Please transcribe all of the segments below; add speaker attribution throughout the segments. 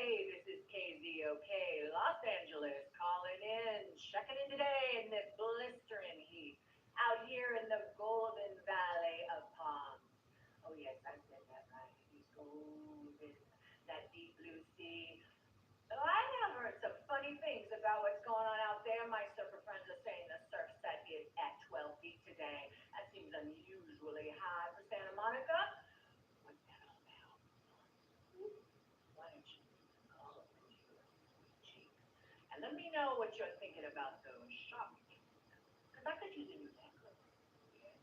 Speaker 1: Hey, this is KZOK Los Angeles calling in, checking in today in this blistering heat out here in the Golden Valley of Palms. Oh, yes, I said that right. He's golden, that deep blue sea. So I have heard some funny things about what's going on out there. My surfer friends are saying the surf set is at 12 feet today. That seems unusually high for Santa Monica. What's that all about? Why don't you call up into your sweet cheeks and let me know what you're thinking about those shopping because I could use a new necklace. Yes,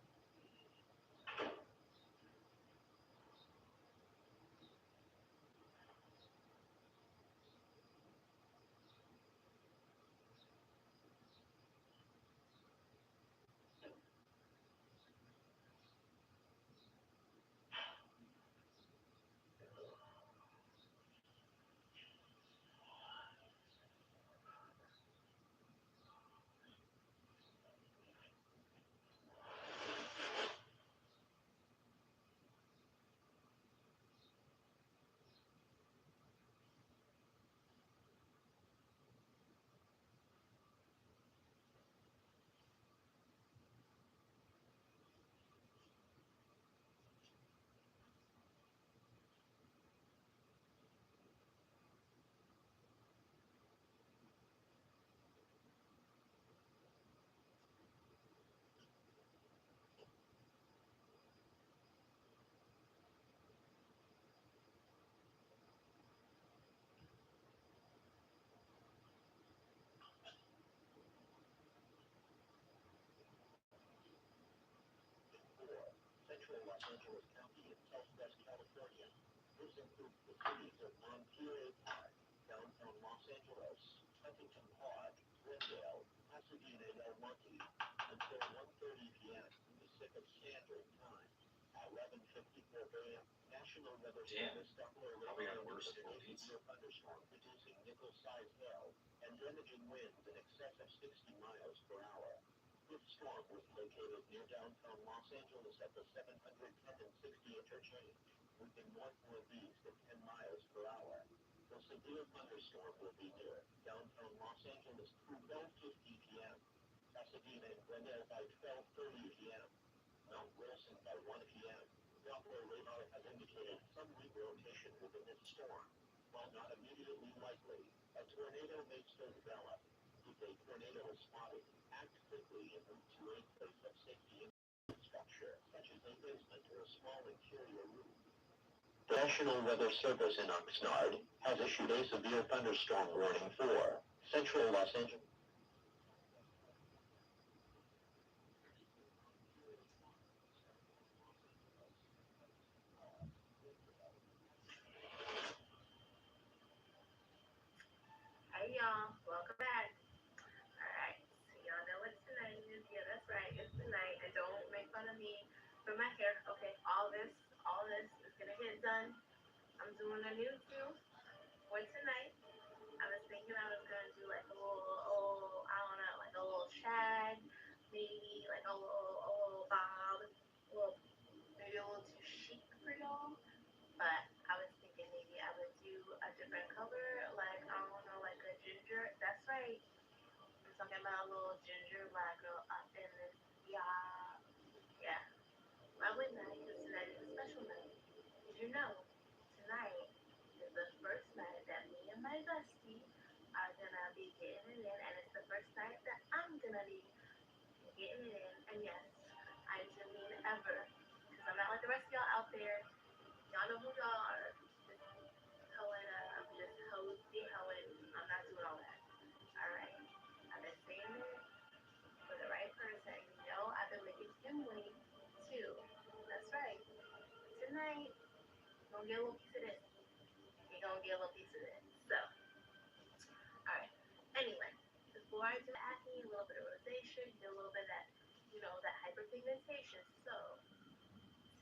Speaker 2: Central Los Angeles County in southwest California. This includes the cities of Monterey Park, downtown Los Angeles, Huntington Park, Glendale, Pasadena, Del Monte, until 1:30 p.m. Pacific Standard Time. At 11:54 a.m., National Weather Service Doppler radar indicated a severe thunderstorm producing nickel-sized hail and damaging winds in excess of 60 miles per hour. This storm was located near downtown Los Angeles at the 710 and 60 interchange, moving north-northeast at 10 miles per hour. The severe thunderstorm will be near downtown Los Angeles through 12:50 p.m., Pasadena and Glendale by 12:30 p.m., Mount Wilson by 1 p.m. Doppler radar has indicated some wind rotation within this storm. While not immediately likely, a tornado may still develop. If a tornado is spotted, act quickly and move to a place of safety structure, such as a basement or a small interior room. The National Weather Service in Oxnard has issued a severe thunderstorm warning for Central Los Angeles.
Speaker 3: Hey y'all, welcome back. Alright, so y'all know what tonight is. Yeah, that's right, it's tonight. And don't make fun of me for my hair. Okay, all this is gonna get done. I'm doing a new too for tonight. I was thinking I was gonna do like a little, I don't know, like a little shag, maybe like a little bob, a little, maybe a little too chic for y'all. But I was thinking maybe I would do a different color, like I don't know, like a ginger. That's right. I'm talking about a little ginger black girl up in this. Yeah, yeah. Lovely night, because tonight is a special night. Did you know tonight is the first night that me and my bestie are gonna be getting it in, and it's the first night that I'm gonna be getting it in. And yes, I do mean ever, because I'm not like the rest of y'all out there. Y'all know who y'all are. Just hoeing up, just hosey hoeing. I'm not doing all that. All right. I've been saying it for the right person. You know, I've been making him wait too. That's right. Tonight, you're gonna get a little piece of this. You're gonna get a little piece of this. So, all right. Anyway, before I do acne, a little bit of rosacea, get a little bit of that, that hyperpigmentation. So,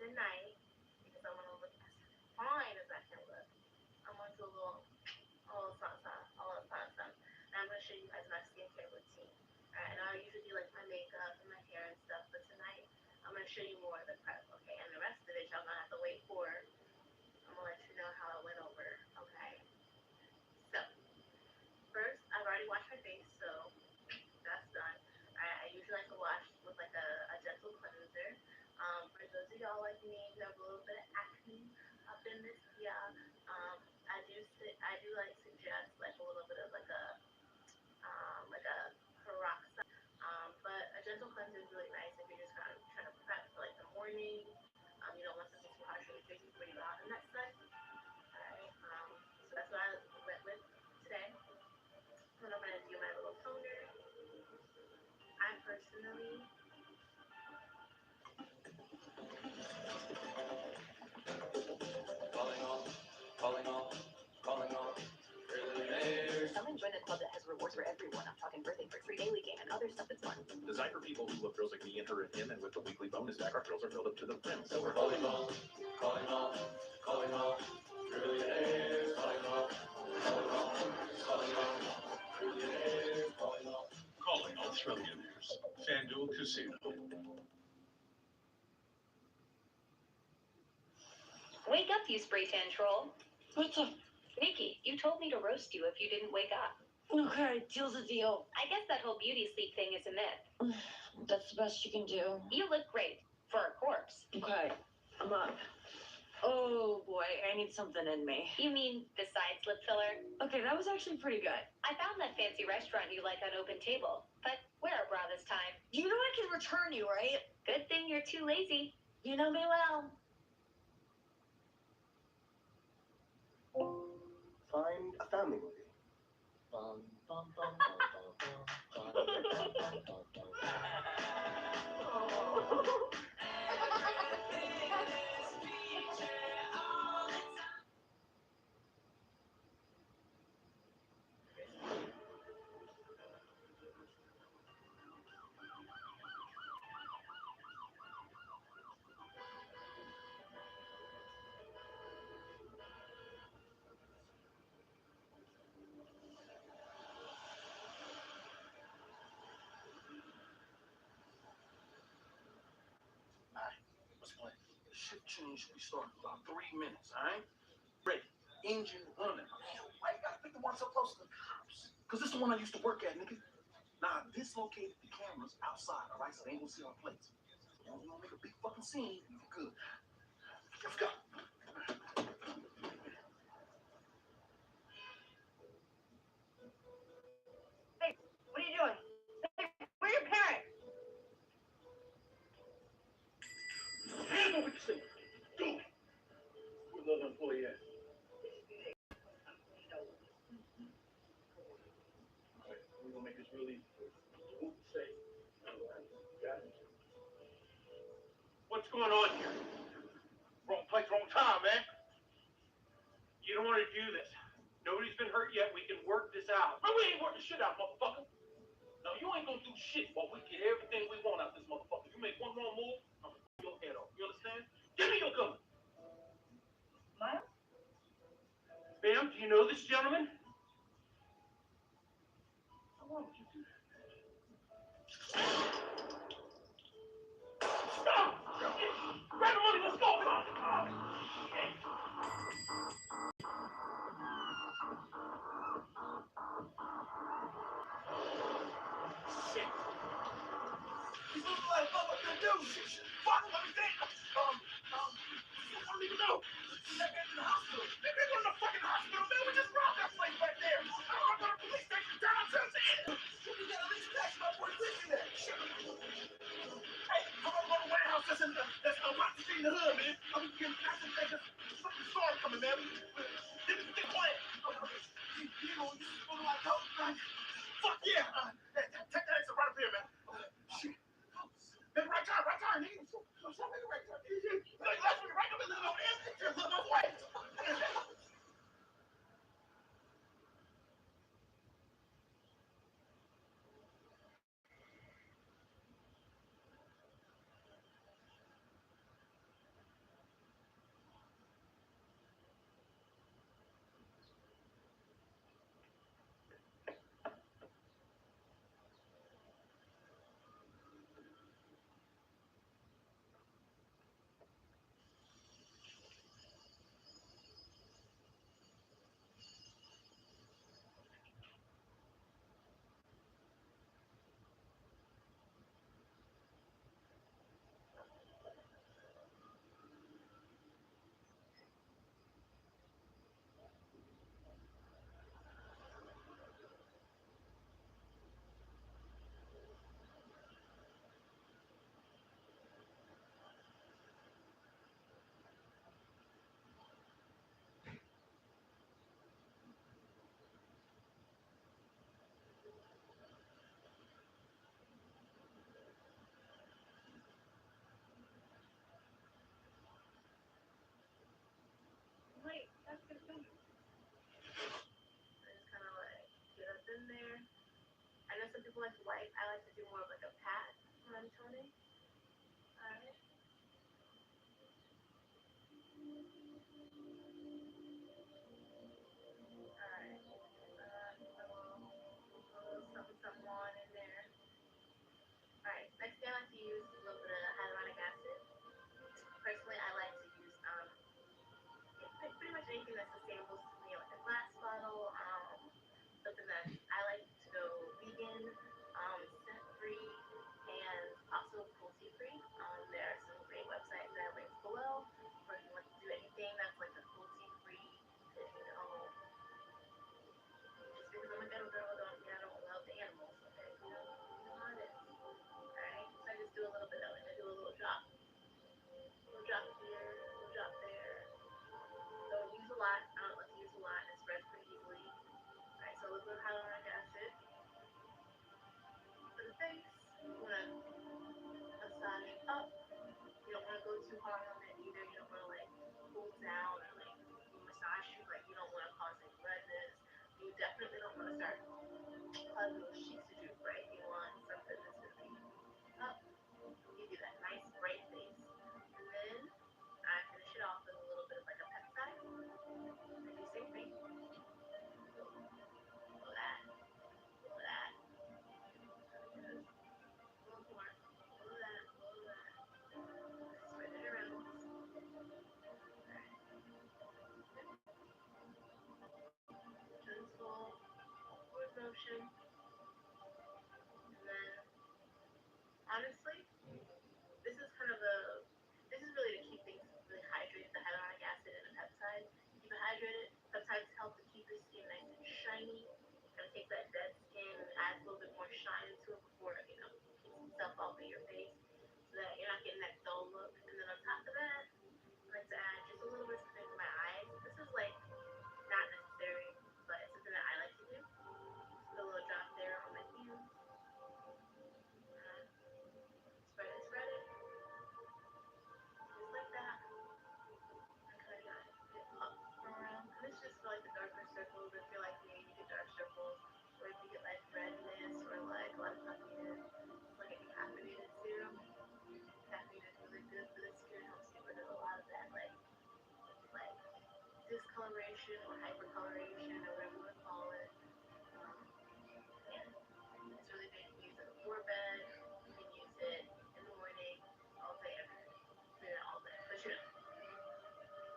Speaker 3: tonight, because I want to look as fine as I can look, I'm gonna do a little something. And I'm gonna show you guys my skincare routine. Alright, and I usually do like my makeup and my hair and stuff, but tonight I'm gonna show you more of the prep, okay? And the rest of it y'all gonna have to wait for. I'm gonna let you know how it went over, okay? finally.
Speaker 4: Calling all, calling all, millionaires.
Speaker 5: Come and join the club that has rewards for everyone. I'm talking birthday perks, free daily game, and other stuff that's fun.
Speaker 6: Designed for people who love girls like me and her and him, and with the weekly bonus back, our girls are filled up to the brim.
Speaker 4: So we're calling all, calling all, calling all, millionaires. Calling all, calling all, calling all, millionaires. Calling all.
Speaker 2: Calling all trillionaires. FanDuel Casino.
Speaker 5: Wake up, you spray tan troll.
Speaker 7: What's up?
Speaker 5: Nikki, you told me to roast you if you didn't wake up.
Speaker 7: Okay, deal's a deal.
Speaker 5: I guess that whole beauty sleep thing is a myth.
Speaker 7: That's the best you can do.
Speaker 5: You look great for a corpse.
Speaker 7: Okay, I'm up. Oh boy, I need something in me.
Speaker 5: You mean besides lip filler?
Speaker 7: Okay, that was actually pretty good.
Speaker 5: I found that fancy restaurant you like on Open Table, but wear a bra this time.
Speaker 7: You know I can return you, right?
Speaker 5: Good thing you're too lazy.
Speaker 7: You know me well.
Speaker 8: Find a family movie. Bum, bum, bum, bum, bum, bum, bum, bum, bum, bum.
Speaker 2: Let's play. Shift change should be starting in about 3 minutes, alright? Ready. Engine running. Man, why you gotta pick the one so close to the cops? Because this is the one I used to work at, nigga. Now, I dislocated the cameras outside, alright? So they ain't gonna see our plates. You don't wanna make a big fucking scene, you good. Let's go.
Speaker 1: What are you doing? Hey, where are your parents?
Speaker 2: Hands over the thing. Do it. Where's the other employee at? Alright, we're gonna make this really smooth and safe. Got it? What's going on here? Wrong place, wrong time, man.
Speaker 9: You don't want to do this. Nobody's been hurt yet. We can work this out.
Speaker 2: Man, we ain't working shit out, motherfucker. No, you ain't gonna do shit while we get everything we want out this motherfucker. You make one wrong move, I'm gonna blow your head off. You understand? Give me your gun.
Speaker 1: Miles?
Speaker 9: Ma'am, do you know this gentleman?
Speaker 2: Why would you do that? Stop! Grab the money, let's go! Shit! These little like what they do? Fuck, let me think! I don't even know. That man's in the hospital. That man going to the fucking hospital, man. We just robbed that place right there. I don't want to go to the police station downtown. We got at least catch my boy Richie there. Shit. Hey, I want to go to the warehouse that's about to see the hood, man. I'm getting past the thing. There's fucking storm coming, man. This is the plan. You know, you feel like, oh, fuck yeah. Take that exit right up here, man. Shit. Man, right time, nigga. Right time. Like, left me right in the middle of the look my way.
Speaker 3: much wipe. I like to do more of like a pat when I'm toning. Alright. Alright. A little something, something on in there. Alright, next thing I like to use is a little bit of hyaluronic acid. Personally, I like to use pretty much anything that's sustainable to me, like a glass bottle, something that I like to go vegan, scent free, and also cruelty free. There are some great websites that I link below for if you want to do anything that's like a cruelty free, just because I'm a ghetto girl, don't mean I don't love the animals, okay? You know how it is. Alright, so I just do a little bit of it. I do a little drop here, a little drop there. Don't use a lot. I don't like to use a lot. It spreads pretty easily. Alright, so a little bit of hyaluronic acid for the face. You want to massage up. You don't want to go too hard on it either. You don't want to like pull down or like massage you. Like you don't want to cause any redness. You definitely don't want to start causing those cheeks to droop, right? You want something that's going to be up, give you that nice bright face. And then I finish it off with a little bit of like a peptide. I do the same thing. Blow that, blow that. Good. A little more. Blow that, blow that. Spread it around. Alright. Gentle upward motion. And then, honestly, this is really to keep things really hydrated, the hyaluronic acid and the peptide. Keep it hydrated. Peptides help to keep your skin nice and shiny. Kind of takes that dead skin and adds a little bit more shine into it before, keeps itself off of your face so that you're not getting that dull look. And then on top of that, I like to add just a little bit of something to my eyes. This is like not necessary, but it's something that I like to do. Just put a little drop there on my hands. Spread it, spread it. Just like that. And kind of get up around. And it's just for like the darker circles, if you're like me, you get dark circles, or if you get like redness or like a lot of puffiness, like a caffeinated serum. Caffeine is really good for the skin, helps get rid of a lot of that like discoloration or hypercoloration or whatever you want to call it. Yeah, it's really good. You can use it before bed. You can use it in the morning, all day, every day. Maybe not all day, but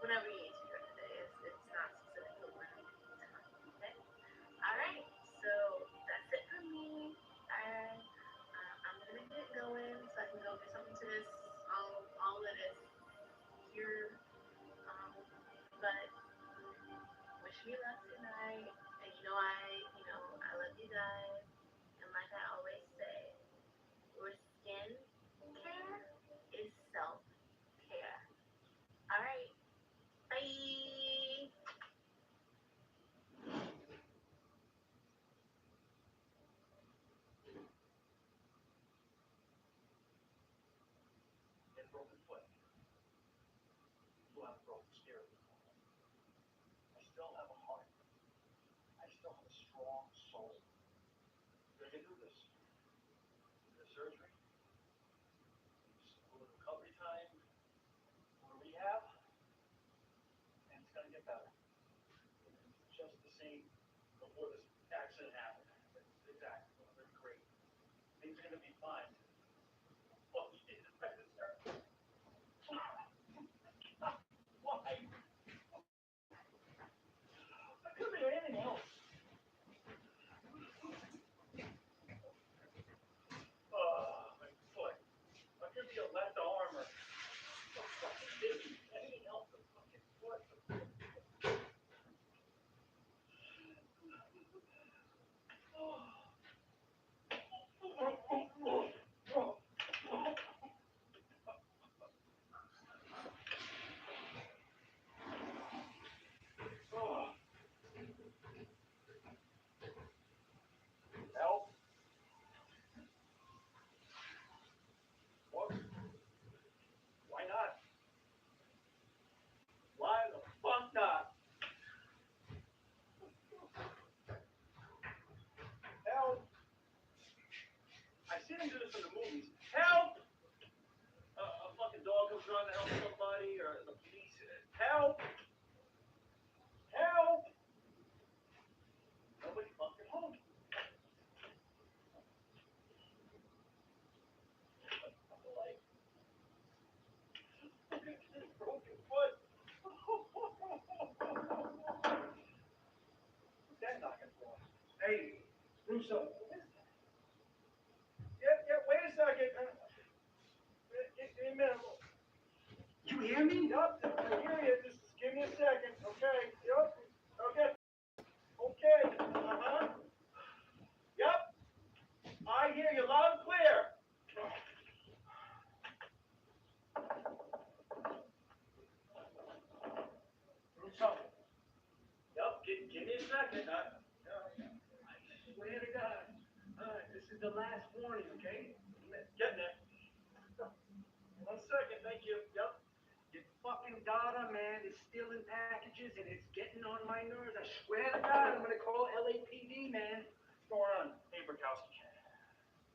Speaker 3: whenever you need to during the day. It's not specific to one time. Okay. All right. So that's it for me. All right. I'm gonna get going so I can go do something to this. All of this here. But wish me luck tonight. And I love you guys. And like I always say, your skin care is self care. All right. Bye.
Speaker 9: Get a broken foot. You have a broken spirit. I still have a heart. I still have a strong soul. You're gonna do this. The surgery, a little recovery time, a little rehab, and it's gonna get better. It's just the same before this accident happened. It's exactly. It's gonna be great. Things are gonna be fine. Oh, Jesus, I just started. Why? It could be anything else. My foot. It could be a left arm or anything else. The fucking foot. Hey, Russo. Yeah, wait a second. Give me a minute. You hear me? Yup, I hear you. Just give me a second, okay? Yup. Okay. Okay. Uh-huh. Yup. I hear you loud and clear. Russo. Yup, give me a second. I swear to God. This is the last warning, okay? Getting there. 1 second, thank you. Yup. Your fucking data, man, is stealing packages and it's getting on my nerves. I swear to God, I'm gonna call LAPD, man. What's going on? Hey, Bukowski.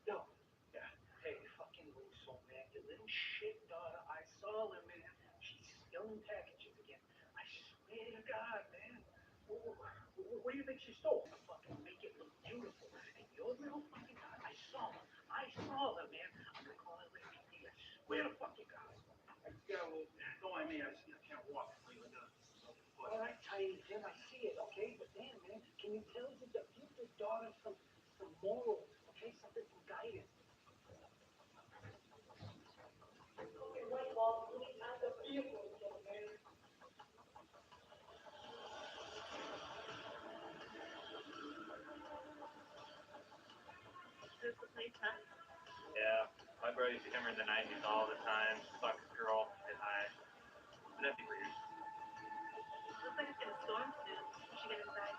Speaker 9: Yo. Yeah. Hey, fucking Russo, man. Your little shit daughter, I saw her, man. She's stealing packages again. I swear to God, man. What do you think she stole? To fucking make it look beautiful. And your little fucking daughter, I saw her, man. I'm gonna call LAPD. I swear to fucking God. Yeah, well, don't mind me. I can't walk. All right, Tiny Tim, I see it, okay? But damn, man, can you tell your daughter some morals, okay? Something, some guidance.
Speaker 10: Yeah, my brother used to come here in the 90s all the time, fuck a girl, get high. Been empty for years.
Speaker 3: Looks like it's gonna storm soon. We should get inside.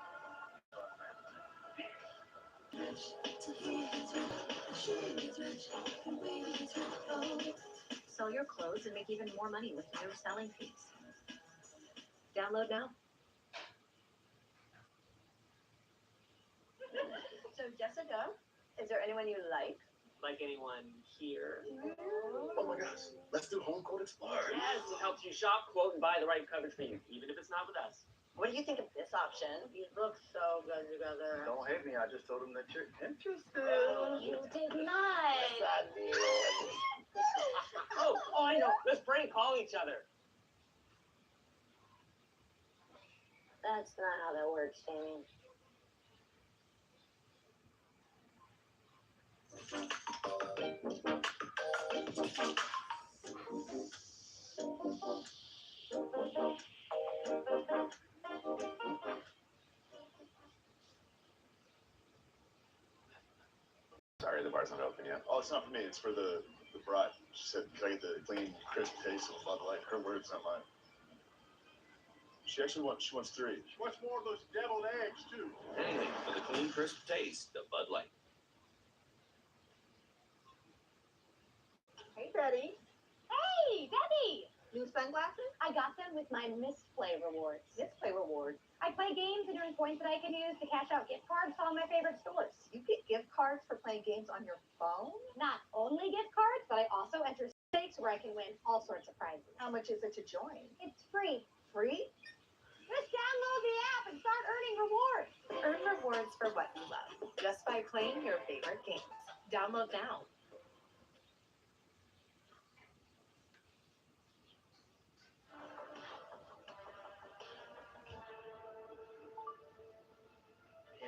Speaker 5: Sell your clothes and make even more money with no selling fees. Download now. So Jessica, is there anyone you like?
Speaker 11: Like anyone here?
Speaker 8: Oh my gosh, let's do Home Quote Explorer.
Speaker 11: Yes, it helps you shop, quote, and buy the right coverage for you, even if it's not with us.
Speaker 7: What do you think of this option? These look so good together.
Speaker 8: Don't hate me, I just told him that you're interested.
Speaker 5: You did not.
Speaker 8: Yes, I did.
Speaker 11: Oh, I know. Let's prank call each other.
Speaker 5: That's not how that works, Jamie.
Speaker 12: Sorry, the bar's not open yet. Oh, it's not for me. It's for the bride. She said, "Can I get the clean, crisp taste of Bud Light?" Her words, not mine. She wants 3.
Speaker 9: She wants more of those deviled eggs, too.
Speaker 6: Anything for the clean, crisp taste of Bud Light.
Speaker 7: Hey, Betty.
Speaker 5: Hey, Debbie!
Speaker 7: New sunglasses?
Speaker 5: I got them with my Misplay rewards.
Speaker 7: Display rewards.
Speaker 5: I play games and earn points that I can use to cash out gift cards to all my favorite stores.
Speaker 7: You get gift cards for playing games on your phone?
Speaker 5: Not only gift cards, but I also enter stakes where I can win all sorts of prizes.
Speaker 7: How much is it to join?
Speaker 5: It's free.
Speaker 7: Free?
Speaker 5: Just download the app and start earning rewards.
Speaker 3: Earn rewards for what you love, just by playing your favorite games. Download now.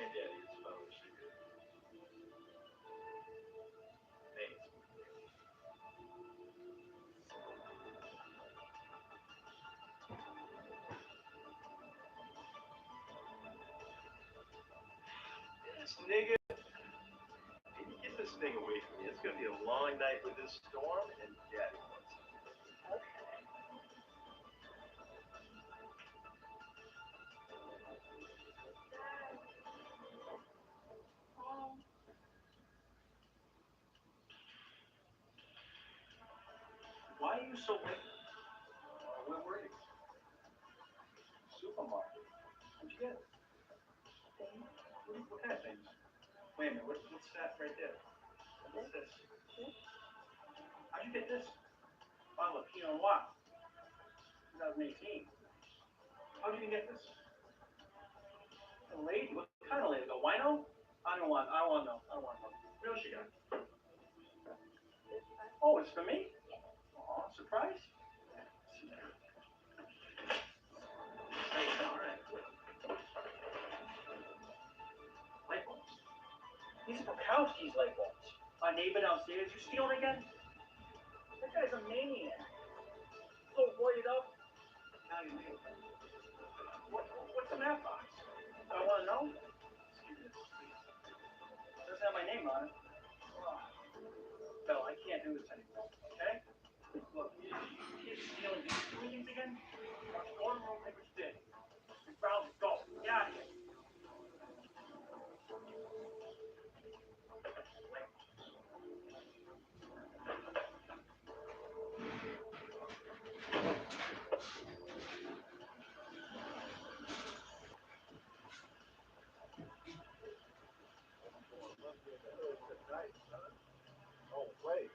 Speaker 10: And Daddy's phone secret. Thanks. This nigga. Can you get this thing away from me? It's gonna be a long night with this storm, and Daddy wants it. Why are you so late? Where were you? Supermarket. What'd you get? What kind of things? Wait a minute, what's that right there? What's this? How'd you get this? Bottle of Pinot Noir. 2018. How'd you get this? A lady? What kind of lady? A wino? I don't want to know. What else you got? Oh, it's for me? Aw, surprise? Hey, all right. Light bulbs. house keys like that. Our neighbor downstairs, you stealing again? That guy's a maniac. So worried up. Now you know. What's in that box? Do I want to know? It doesn't have my name on it. Oh. Bill, I can't do this anymore, okay? Look, you keep stealing. Did you do things again? Go in the room, paper stick. You found it. Go. Get out of here.
Speaker 8: Oh, wait.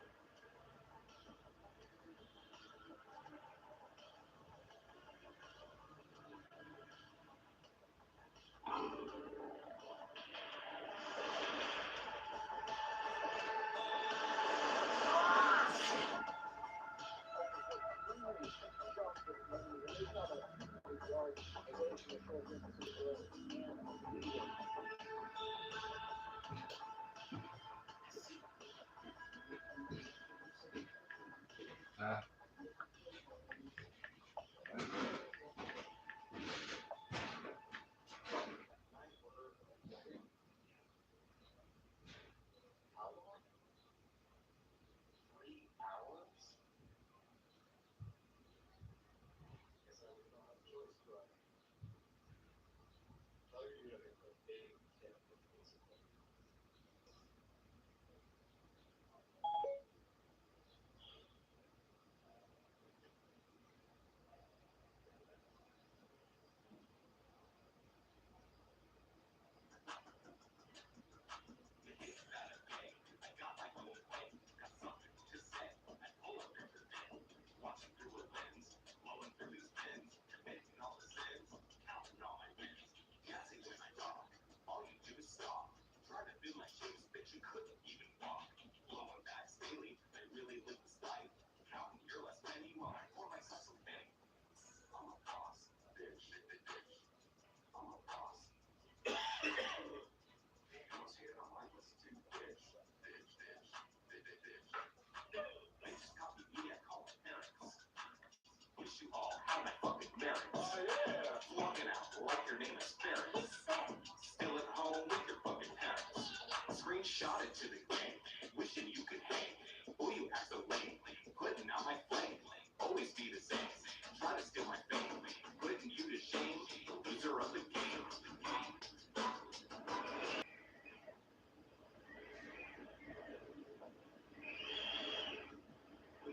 Speaker 4: Shot it to the game, wishing you could hang. Oh, you act so lame, putting out my flame. Always be the same, try to steal my fame, putting you to shame, loser of the game.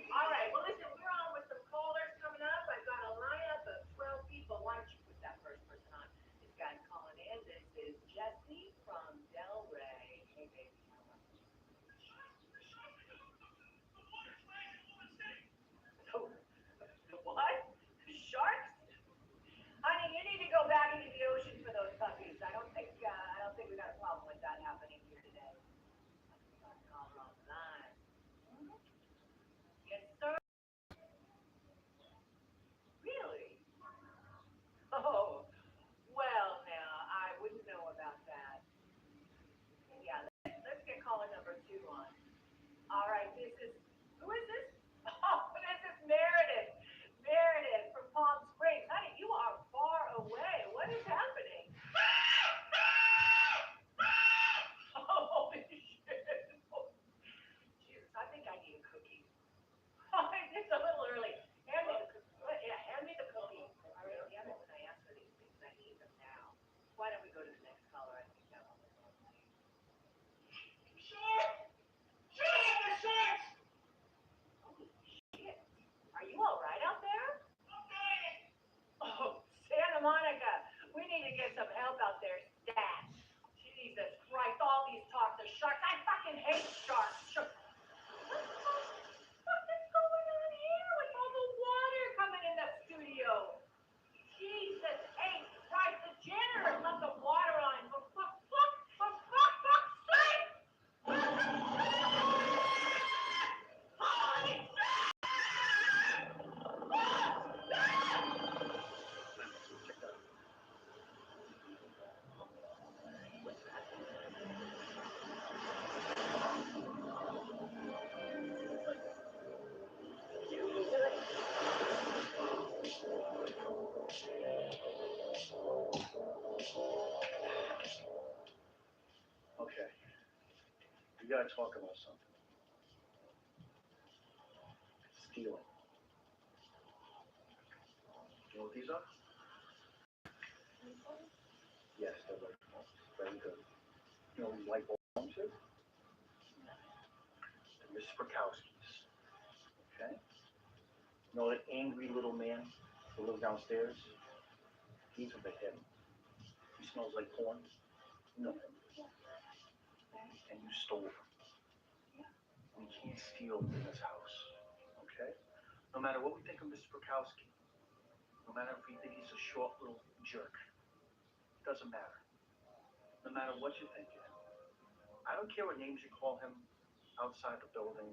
Speaker 1: All right, well, listen, we're on with some callers coming up. I've got a lineup of 12 people. Why don't you put that first person on? This guy's calling in. This is Jesse from Delray. Hey, baby. Oh, what? Sharks? Honey, you need to go back into the ocean for those puppies. I don't think we got a problem with that happening here today. Caller on the line. Yes, sir. Really? Oh, well, now I wouldn't know about that. Yeah, let's get caller number 2 on. All right, who is this? Oh, this is Meredith. Meredith from Palm Springs. Honey, you are far away. What is happening? Oh, holy shit. Jesus, I think I need a cookie. Oh, it's a little early. Hand me the cookie. Yeah, hand me the cookie. I already have it when I ask for these things. I need them now. Why don't we go to the next caller? I think that one was on. Holy shit. Are you all right out there? Oh, Santa Monica. We need to get some help out there, stat. Jesus Christ, all these talks of sharks. I fucking hate sharks. What the fuck is going on here with all the water coming in the studio? Jesus H. Christ, the janitor left the water on. For fuck's sake! Holy
Speaker 10: gotta talk about something. Stealing. You know what these are? Yes, they're light bulbs. Very good. You know what these light bulbs is? They're Mrs. Prakowski's. Okay? You know that angry little man who lives downstairs? He's with the him. He smells like porn. No. And you stole him. We can't steal in this house. Okay? No matter what we think of Mr. Prakowski, no matter if we think he's a short little jerk, it doesn't matter. No matter what you think of him. I don't care what names you call him outside the building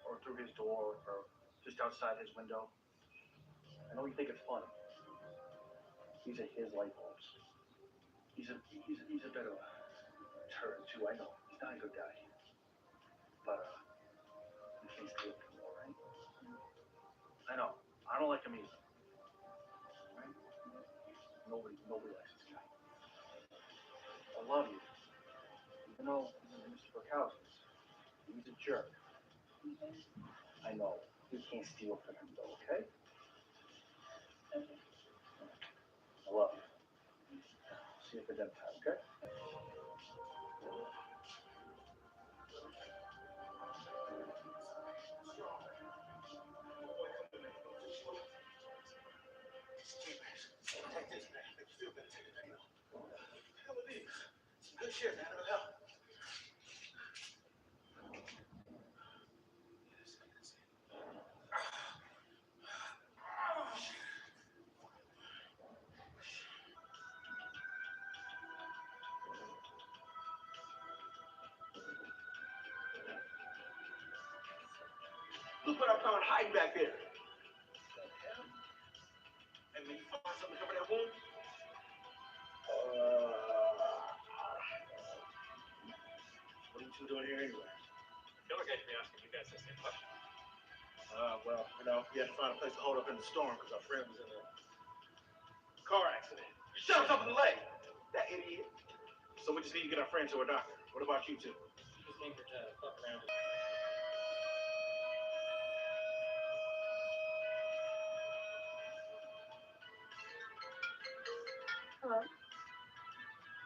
Speaker 10: or through his door or just outside his window. I know you think it's funny. These are his light bulbs. He's a bit of a turd too, I know. He's not a good guy. But you can't steal from him, all right? I know. I don't like him either. Right? Nobody likes this guy. I love you. Even though this is Mr. Burkowski's. He's a jerk. I know. You can't steal from him though, okay? I love you. See you for dinner time, okay?
Speaker 9: Take this, man. Make you feel better. Take it back. Hell with these. Some good shit, man. It'll help. Look what I found hiding back there. And when you find something cover that wound,
Speaker 10: What are you two doing here anyway?
Speaker 6: I feel like I should be asking you guys the same question.
Speaker 10: Well, you know, we had to find a place to hold up in the storm because our friend was in a car accident.
Speaker 9: you shot himself in the leg. That idiot.
Speaker 10: So we just need to get our friend to a doctor. What about you two?
Speaker 6: Just came here to fuck around.
Speaker 3: Hello?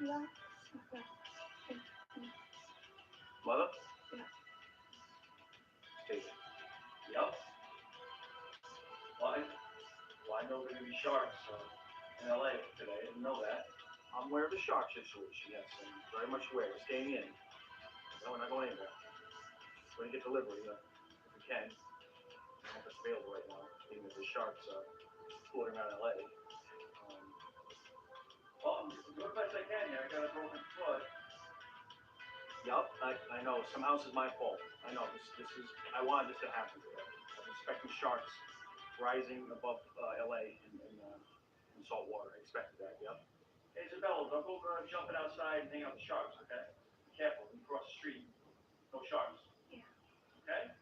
Speaker 3: Yeah.
Speaker 10: Mother?
Speaker 3: Yeah.
Speaker 10: Stacy. Yep. Why? Well, I know there are going to be sharks in LA today. I didn't know that. I'm aware of the shark situation, yes, and very much aware. We're staying in. No, we're not going anywhere. We're going to get delivery if we can. I don't know if it's available right now, even if the sharks are floating around LA. Well, I'm doing the best I can here. I got a broken foot. Yup, I know. Some house is my fault. I know. This is. I wanted this to happen. I'm expecting sharks rising above LA in salt water. I expected that. Yep. Hey, Isabella, don't go jumping outside and hang out with sharks. Okay. Be careful. When you cross the street, no sharks.
Speaker 3: Yeah.
Speaker 10: Okay.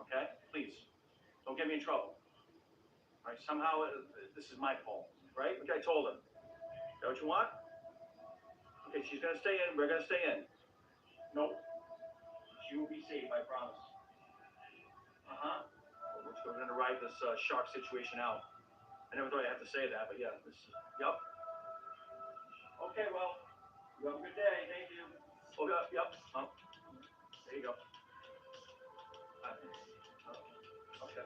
Speaker 10: Okay. Please, don't get me in trouble. All right. Somehow this is my fault, right? Which I told her. Is that what you want? Okay, she's gonna stay in. We're gonna stay in. Nope. She will be safe, I promise. We're gonna ride this shark situation out. I never thought I'd have to say that, but yeah, this. Yup. Okay, well, you have a good day. Thank you. Oh, yep. Oh, there you go. Okay.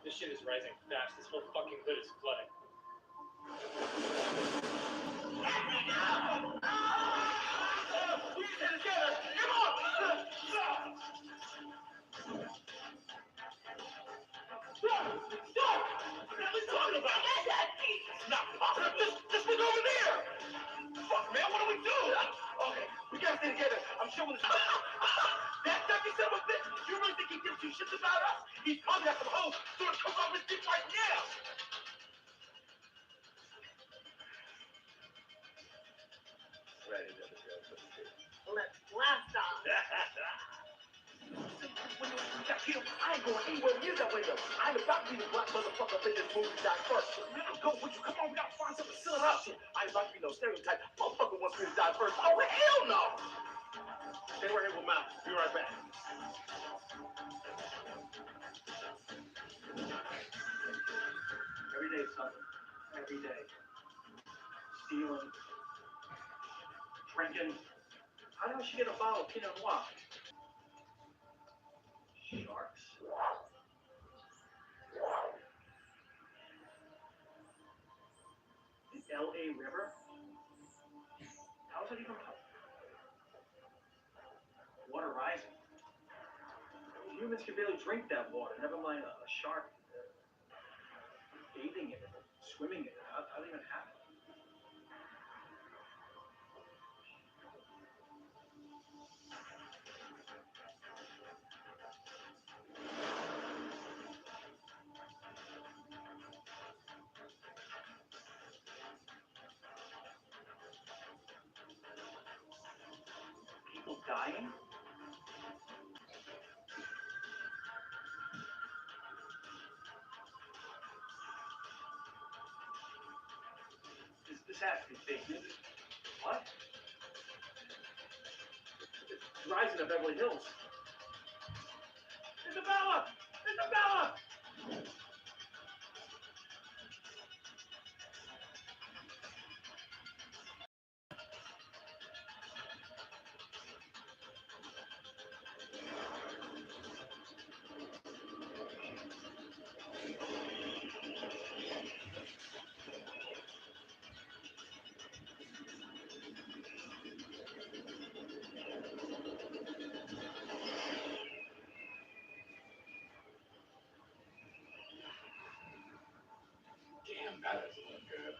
Speaker 6: This shit is rising fast. This whole fucking hood is flooding.
Speaker 9: What are you talking about? Now, I'll flip this thing over there. Fuck, man, what do we do? Okay, we gotta stay together. I'm showing this. That ducky son of a bitch, you really think he gives two shits about us? He's probably got some hoes doing coke off his dick right now.
Speaker 2: Right into the girl.
Speaker 3: Let's blast off.
Speaker 9: I ain't going anywhere near that window. I ain't about to be the black motherfucker up in this movie die first. Man, I'm going with you. Come on, we gotta find something to seal it up. I ain't about to be no stereotype. Motherfucker wants me to die first. Oh, hell no! Stay right here with Mount. Be right back. Every day, son. Every day. Stealing. Drinking. How did she get a bottle of Pinot Noir? Sharks. The L.A. River? How is it even water rising? Humans can barely drink that water, never mind a shark bathing in it, swimming in it. How did it even happen? People dying? This has to be fake news. What? It's rising of Beverly Hills. Isabella! Isabella!
Speaker 6: Damn, that doesn't look good.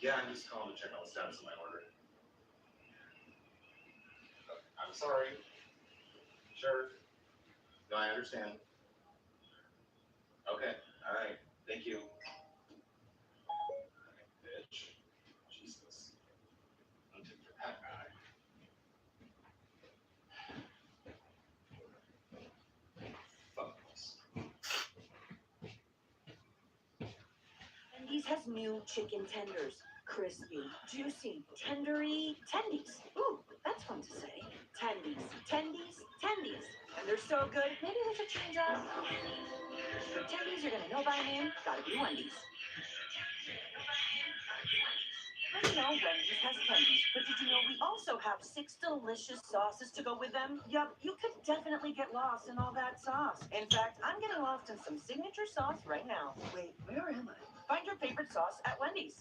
Speaker 6: Yeah, I'm just calling to check on the status of my order. I'm sorry. Sure. No, I understand. Okay, alright. Thank you. Bitch. Jesus. I'm too for that guy. Fuck.
Speaker 7: Wendy's has new chicken tenders. Crispy, juicy, tendery, tendies. Ooh, that's fun to say. Tendies, tendies, tendies. And they're so good, maybe we should change up. Tendies you're gonna know by name, gotta be Wendy's. I know Wendy's has tendies, but did you know we also have 6 delicious sauces to go with them? Yup, you could definitely get lost in all that sauce. In fact, I'm getting lost in some signature sauce right now. Wait, where am I? Find your favorite sauce at Wendy's.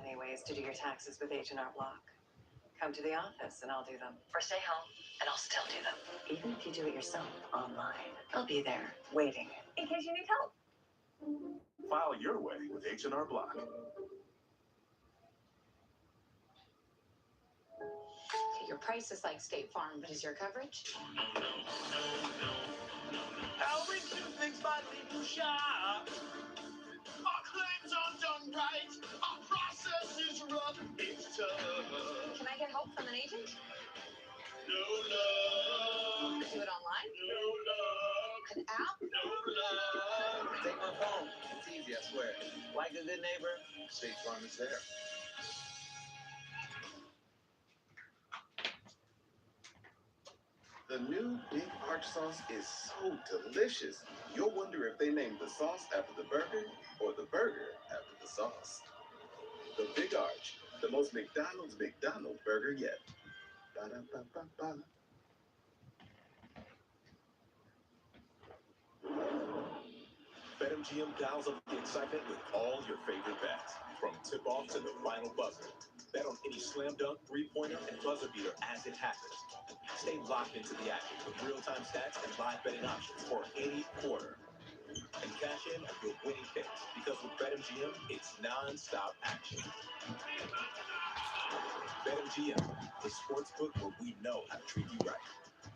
Speaker 13: Many ways to do your taxes with H&R Block. Come to the office and I'll do them. Or stay home and I'll still do them. Even if you do it yourself online, I'll be there waiting in case you need help.
Speaker 12: File your way with H&R Block.
Speaker 5: Your price is like State Farm, but is your coverage?
Speaker 9: How we do things by little shop. Our claims are done right. Our process is rough. It's tough.
Speaker 5: Can I get help from an agent?
Speaker 9: No love.
Speaker 5: Do it online?
Speaker 9: No love.
Speaker 5: An app?
Speaker 9: No love.
Speaker 2: Take my phone. It's easy, I swear. Like a good neighbor, State Farm is there.
Speaker 14: The new Big Arch sauce is so delicious. You'll wonder if they named the sauce after the burger or the burger after the sauce. The Big Arch, The most McDonald's burger yet. Ba-da-ba-ba-ba.
Speaker 6: BetMGM dials up the excitement with all your favorite bets, from tip-off to the final buzzer. Bet on any slam dunk, three-pointer, and buzzer beater as it happens. Stay locked into the action with real-time stats and live betting options for any quarter. And cash in on your winning picks, because with BetMGM, it's non-stop action. BetMGM, the sportsbook where we know how to treat you right.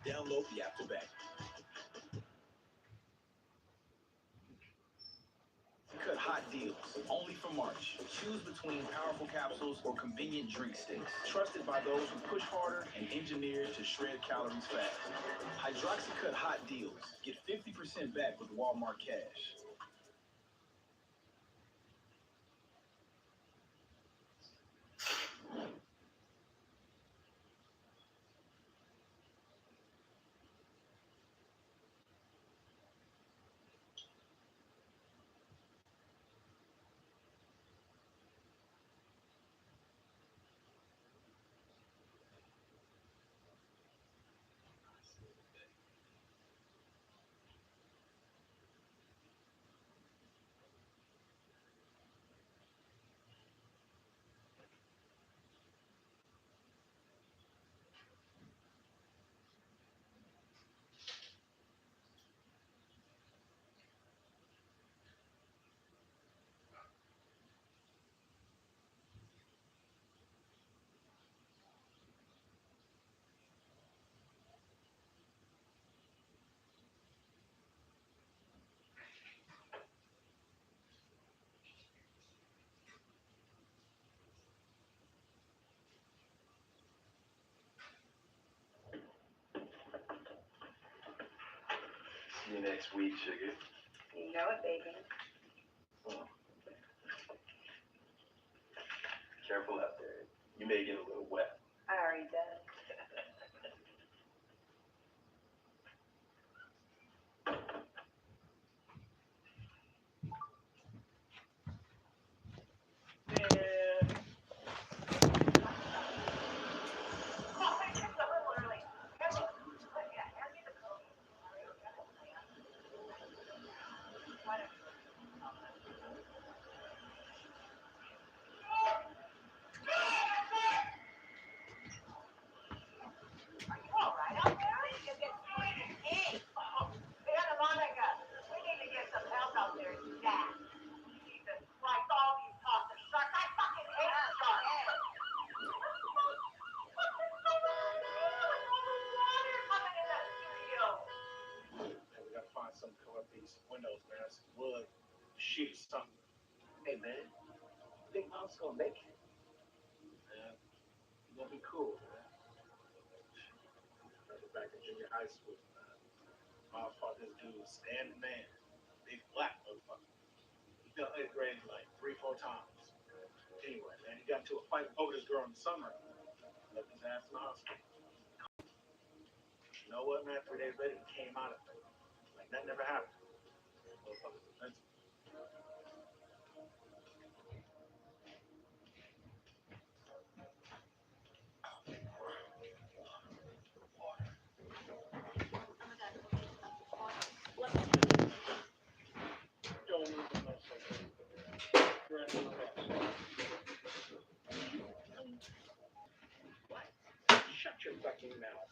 Speaker 6: Download the app to bet.
Speaker 15: Cut hot deals only for March. Choose between powerful capsules or convenient drink sticks. Trusted by those who push harder and engineered to shred calories fast. Hydroxycut hot deals. Get 50% back with Walmart Cash.
Speaker 2: See you next week, sugar.
Speaker 3: You know it, baby.
Speaker 2: Careful out there. You may get a little wet.
Speaker 3: I already did.
Speaker 10: Something to cover up these windows, man. Some wood, sheet, something. Hey, man, think Mom's gonna make it? Man, you're gonna be cool, man. Remember back in junior high school, man. Mom fought this dude, Stan the Man, big black motherfucker. He got 8th grade like 3-4 times. Anyway, man, he got into a fight over this girl in the summer. Left his ass in the hospital. You know what, man? 3 days later, he came out of it. Like that never happened. Motherfucker's defensive.
Speaker 11: Shut your fucking mouth.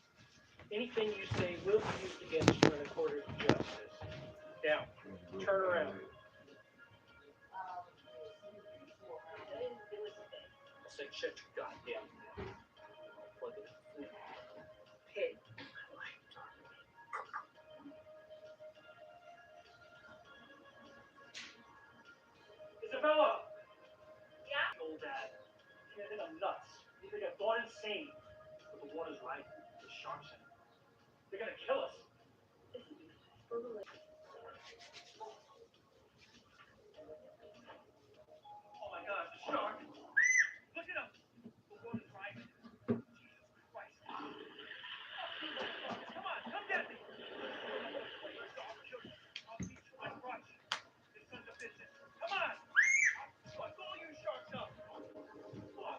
Speaker 11: Anything you say will be used against you in a court of justice. Now, turn around. I said shut your goddamn mouth. Fucking pig.
Speaker 10: Isabella! Yeah? Old dad. You think I'm nuts. You think I've gone insane. But the water's right. The sharks in it. They're gonna kill us. Oh my god, it's a shark. Look at him. The water's right. Jesus Christ. Come on, come get me. I'll teach you my crutch. This son's a business. Come on. Fuck all you sharks up. Fuck.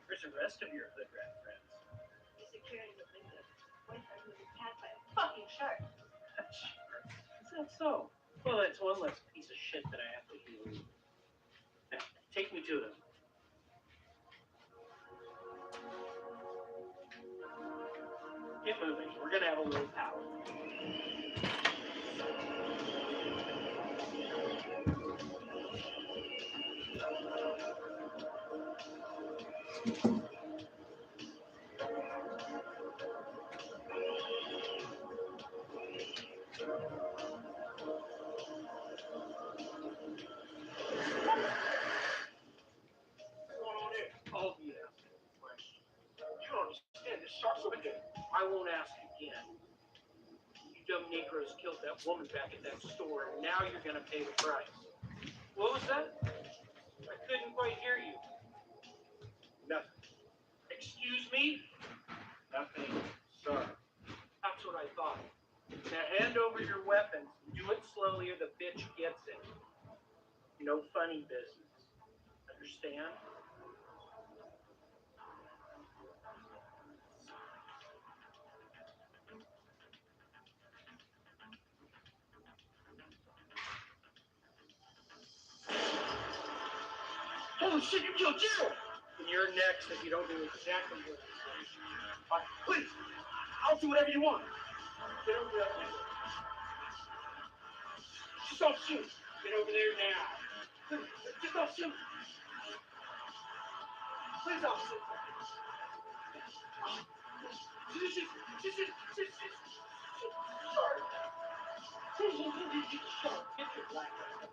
Speaker 11: Where's the rest of your hood rat friends?
Speaker 3: You're securing the window. Boyfriend was attacked by a fucking shark.
Speaker 11: Is that so? Well, that's one less piece of shit that I have to deal with. Now, take me to them. Get moving. We're gonna have a little power. Oh, yeah. You don't understand. This shark's wicked. I won't ask again. You dumb Negroes killed that woman back at that store, and now you're gonna pay the price. What was that? I couldn't quite hear you.
Speaker 10: Nothing.
Speaker 11: Excuse me?
Speaker 10: Nothing, sir.
Speaker 11: That's what I thought. Now hand over your weapons. Do it slowly or the bitch gets it. No funny business. Understand? Holy shit, you killed Gerald! And you're next if you don't do exactly what you say.
Speaker 10: Please, I'll do whatever you want.
Speaker 11: Get over that window. Just don't shoot. Get over there now.
Speaker 10: Just don't shoot. Please, officer. Sorry.
Speaker 11: Get your black ass.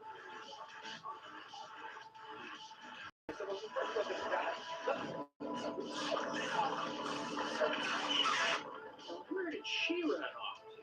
Speaker 11: Where did she run off to?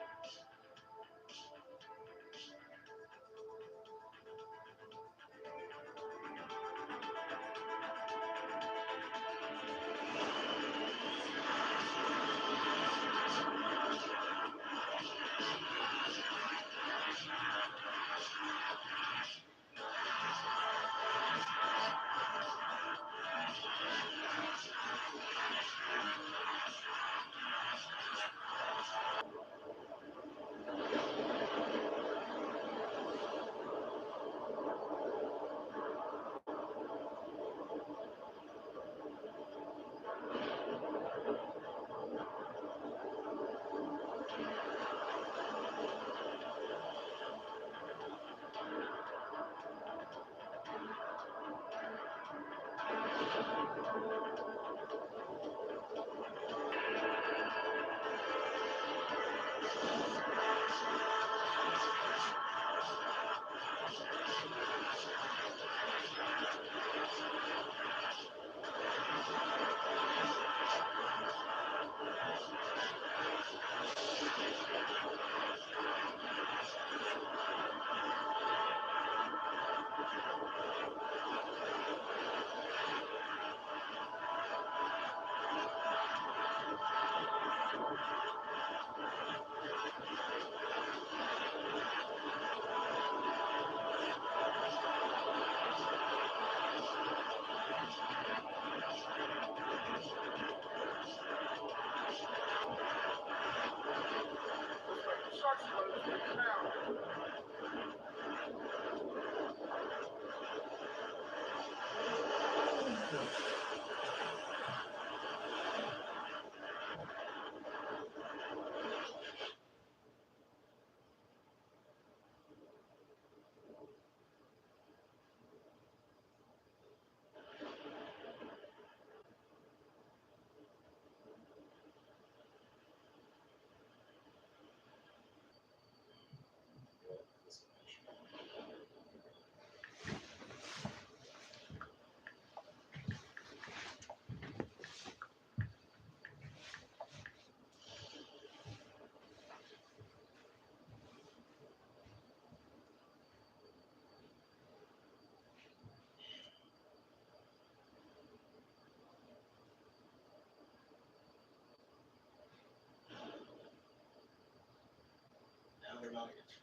Speaker 15: Now they're not against you.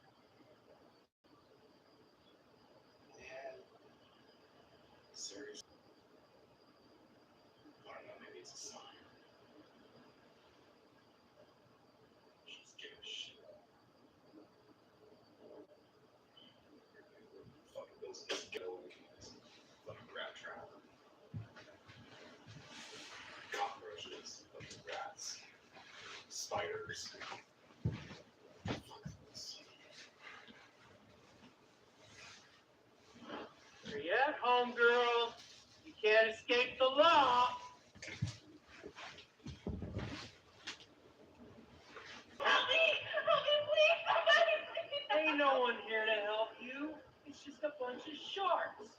Speaker 15: They had serious.
Speaker 11: Are you at home, girl? You can't escape the law.
Speaker 3: Help me! Help me, please! Somebody, please!
Speaker 11: Ain't no one here to help you. It's just a bunch of sharks.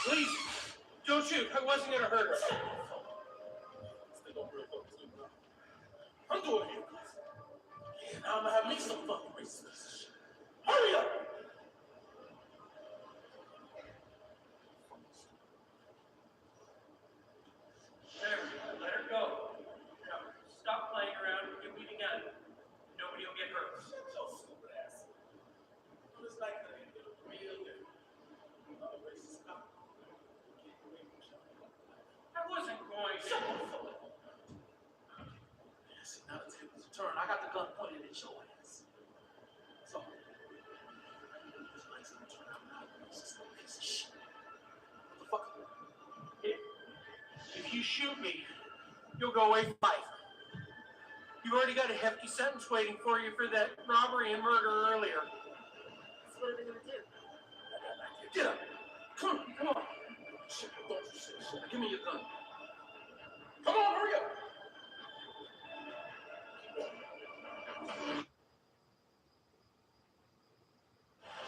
Speaker 11: Please, don't shoot. I wasn't gonna hurt her.
Speaker 16: I'm doing it. Yeah, now I'm gonna have me some fucking racist. Hurry up!
Speaker 11: There, let her go. Now, stop playing around. Give me the gun. Nobody will get hurt.
Speaker 16: Shut your stupid ass. It's like the real racist cop.
Speaker 11: I wasn't going
Speaker 16: Shut
Speaker 11: to.
Speaker 16: the fuck up. See, now the tables are turned. I got the gun pointed at your ass. So, this makes me turn out not a racist little piece of shit. What the fuck?
Speaker 11: If you shoot me, you'll go away for life. You've already got a hefty sentence waiting for you for that robbery and murder earlier.
Speaker 3: So what are they gonna do?
Speaker 16: Get up. Come on. Shit, don't you say shit. Give me your gun. Come on, hurry up.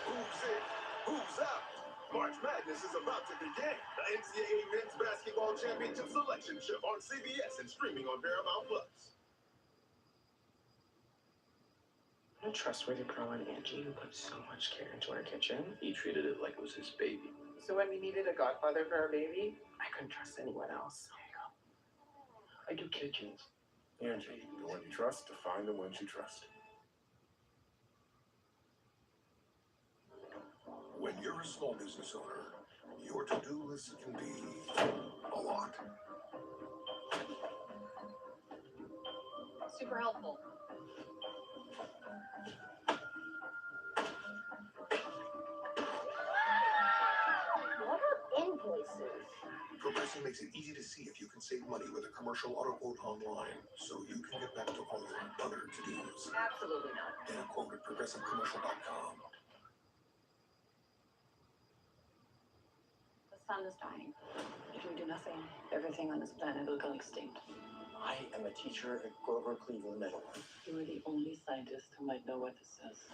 Speaker 6: Who's in? Who's out? March Madness is about to begin. The NCAA Men's Basketball Championship Selection Trip on CBS and streaming on Paramount Plus.
Speaker 17: A trustworthy pro and Angie who put so much care into our kitchen. He treated it like it was his baby. So when we needed a godfather for our baby, I couldn't trust anyone else. There you go. I do kitchens.
Speaker 14: Angie, the one you trust to find the ones you trust. When you're a small business owner, your to-do list can be a lot.
Speaker 5: Super helpful.
Speaker 7: What are invoices?
Speaker 14: Progressive makes it easy to see if you can save money with a commercial auto quote online, so you can get back to all your other to-dos.
Speaker 7: Absolutely not.
Speaker 14: Get a quote at progressivecommercial.com.
Speaker 13: The sun is dying. If we do nothing, everything on this planet will go extinct.
Speaker 17: I am a teacher at Grover Cleveland Middle.
Speaker 13: You are the only scientist who might know what this is.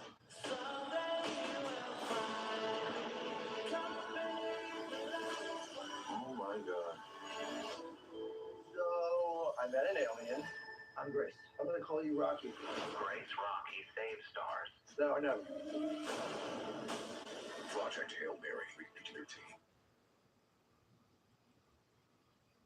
Speaker 14: Oh my god.
Speaker 8: So, I met an alien. I'm Grace. I'm gonna call you Rocky.
Speaker 2: Grace Rocky save stars.
Speaker 8: No, no.
Speaker 14: Project Hail Mary, PG-13.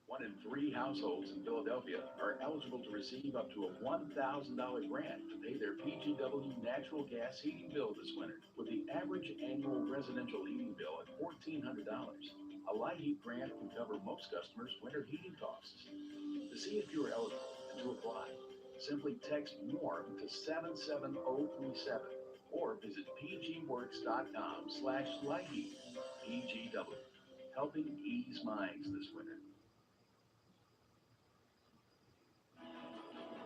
Speaker 18: 1 in 3 households in Philadelphia are eligible to receive up to a $1,000 grant to pay their PGW natural gas heating bill this winter, with the average annual residential heating bill at $1,400. A light heat grant can cover most customers' winter heating costs. To see if you are eligible and to apply, simply text MORE to 77037 or visit pgworks.com/lightheat. PGW, helping ease minds this winter.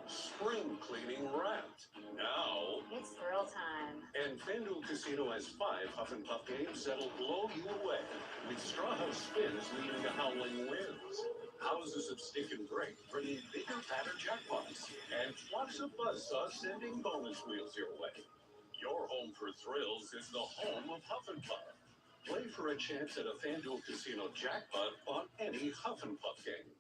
Speaker 6: Spring cleaning wrapped. Now,
Speaker 5: It's thrill time.
Speaker 14: And FanDuel Casino has 5 Huff and Puff games that'll blow you away, with Straw House spins leading to howling wins. Houses of Stick and Drink bringing bigger, fatter jackpots, and Flocks of Buzzsaw sending bonus wheels your way. Your home for thrills is the home of Huff and Puff. Play for a chance at a FanDuel Casino jackpot on any Huff and Puff game.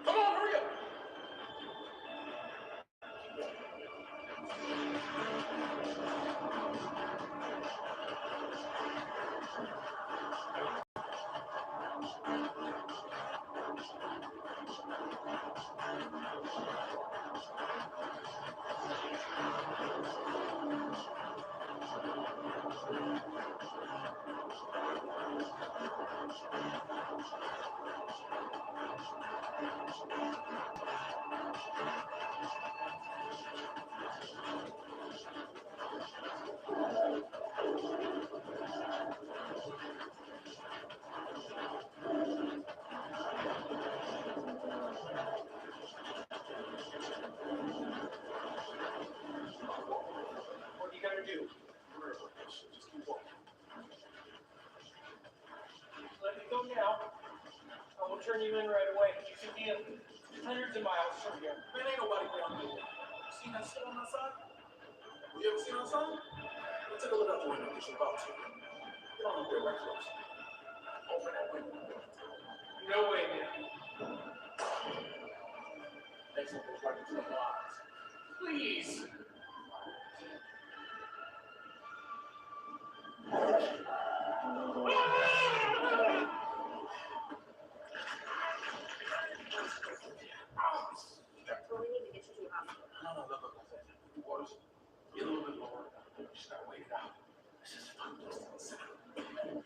Speaker 16: Come on, hurry up! What do you gotta do? Just keep walking. Let me go now. I will turn you in right away. You should be hundreds of miles from here. Man, ain't nobody going to You seen that shit on that side? You ever seen that sign? Let's take a look out the window. Get your about to. Get on up there right close. Open that window. No way, man. Next one goes right into the blinds. Please.
Speaker 3: We need to get you to the hospital.
Speaker 16: No, look. Waters. Get a little bit lower. Just gotta wait it out. It's just fun. Just sit down.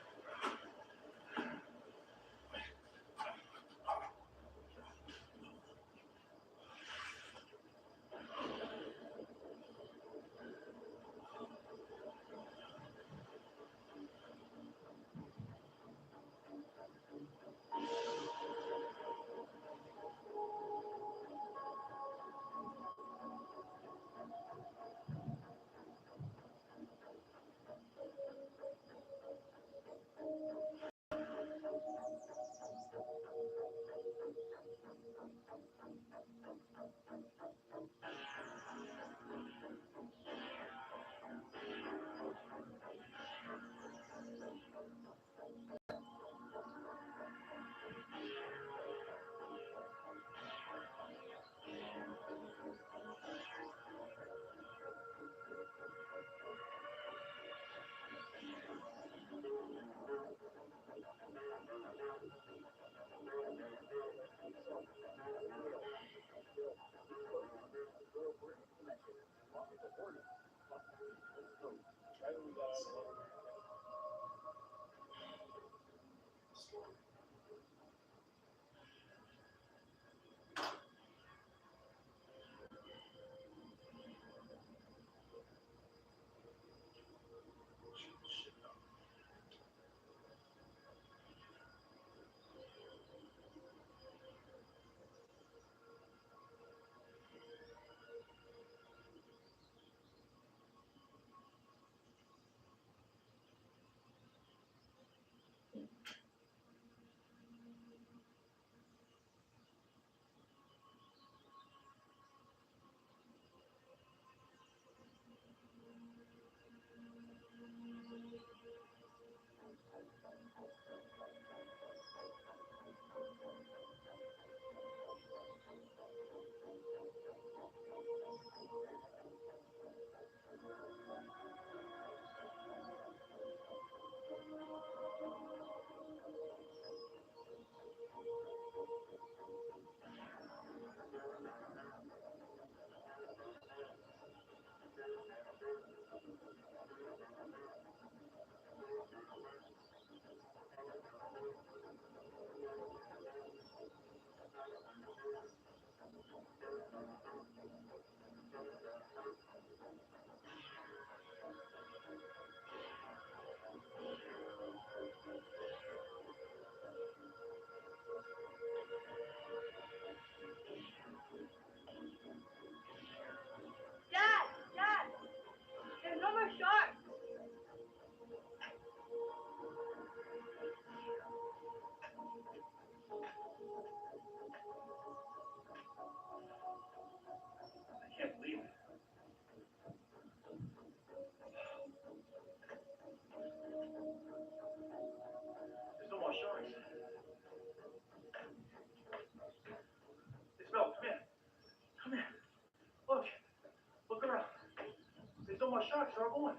Speaker 10: start going.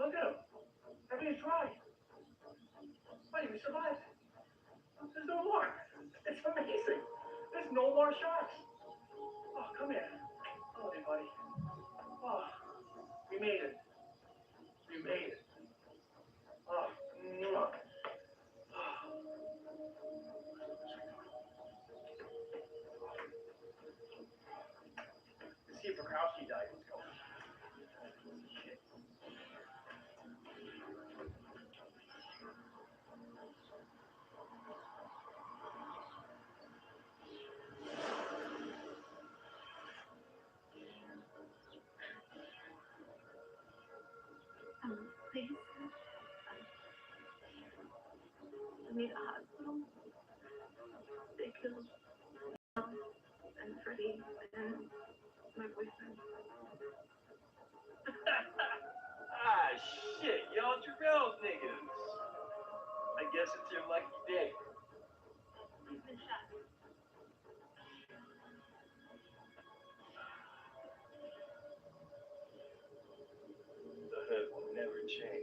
Speaker 10: Look at him. Everything's dry. Buddy, we survived. There's no more. It's amazing. There's no more sharks. Oh, come here. I love you, buddy. Oh, we made it. We made it. Oh, mwah. See if Bukowski died. Let's go. Shit.
Speaker 3: Please. I need a hospital. They killed and Freddie and my boyfriend.
Speaker 10: Ah, shit, y'all Jarrell's niggas. I guess it's your lucky day.
Speaker 3: He's been shot.
Speaker 10: The hood will never change.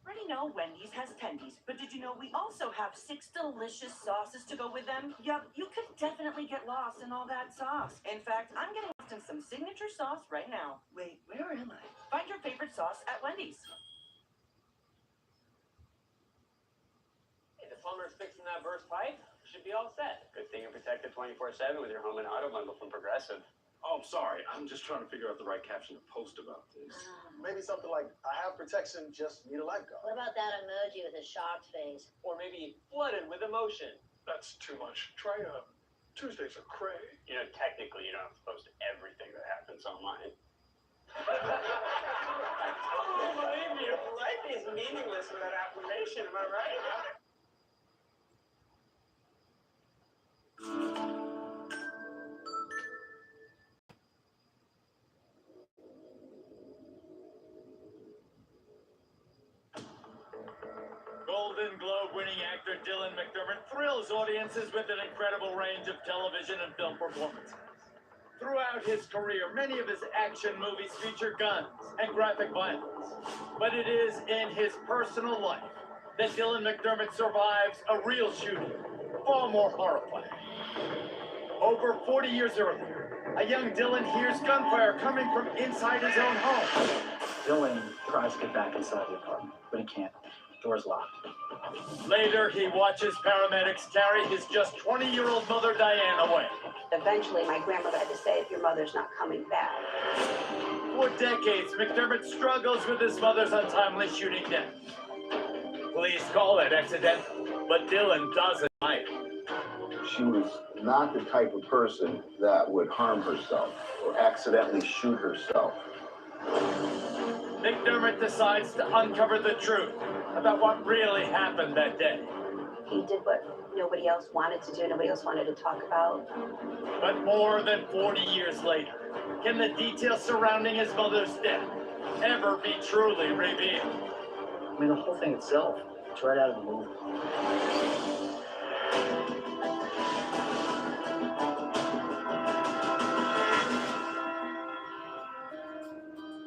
Speaker 7: Already know Wendy's has tendies, but did you know we also have 6 delicious sauces to go with them? Yup, you could definitely get lost in all that sauce. In fact, I'm getting lost in some signature sauce right now. Wait, where am I? Find your favorite sauce at Wendy's.
Speaker 19: Hey, the plumber's fixing that burst pipe. Should be all set. Good thing you're protected 24/7 with your home and auto bundle from Progressive.
Speaker 14: Oh, I'm sorry. I'm just trying to figure out the right caption to post about this.
Speaker 8: Maybe something like, I have protection, just need a lifeguard.
Speaker 5: What about that emoji with a shocked face?
Speaker 19: Or maybe flooded with emotion.
Speaker 14: That's too much. Try Tuesdays are cray.
Speaker 19: You know, technically, you don't have to post everything that happens online. Oh, believe me, life is meaningless without affirmation, am I right?
Speaker 20: Golden Globe-winning actor Dylan McDermott thrills audiences with an incredible range of television and film performances. Throughout his career, many of his action movies feature guns and graphic violence. But it is in his personal life that Dylan McDermott survives a real shooting, far more horrifying. Over 40 years earlier, a young Dylan hears gunfire coming from inside his own home.
Speaker 21: Dylan tries to get back inside the apartment, but he can't. Door's locked.
Speaker 20: Later, he watches paramedics carry his just 20-year-old mother, Diane, away.
Speaker 22: Eventually, my grandmother had to say, if your mother's not coming back.
Speaker 20: For decades, McDermott struggles with his mother's untimely shooting death. Police call it accidental, but Dylan doesn't deny it.
Speaker 23: She was not the type of person that would harm herself or accidentally shoot herself.
Speaker 20: McDermott decides to uncover the truth about what really happened that day.
Speaker 22: He did what nobody else wanted to do, nobody else wanted to talk about.
Speaker 20: But more than 40 years later, can the details surrounding his mother's death ever be truly revealed?
Speaker 21: I mean, the whole thing itself, it's right out of the movie.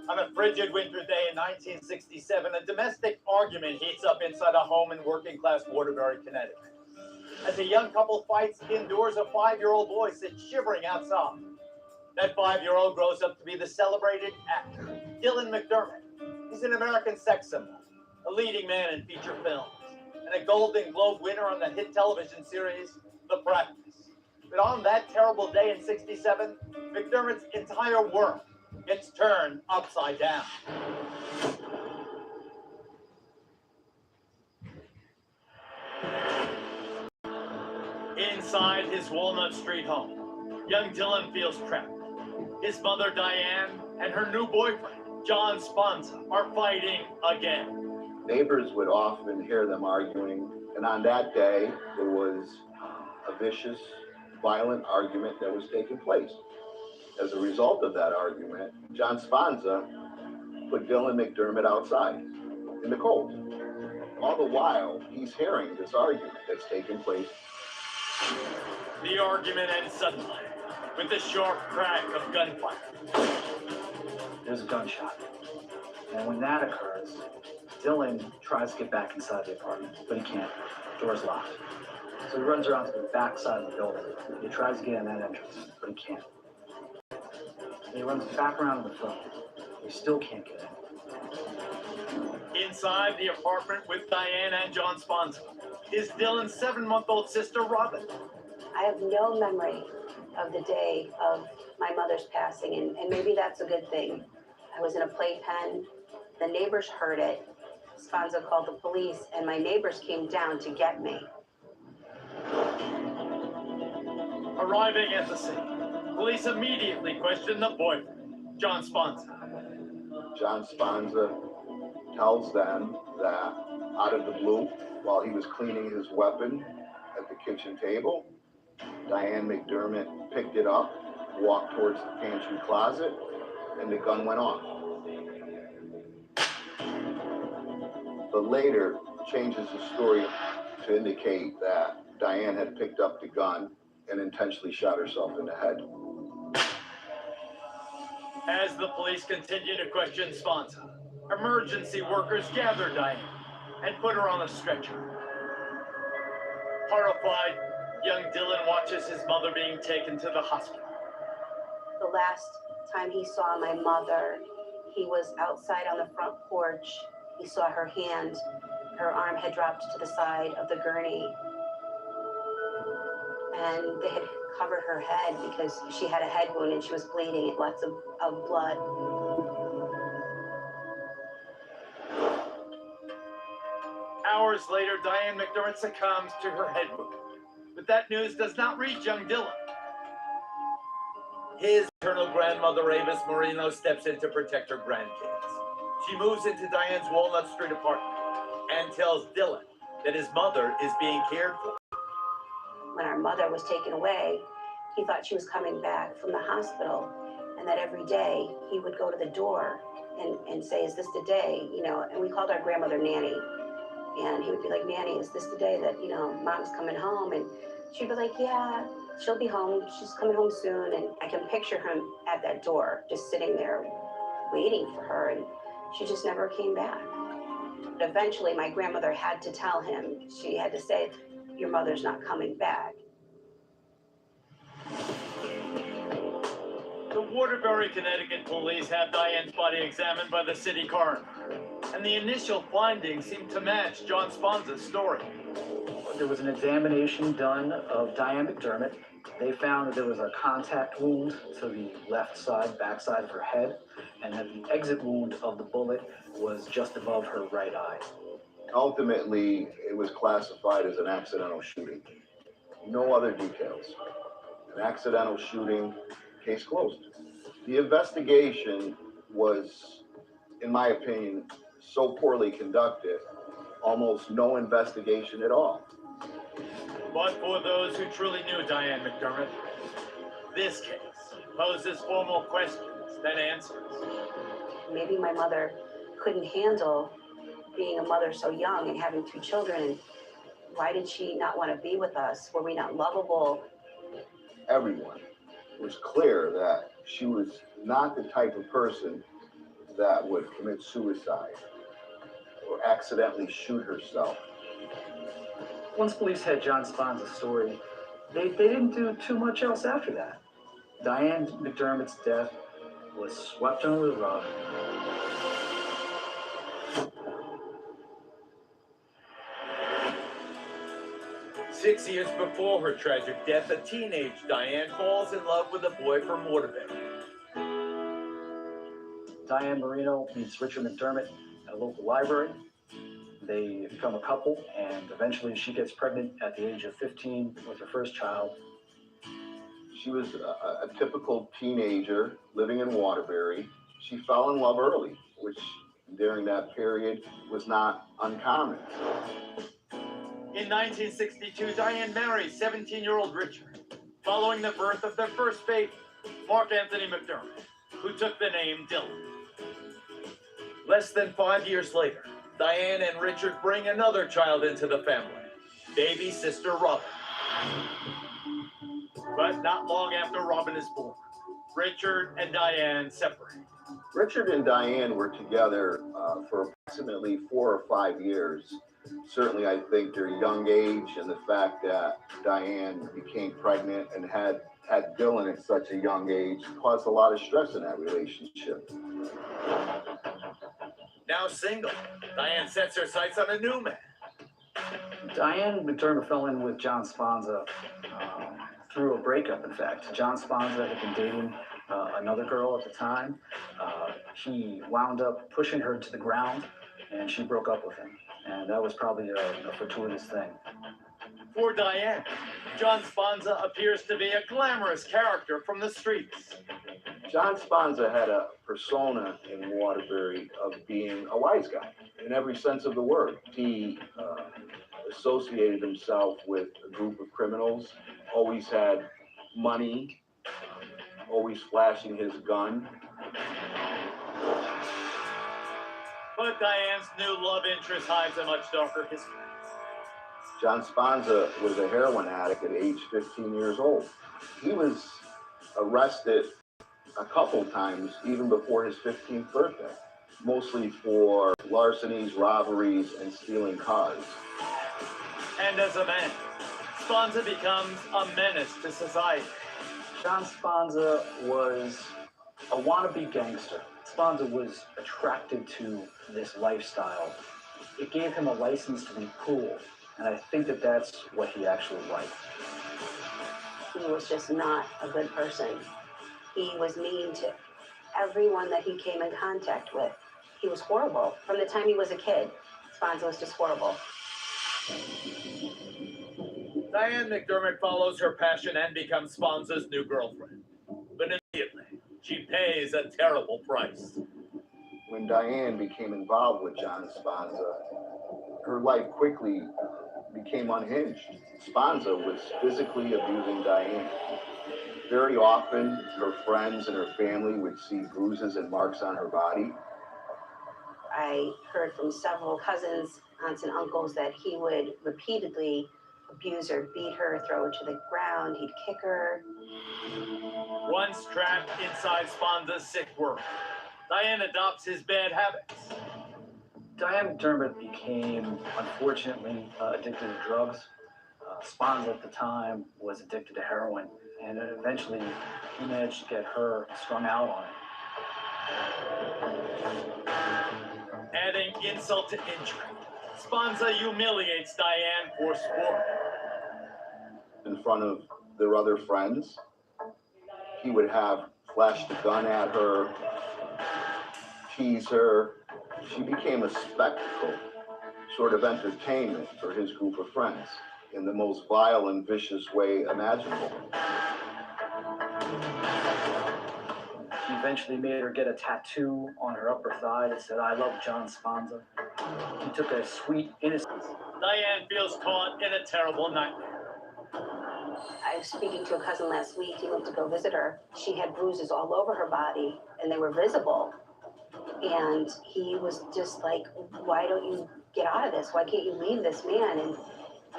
Speaker 20: On a frigid winter day in 1967, a domestic argument heats up inside a home in working-class Waterbury, Connecticut. As a young couple fights indoors, a 5-year-old boy sits shivering outside. That 5-year-old grows up to be the celebrated actor, Dylan McDermott. He's an American sex symbol, a leading man in feature films, and a Golden Globe winner on the hit television series, The Practice. But on that terrible day in 67, McDermott's entire world gets turned upside down. Inside his Walnut Street home, young Dylan feels trapped. His mother, Diane, and her new boyfriend, John Sponza, are fighting again.
Speaker 23: Neighbors would often hear them arguing And on that day, there was a vicious, violent argument that was taking place. As a result of that argument, John Sponza put Dylan McDermott outside in the cold. All the while, he's hearing this argument that's taking place.
Speaker 20: The argument ends suddenly with the sharp crack of gunfire.
Speaker 21: There's a gunshot. And when that occurs, Dylan tries to get back inside the apartment, but he can't. Door's locked. So he runs around to the back side of the building. He tries to get in that entrance, but he can't. And he runs back around to the front. He still can't get in.
Speaker 20: Inside the apartment with Diane and John Sponza is Dylan's 7-month-old sister, Robin.
Speaker 22: I have no memory of the day of my mother's passing, and maybe that's a good thing. I was in a playpen. The neighbors heard it. Sponza called the police, and my neighbors came down to get me.
Speaker 20: Arriving at the scene, police immediately questioned the boyfriend, John Sponza.
Speaker 23: John Sponza tells them that out of the blue, while he was cleaning his weapon at the kitchen table, Diane McDermott picked it up, walked towards the pantry closet, and the gun went off. But later changes the story to indicate that Diane had picked up the gun and intentionally shot herself in the head.
Speaker 20: As the police continue to question Sponza, emergency workers gather Diane and put her on a stretcher. Horrified, young Dylan watches his mother being taken to the hospital.
Speaker 22: The last time he saw my mother, he was outside on the front porch. He saw her hand. Her arm had dropped to the side of the gurney. And they had covered her head because she had a head wound and she was bleeding, lots of blood.
Speaker 20: Hours later, Diane McDermott succumbs to her head wound. But that news does not reach young Dylan. His maternal grandmother, Avis Marino, steps in to protect her grandkids. She moves into Diane's Walnut Street apartment and tells Dylan that his mother is being cared for.
Speaker 22: When our mother was taken away, he thought she was coming back from the hospital, and that every day he would go to the door and say, "Is this the day?" You know, and we called our grandmother Nanny. And he would be like, "Nanny, is this the day that, you know, Mom's coming home?" And she'd be like, "Yeah, she'll be home. She's coming home soon." And I can picture him at that door, just sitting there waiting for her, and she just never came back. But eventually my grandmother had to tell him, she had to say, "Your mother's not coming back."
Speaker 20: The Waterbury, Connecticut police have Diane's body examined by the city coroner, and the initial findings seem to match John Sponza's story.
Speaker 21: There was an examination done of Diane McDermott. They found that there was a contact wound to the left side, back side of her head, and that the exit wound of the bullet was just above her right eye.
Speaker 23: Ultimately, it was classified as an accidental shooting. No other details. An accidental shooting, case closed. The investigation was, in my opinion, so poorly conducted, almost no investigation at all.
Speaker 20: But for those who truly knew Diane McDermott, this case poses formal questions than answers.
Speaker 22: Maybe my mother couldn't handle being a mother so young and having 2 children. And why did she not want to be with us? Were we not lovable?
Speaker 23: Everyone was clear that she was not the type of person that would commit suicide or accidentally shoot herself.
Speaker 21: Once police had John Sponza's story, they didn't do too much else after that. Diane McDermott's death was swept under the rug.
Speaker 20: Six years before her tragic death, a teenage Diane falls in love with a boy from Waterbury.
Speaker 21: Diane Marino meets Richard McDermott at a local library. They become a couple, and eventually she gets pregnant at the age of 15 with her first child.
Speaker 23: She was a typical teenager living in Waterbury. She fell in love early, which during that period was not uncommon.
Speaker 20: In 1962, Diane marries 17-year-old Richard, following the birth of their first baby, Mark Anthony McDermott, who took the name Dylan. Less than 5 years later, Diane and Richard bring another child into the family, baby sister Robin. But not long after Robin is born, Richard and Diane separate.
Speaker 23: Richard and Diane were together for approximately 4 or 5 years. Certainly, I think their young age and the fact that Diane became pregnant and had Dylan at such a young age caused a lot of stress in that relationship.
Speaker 20: Now single, Diane sets her sights on a new man.
Speaker 21: Diane McDermott fell in with John Sponza through a breakup, in fact. John Sponza had been dating another girl at the time. He wound up pushing her to the ground, and she broke up with him. And that was probably a fortuitous thing.
Speaker 20: For Diane, John Sponza appears to be a glamorous character from the streets.
Speaker 23: John Sponza had a persona in Waterbury of being a wise guy in every sense of the word. He associated himself with a group of criminals, always had money, always flashing his gun.
Speaker 20: But Diane's new love interest hides a much darker history.
Speaker 23: John Sponza was a heroin addict at age 15 years old. He was arrested a couple times even before his 15th birthday, mostly for larcenies, robberies, and stealing cars.
Speaker 20: And as a man, Sponza becomes a menace to society.
Speaker 21: John Sponza was a wannabe gangster. Sponza was attracted to this lifestyle. It gave him a license to be cool, and I think that that's what he actually liked.
Speaker 22: He was just not a good person. He was mean to everyone that he came in contact with. He was horrible. From the time he was a kid, Sponza was just horrible.
Speaker 20: Diane McDermott follows her passion and becomes Sponza's new girlfriend. But immediately, she pays a terrible price.
Speaker 23: When Diane became involved with John Sponza, her life quickly became unhinged. Sponza was physically abusing Diane. Very often, her friends and her family would see bruises and marks on her body.
Speaker 22: I heard from several cousins, aunts, and uncles that he would repeatedly abuse her, beat her, throw her to the ground, he'd kick her.
Speaker 20: Once trapped inside Sponza's sick world, Diane adopts his bad habits.
Speaker 21: Diane McDermott became, unfortunately, addicted to drugs. Sponza at the time was addicted to heroin, and eventually he managed to get her strung out on it.
Speaker 20: Adding insult to injury, Sponza humiliates Diane for sport.
Speaker 23: In front of their other friends, he would have flashed the gun at her, tease her. She became a spectacle, sort of entertainment for his group of friends in the most vile and vicious way imaginable.
Speaker 21: He eventually made her get a tattoo on her upper thigh that said, "I love John Sponza." He took a sweet innocence.
Speaker 20: Diane feels caught in a terrible nightmare.
Speaker 22: I was speaking to a cousin last week. He went to go visit her. She had bruises all over her body, and they were visible. And he was just like, "Why don't you get out of this? Why can't you leave this man?"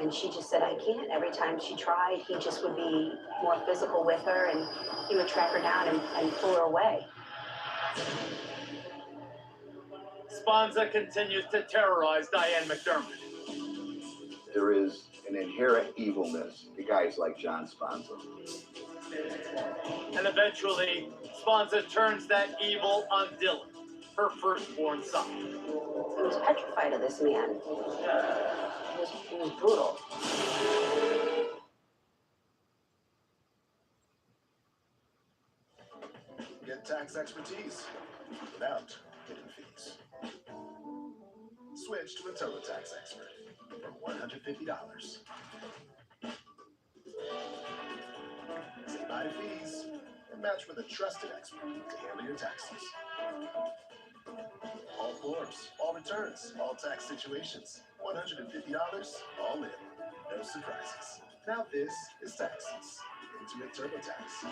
Speaker 22: And she just said, "I can't." Every time she tried, he just would be more physical with her, and he would track her down and pull her away.
Speaker 20: Sponza continues to terrorize Diane McDermott.
Speaker 23: There is an inherent evilness to guys like John Sponza.
Speaker 20: And eventually, Sponza turns that evil on Dylan, her firstborn son.
Speaker 22: He was petrified of this man. He was brutal.
Speaker 6: Get tax expertise without hidden fees. Switch to a TurboTax expert for $150. Say bye to fees and match with a trusted expert to handle your taxes. All forms, all returns, all tax situations. $150 all in.
Speaker 1: no surprises. Now this is Taxes. Ultimate TurboTax.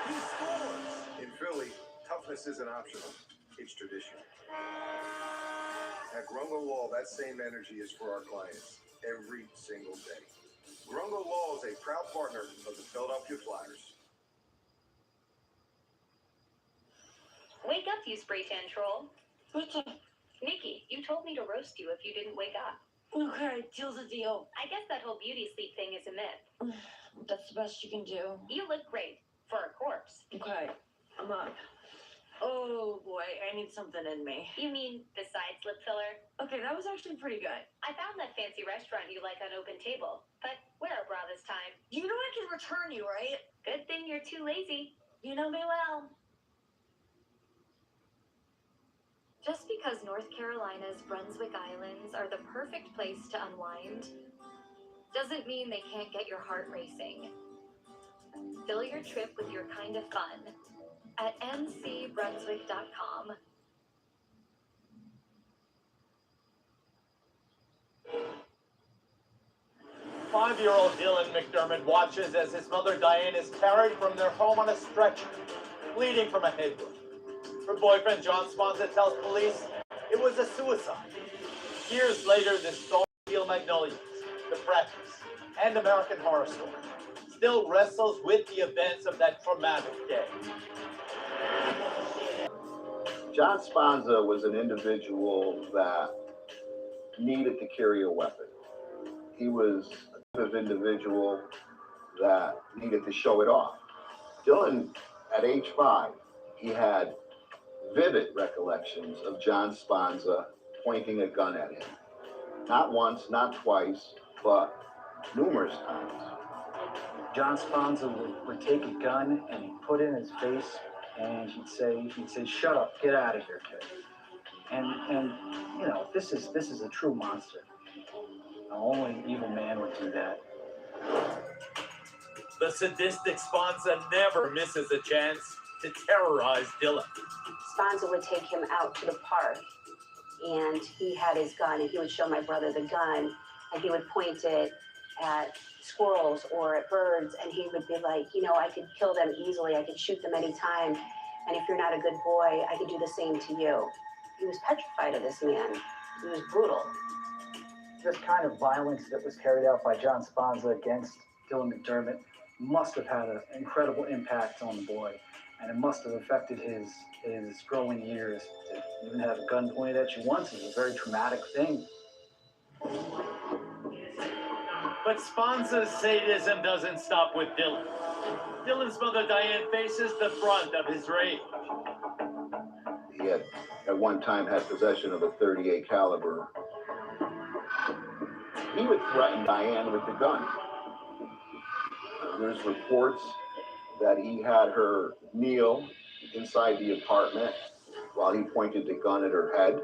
Speaker 1: He scores! In Philly, toughness isn't optional. It's tradition. At Grungo Law, that same energy is for our clients every single day. Grungo Law is a proud partner of the Philadelphia Flyers.
Speaker 5: Wake up, you spray tan troll. Nikki, you told me to roast you if you didn't wake up.
Speaker 22: Okay, deal's a deal.
Speaker 5: I guess that whole beauty sleep thing is a myth.
Speaker 22: That's the best you can do.
Speaker 5: You look great for a corpse.
Speaker 22: Okay, I'm up. Oh boy, I need something in me.
Speaker 5: You mean besides lip filler?
Speaker 22: Okay, that was actually pretty good.
Speaker 5: I found that fancy restaurant you like on Open Table, but wear a bra this time.
Speaker 22: You know I can return you, right?
Speaker 5: Good thing you're too lazy.
Speaker 22: You know me well.
Speaker 4: Just because North Carolina's Brunswick Islands are the perfect place to unwind, doesn't mean they can't get your heart racing. Fill your trip with your kind of fun at ncbrunswick.com.
Speaker 20: Five-year-old Dylan McDermott watches as his mother Diane is carried from their home on a stretcher, bleeding from a head wound. Her boyfriend John Sponza tells police it was a suicide. Years later, the Steel Magnolias, The Practice, and American Horror Story still wrestles with the events of that traumatic day.
Speaker 23: John Sponza was an individual that needed to carry a weapon. He was a type of individual that needed to show it off. Dylan, at age 5, he had vivid recollections of John Sponza pointing a gun at him. Not once, not twice, but numerous times.
Speaker 21: John Sponza would take a gun and he'd put it in his face and he'd say, "Shut up, get out of here, kid." And you know, this is a true monster. Only an evil man would do that.
Speaker 20: The sadistic Sponza never misses a chance to terrorize Dylan.
Speaker 22: Sponza would take him out to the park, and he had his gun, and he would show my brother the gun, and he would point it at squirrels or at birds, and he would be like, you know, I could kill them easily, I could shoot them anytime, and if you're not a good boy, I could do the same to you. He was petrified of this man. He was brutal.
Speaker 21: This kind of violence that was carried out by John Sponza against Dylan McDermott must have had an incredible impact on the boy, and it must have affected his growing years. To even have a gun pointed at you once is a very traumatic thing.
Speaker 20: But Sponza's sadism doesn't stop with Dylan. Dylan's mother Diane faces the brunt of his rage.
Speaker 23: He had at one time had possession of a .38 caliber. He would threaten Diane with the gun. There's reports that he had her kneel inside the apartment while he pointed the gun at her head.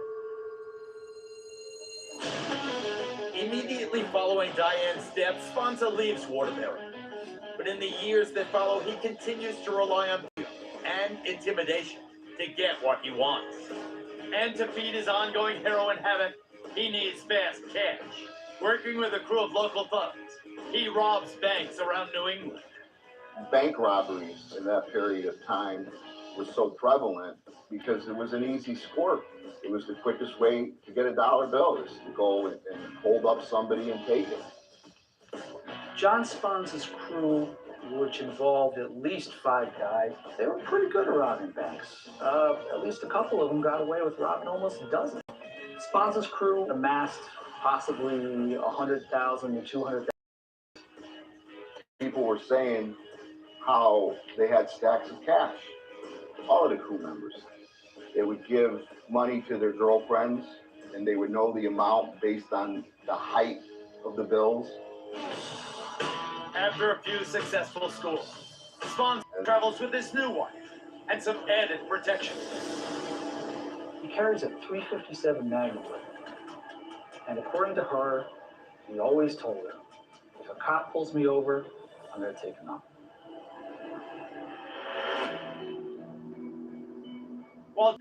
Speaker 20: Immediately following Diane's death, Sponza leaves Waterbury. But in the years that follow, he continues to rely on fear and intimidation to get what he wants. And to feed his ongoing heroin habit, he needs fast cash. Working with a crew of local thugs, he robs banks around New England.
Speaker 23: Bank robberies in that period of time were so prevalent because it was an easy squirt. It was the quickest way to get a dollar bill, is to go and hold up somebody and take it.
Speaker 21: John Sponza's crew, which involved at least 5 guys, they were pretty good at robbing banks. At least a couple of them got away with robbing almost a dozen. Sponza's crew amassed possibly 100,000 to 200,000.
Speaker 23: People were saying how they had stacks of cash, all of the crew members. They would give money to their girlfriends, and they would know the amount based on the height of the bills.
Speaker 20: After a few successful schools, Sponza travels with his new wife and some added protection.
Speaker 21: He carries a .357 Magnum with him. And according to her, he always told her, if a cop pulls me over, I'm going to take him out.
Speaker 20: While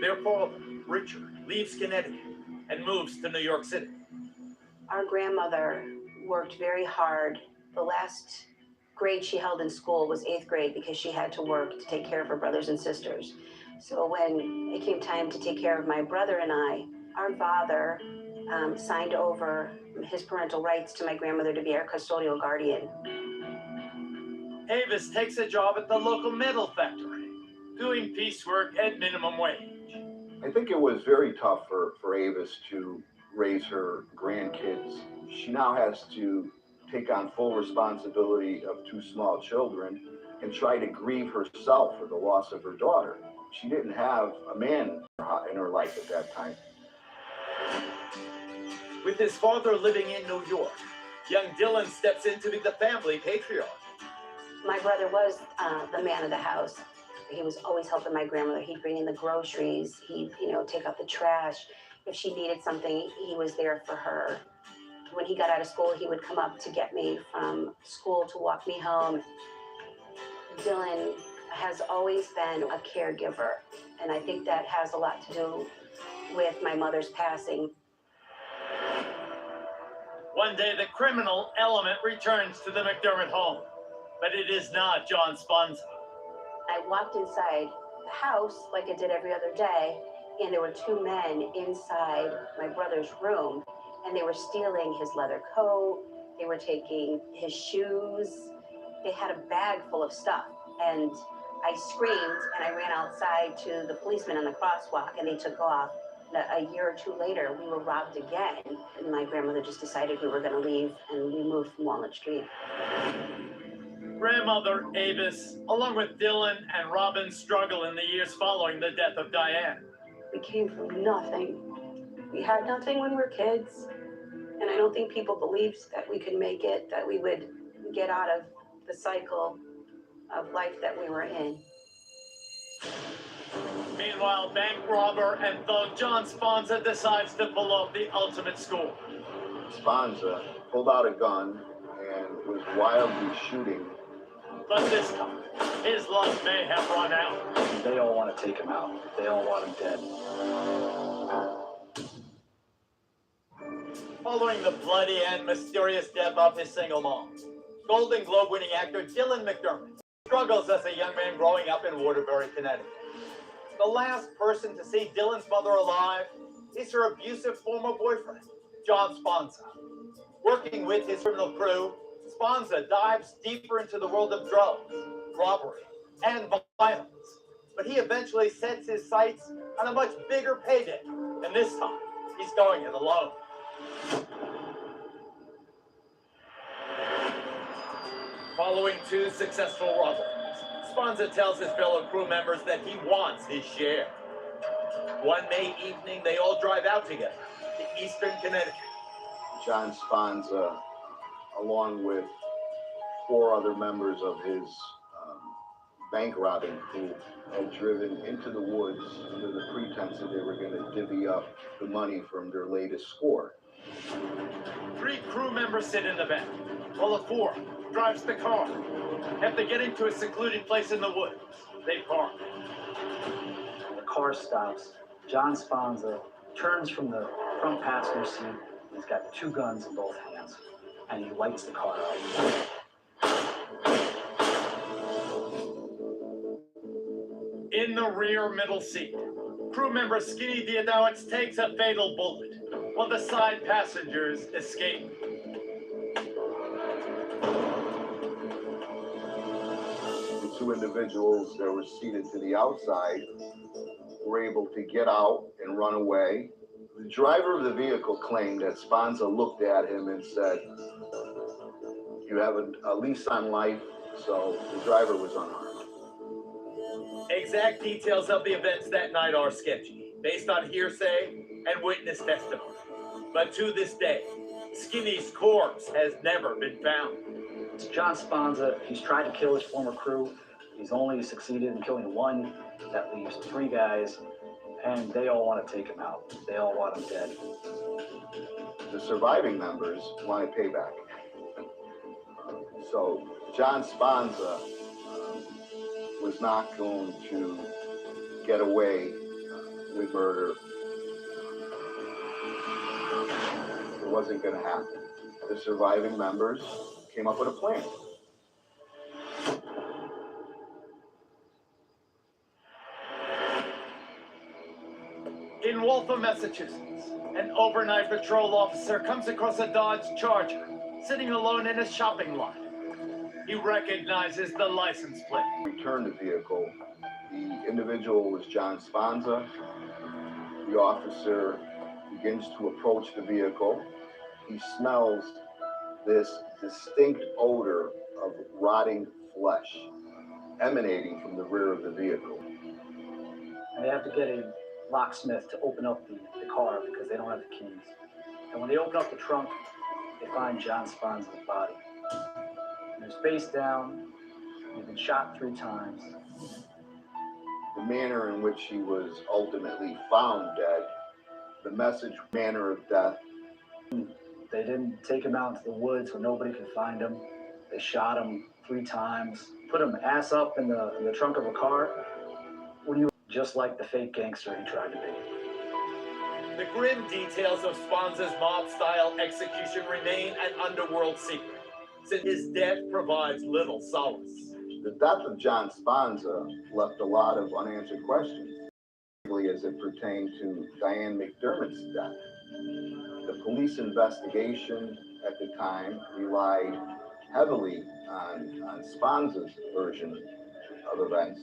Speaker 20: their father, Richard, leaves Connecticut and moves to New York City.
Speaker 22: Our grandmother worked very hard. The last grade she held in school was 8th grade because she had to work to take care of her brothers and sisters. So when it came time to take care of my brother and I, our father signed over his parental rights to my grandmother to be our custodial guardian.
Speaker 20: Avis takes a job at the local metal factory, doing piecework at minimum wage.
Speaker 23: I think it was very tough for Avis to raise her grandkids. She now has to take on full responsibility of 2 small children and try to grieve herself for the loss of her daughter. She didn't have a man in her life at that time.
Speaker 20: With his father living in New York, young Dylan steps in to be the family patriarch.
Speaker 22: My brother was the man of the house. He was always helping my grandmother. He'd bring in the groceries. He'd, take out the trash. If she needed something, he was there for her. When he got out of school, he would come up to get me from school to walk me home. Dylan has always been a caregiver, and I think that has a lot to do with my mother's passing.
Speaker 20: One day, the criminal element returns to the McDermott home, but it is not John Sponza.
Speaker 22: I walked inside the house like I did every other day, and there were 2 men inside my brother's room, and they were stealing his leather coat. They were taking his shoes. They had a bag full of stuff, and I screamed, and I ran outside to the policemen on the crosswalk, and they took off. A year or 2 later, we were robbed again, and my grandmother just decided we were going to leave, and we moved from Walnut Street.
Speaker 20: Grandmother Avis, along with Dylan and Robin, struggle in the years following the death of Diane.
Speaker 22: We came from nothing. We had nothing when we were kids, and I don't think people believed that we could make it, that we would get out of the cycle of life that we were in.
Speaker 20: Meanwhile, bank robber and thug John Sponza decides to pull off the ultimate score.
Speaker 23: Sponza pulled out a gun and was wildly shooting.
Speaker 20: But this time, his luck may have run out.
Speaker 21: They all want to take him out. They all want him dead.
Speaker 20: Following the bloody and mysterious death of his single mom, Golden Globe-winning actor Dylan McDermott struggles as a young man growing up in Waterbury, Connecticut. The last person to see Dylan's mother alive is her abusive former boyfriend, John Sponza. Working with his criminal crew, Sponza dives deeper into the world of drugs, robbery, and violence. But he eventually sets his sights on a much bigger payday, and this time, he's going it alone. Following 2 successful robberies, Sponza tells his fellow crew members that he wants his share. One May evening, they all drive out together to eastern Connecticut.
Speaker 23: John Sponza, along with 4 other members of his bank robbing crew, had driven into the woods under the pretense that they were going to divvy up the money from their latest score.
Speaker 20: 3 crew members sit in the back, while the 4th drives the car. After getting to a secluded place in the woods, they park.
Speaker 21: The car stops. John Sponza turns from the front passenger seat. He's got 2 guns in both hands, and he lights the car up.
Speaker 20: In the rear middle seat, crew member Skinny Diodowitz takes a fatal bullet, while the side passengers escape.
Speaker 23: The 2 individuals that were seated to the outside were able to get out and run away. The driver of the vehicle claimed that Sponza looked at him and said, "You have a lease on life," so the driver was unarmed.
Speaker 20: Exact details of the events that night are sketchy, based on hearsay and witness testimony. But to this day, Skinny's corpse has never been found.
Speaker 21: John Sponza, he's tried to kill his former crew. He's only succeeded in killing 1. That leaves 3 guys, and they all want to take him out. They all want him dead.
Speaker 23: The surviving members wanted payback. So John Sponza was not going to get away with murder. wasn't going to happen. The surviving members came up with a plan.
Speaker 20: In Waltham, Massachusetts, an overnight patrol officer comes across a Dodge Charger sitting alone in a shopping lot. He recognizes the license plate.
Speaker 23: Returned the vehicle. The individual was John Sponza. The officer begins to approach the vehicle. He smells this distinct odor of rotting flesh emanating from the rear of the vehicle.
Speaker 21: And they have to get a locksmith to open up the car because they don't have the keys. And when they open up the trunk, they find John Sponza's body. And he's face down, he's been shot 3 times.
Speaker 23: The manner in which he was ultimately found dead, the message, manner of death.
Speaker 21: They didn't take him out into the woods where nobody could find him. They shot him 3 times, put him ass up in the trunk of a car. When he was just like the fake gangster he tried to be.
Speaker 20: The grim details of Sponza's mob-style execution remain an underworld secret, since his death provides little solace.
Speaker 23: The death of John Sponza left a lot of unanswered questions, particularly as it pertained to Diane McDermott's death. The police investigation at the time relied heavily on Sponza's version of events.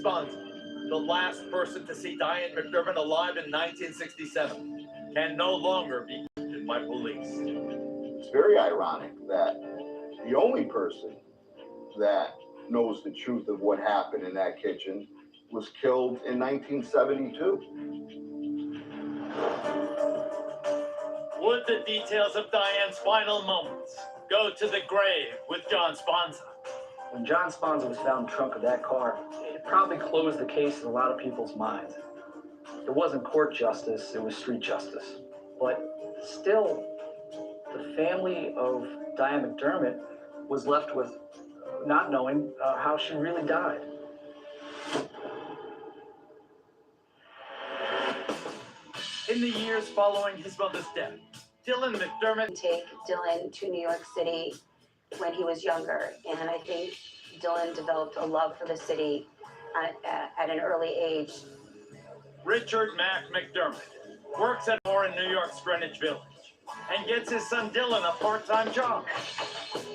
Speaker 20: Sponza, the last person to see Diane McDermott alive in 1967, can no longer be questioned by police.
Speaker 23: It's very ironic that the only person that knows the truth of what happened in that kitchen was killed in 1972.
Speaker 20: Would the details of Diane's final moments go to the grave with John Sponza?
Speaker 21: When John Sponza was found in the trunk of that car, it probably closed the case in a lot of people's minds. It wasn't court justice, it was street justice. But still, the family of Diane McDermott was left with not knowing how she really died.
Speaker 20: In the years following his mother's death, Dylan McDermott
Speaker 22: take Dylan to New York City when he was younger, and I think Dylan developed a love for the city at an early age.
Speaker 20: Richard Mack McDermott works at more in New York's Greenwich Village and gets his son Dylan a part-time job.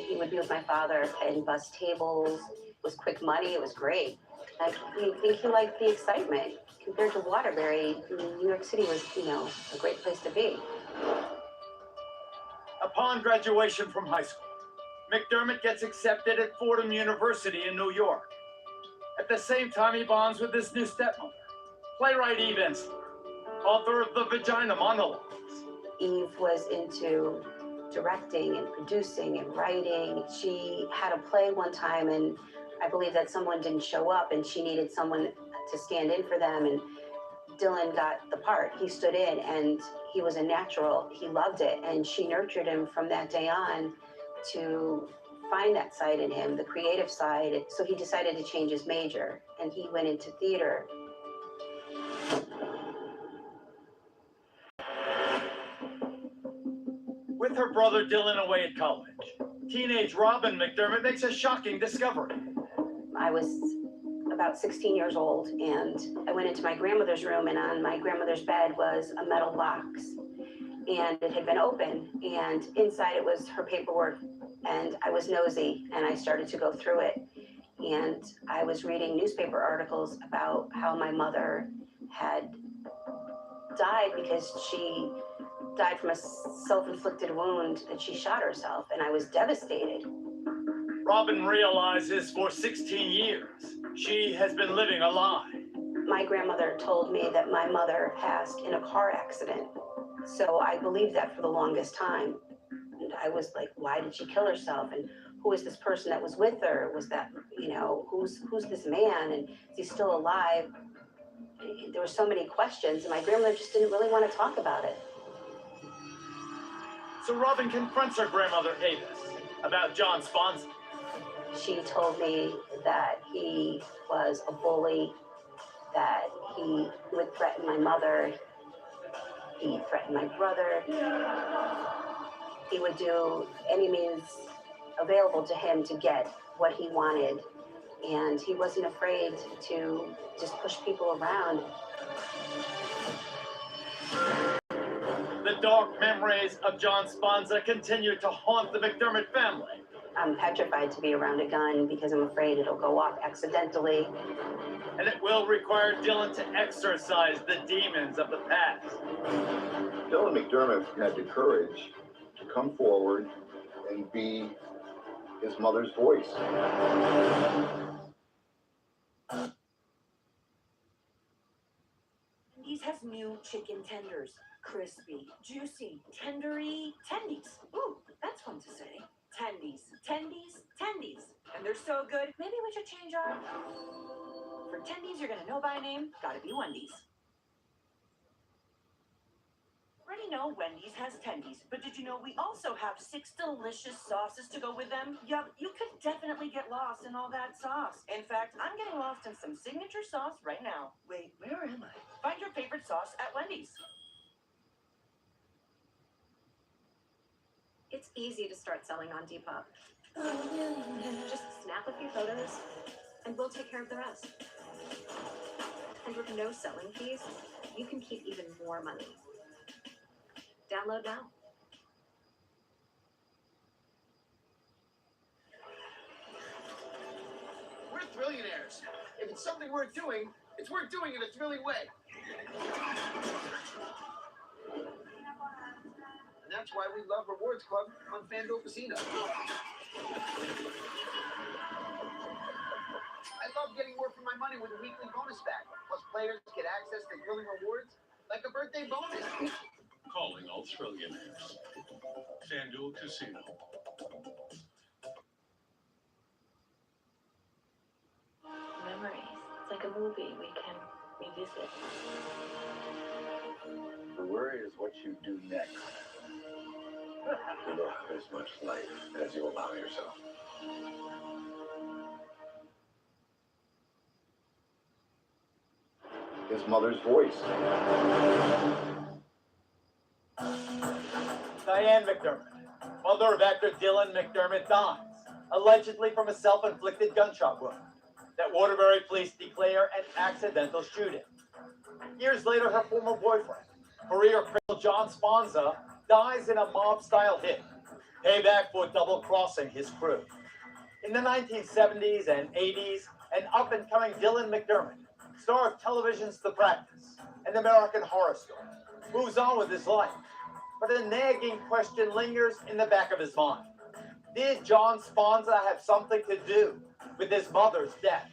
Speaker 22: He would be with my father and bus tables. It was quick money. It was great. I think he liked the excitement. Compared to Waterbury, New York City was, a great place to be.
Speaker 20: Upon graduation from high school, McDermott gets accepted at Fordham University in New York. At the same time, he bonds with his new stepmother, playwright Eve Ensler, author of the Vagina Monologues.
Speaker 22: Eve was into directing and producing and writing. She had a play one time, and I believe that someone didn't show up, and she needed someone to stand in for them, and Dylan got the part. He stood in, and he was a natural. He loved it, and she nurtured him from that day on to find that side in him, the creative side. So he decided to change his major, and he went into theater.
Speaker 20: With her brother Dylan away at college, teenage Robin McDermott makes a shocking discovery.
Speaker 22: I was about 16 years old, and I went into my grandmother's room, and on my grandmother's bed was a metal box, and it had been open, and inside it was her paperwork, and I was nosy, and I started to go through it, and I was reading newspaper articles about how my mother had died because she died from a self-inflicted wound that she shot herself, and I was devastated.
Speaker 20: Robin realizes for 16 years, she has been living a lie.
Speaker 22: My grandmother told me that my mother passed in a car accident. So I believed that for the longest time. And I was like, why did she kill herself? And who is this person that was with her? Was that, who's this man? And is he still alive? There were so many questions, and my grandmother just didn't really want to talk about it.
Speaker 20: So Robin confronts her grandmother, Avis, about John Sponza.
Speaker 22: She told me that he was a bully, that he would threaten my mother. He threatened my brother. He would do any means available to him to get what he wanted. And he wasn't afraid to just push people around.
Speaker 20: The dark memories of John Sponza continue to haunt the McDermott family.
Speaker 22: I'm petrified to be around a gun because I'm afraid it'll go off accidentally.
Speaker 20: And it will require Dylan to exorcise the demons of the past.
Speaker 23: Dylan McDermott had the courage to come forward and be his mother's voice.
Speaker 7: Wendy's has new chicken tenders. Crispy, juicy, tendery, tendies. Ooh, that's fun to say. Tendies, tendies, tendies. And they're so good, maybe we should change our... For tendies you're gonna know by name, gotta be Wendy's. Already know Wendy's has tendies, but did you know we also have 6 delicious sauces to go with them? Yup, you could definitely get lost in all that sauce. In fact, I'm getting lost in some signature sauce right now. Wait, where am I? Find your favorite sauce at Wendy's.
Speaker 4: It's easy to start selling on Depop. Just snap a few photos, and we'll take care of the rest. And with no selling fees, you can keep even more money. Download now.
Speaker 9: We're thrillionaires. If it's something worth doing, it's worth doing in a thrilling way. And that's why we love Rewards Club on FanDuel Casino. I love getting more for my money with a weekly bonus back. Plus, players get access to thrilling rewards like a birthday bonus.
Speaker 14: Calling all thrillionaires. FanDuel Casino.
Speaker 5: Memories. It's like a movie we can revisit.
Speaker 12: The worry is what you do next. You don't have as much life as you allow yourself.
Speaker 23: His mother's voice.
Speaker 20: Diane McDermott, mother of actor Dylan McDermott, dies, allegedly from a self-inflicted gunshot wound that Waterbury police declare an accidental shooting. Years later, her former boyfriend, career criminal John Sponza, dies in a mob-style hit, payback for double-crossing his crew. In the 1970s and 80s, an up-and-coming Dylan McDermott, star of television's The Practice and American Horror Story, moves on with his life. But a nagging question lingers in the back of his mind. Did John Sponza have something to do with his mother's death?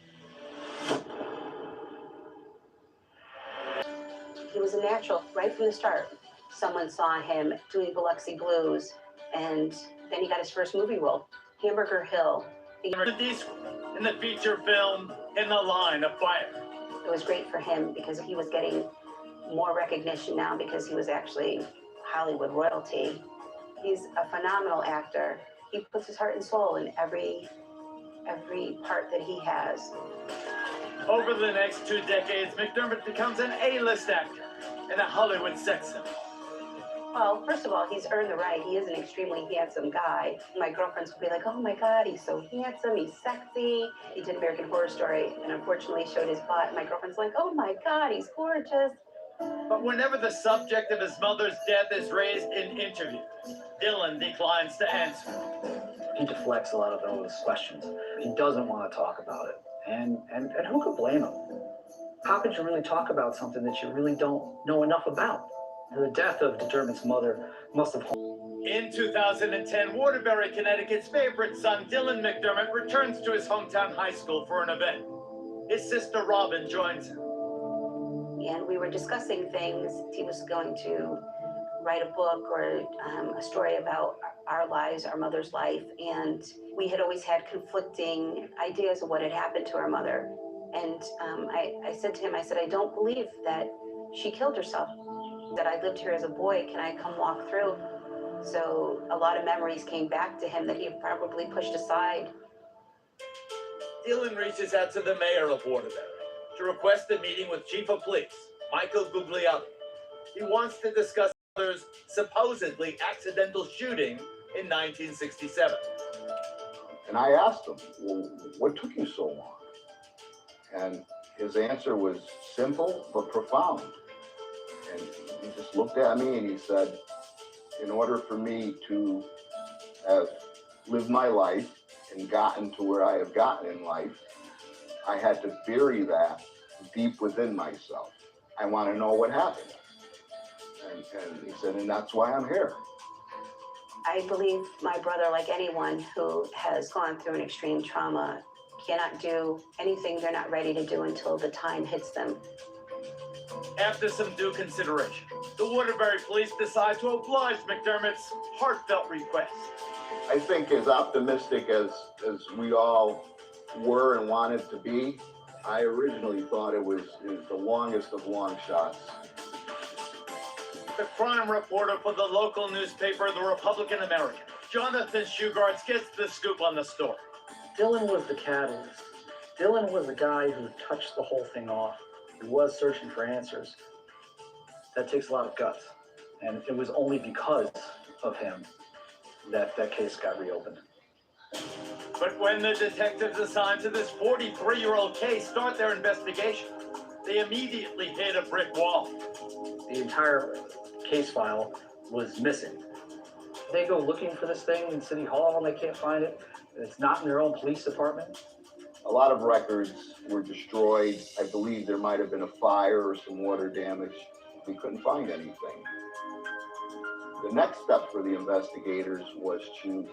Speaker 22: He was a natural right from the start. Someone saw him doing Biloxi Blues, and then he got his first movie role, Hamburger Hill.
Speaker 20: In the feature film, In the Line of Fire.
Speaker 22: It was great for him because he was getting more recognition now because he was actually Hollywood royalty. He's a phenomenal actor. He puts his heart and soul in every part that he has.
Speaker 20: Over the next 2 decades, McDermott becomes an A-list actor and a Hollywood sex symbol.
Speaker 22: Well, first of all, he's earned the right. He is an extremely handsome guy. My girlfriends would be like, oh my God, he's so handsome, he's sexy. He did American Horror Story and unfortunately showed his butt. And my girlfriend's like, oh my God, he's gorgeous.
Speaker 20: But whenever the subject of his mother's death is raised in interviews, Dylan declines to answer.
Speaker 21: He deflects a lot of those questions. He doesn't want to talk about it. And who could blame him? How could you really talk about something that you really don't know enough about? The death of McDermott's mother must have...
Speaker 20: In 2010, Waterbury, Connecticut's favorite son, Dylan McDermott, returns to his hometown high school for an event. His sister Robin joins him.
Speaker 22: And we were discussing things. He was going to write a book or a story about our lives, our mother's life. And we had always had conflicting ideas of what had happened to our mother. And I said to him, I said, I don't believe that she killed herself. That I lived here as a boy, can I come walk through? So a lot of memories came back to him that he had probably pushed aside.
Speaker 20: Dylan reaches out to the mayor of Waterbury to request a meeting with Chief of Police, Michael Gugliotti. he wants to discuss his supposedly accidental shooting in 1967.
Speaker 23: And I asked him, well, what took you so long? And his answer was simple but profound. And he just looked at me and he said, in order for me to have lived my life and gotten to where I have gotten in life, I had to bury that deep within myself. I want to know what happened. And he said, and that's why I'm here.
Speaker 22: I believe my brother, like anyone who has gone through an extreme trauma, cannot do anything they're not ready to do until the time hits them.
Speaker 20: After some due consideration, the Waterbury police decide to oblige McDermott's heartfelt request.
Speaker 23: I think as optimistic as we all were and wanted to be, I originally thought it was the longest of long shots.
Speaker 20: The crime reporter for the local newspaper, The Republican American, Jonathan Shugarts, gets the scoop on the story.
Speaker 21: Dylan was the catalyst. Dylan was the guy who touched the whole thing off, who was searching for answers. That takes a lot of guts. And it was only because of him that that case got reopened.
Speaker 20: But when the detectives assigned to this 43-year-old case start their investigation, they immediately hit a brick wall.
Speaker 21: The entire case file was missing. They go looking for this thing in City Hall and they can't find it. It's not in their own police department.
Speaker 23: A lot of records were destroyed. I believe there might have been a fire or some water damage. We couldn't find anything. The next step for the investigators was to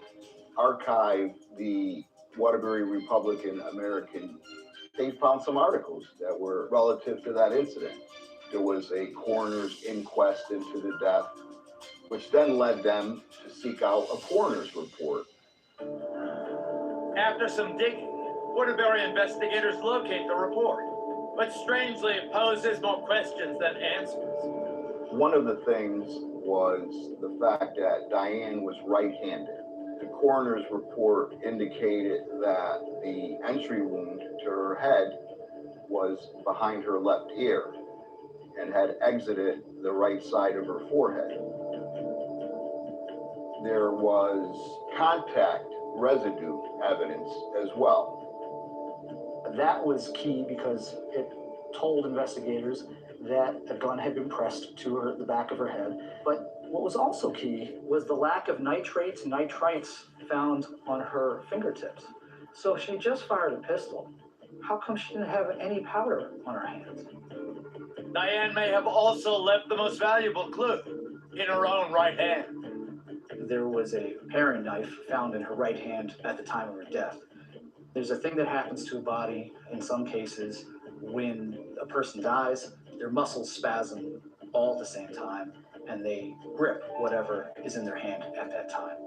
Speaker 23: archive the Waterbury Republican American. They found some articles that were relative to that incident. There was a coroner's inquest into the death, which then led them to seek out a coroner's report.
Speaker 20: After some digging, Waterbury investigators locate the report, but strangely it poses more questions than answers.
Speaker 23: One of the things was the fact that Diane was right-handed. The coroner's report indicated that the entry wound to her head was behind her left ear and had exited the right side of her forehead. There was contact residue evidence as well.
Speaker 21: That was key because it told investigators that a gun had been pressed to the back of her head. But what was also key was the lack of nitrates and nitrites found on her fingertips. So if she just fired a pistol, how come she didn't have any powder on her hands?
Speaker 20: Diane may have also left the most valuable clue in her own right hand.
Speaker 21: There was a paring knife found in her right hand at the time of her death. There's a thing that happens to a body in some cases when a person dies, their muscles spasm all at the same time and they grip whatever is in their hand at that time.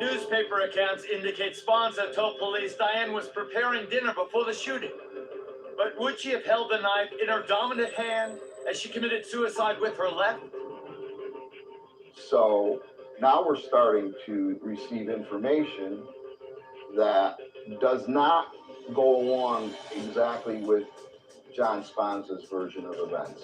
Speaker 20: Newspaper accounts indicate Sponza told police Diane was preparing dinner before the shooting. But would she have held the knife in her dominant hand as she committed suicide with her left?
Speaker 23: So now we're starting to receive information that does not go along exactly with John Sponza's version of events.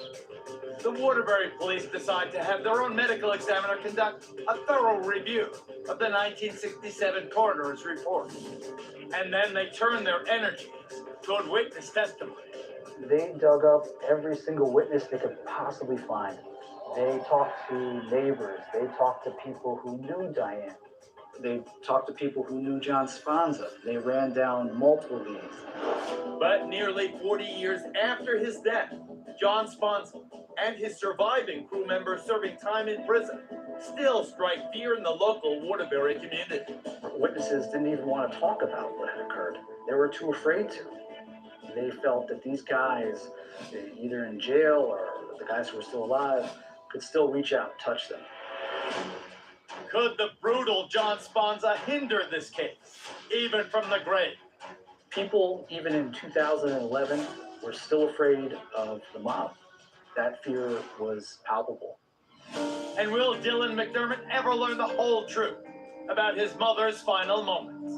Speaker 20: The Waterbury police decide to have their own medical examiner conduct a thorough review of the 1967 coroner's report. And then they turn their energies toward witness testimony.
Speaker 21: They dug up every single witness they could possibly find. They talked to neighbors. They talked to people who knew Diane. They talked to people who knew John Sponza. They ran down multiple leads.
Speaker 20: But nearly 40 years after his death, John Sponza and his surviving crew members serving time in prison still strike fear in the local Waterbury community.
Speaker 21: Witnesses didn't even want to talk about what had occurred. They were too afraid to. They felt that these guys, either in jail or the guys who were still alive, could still reach out and touch them.
Speaker 20: Could the brutal John Sponza hinder this case, even from the grave?
Speaker 21: People, even in 2011, were still afraid of the mob. That fear was palpable.
Speaker 20: And will Dylan McDermott ever learn the whole truth about his mother's final moments?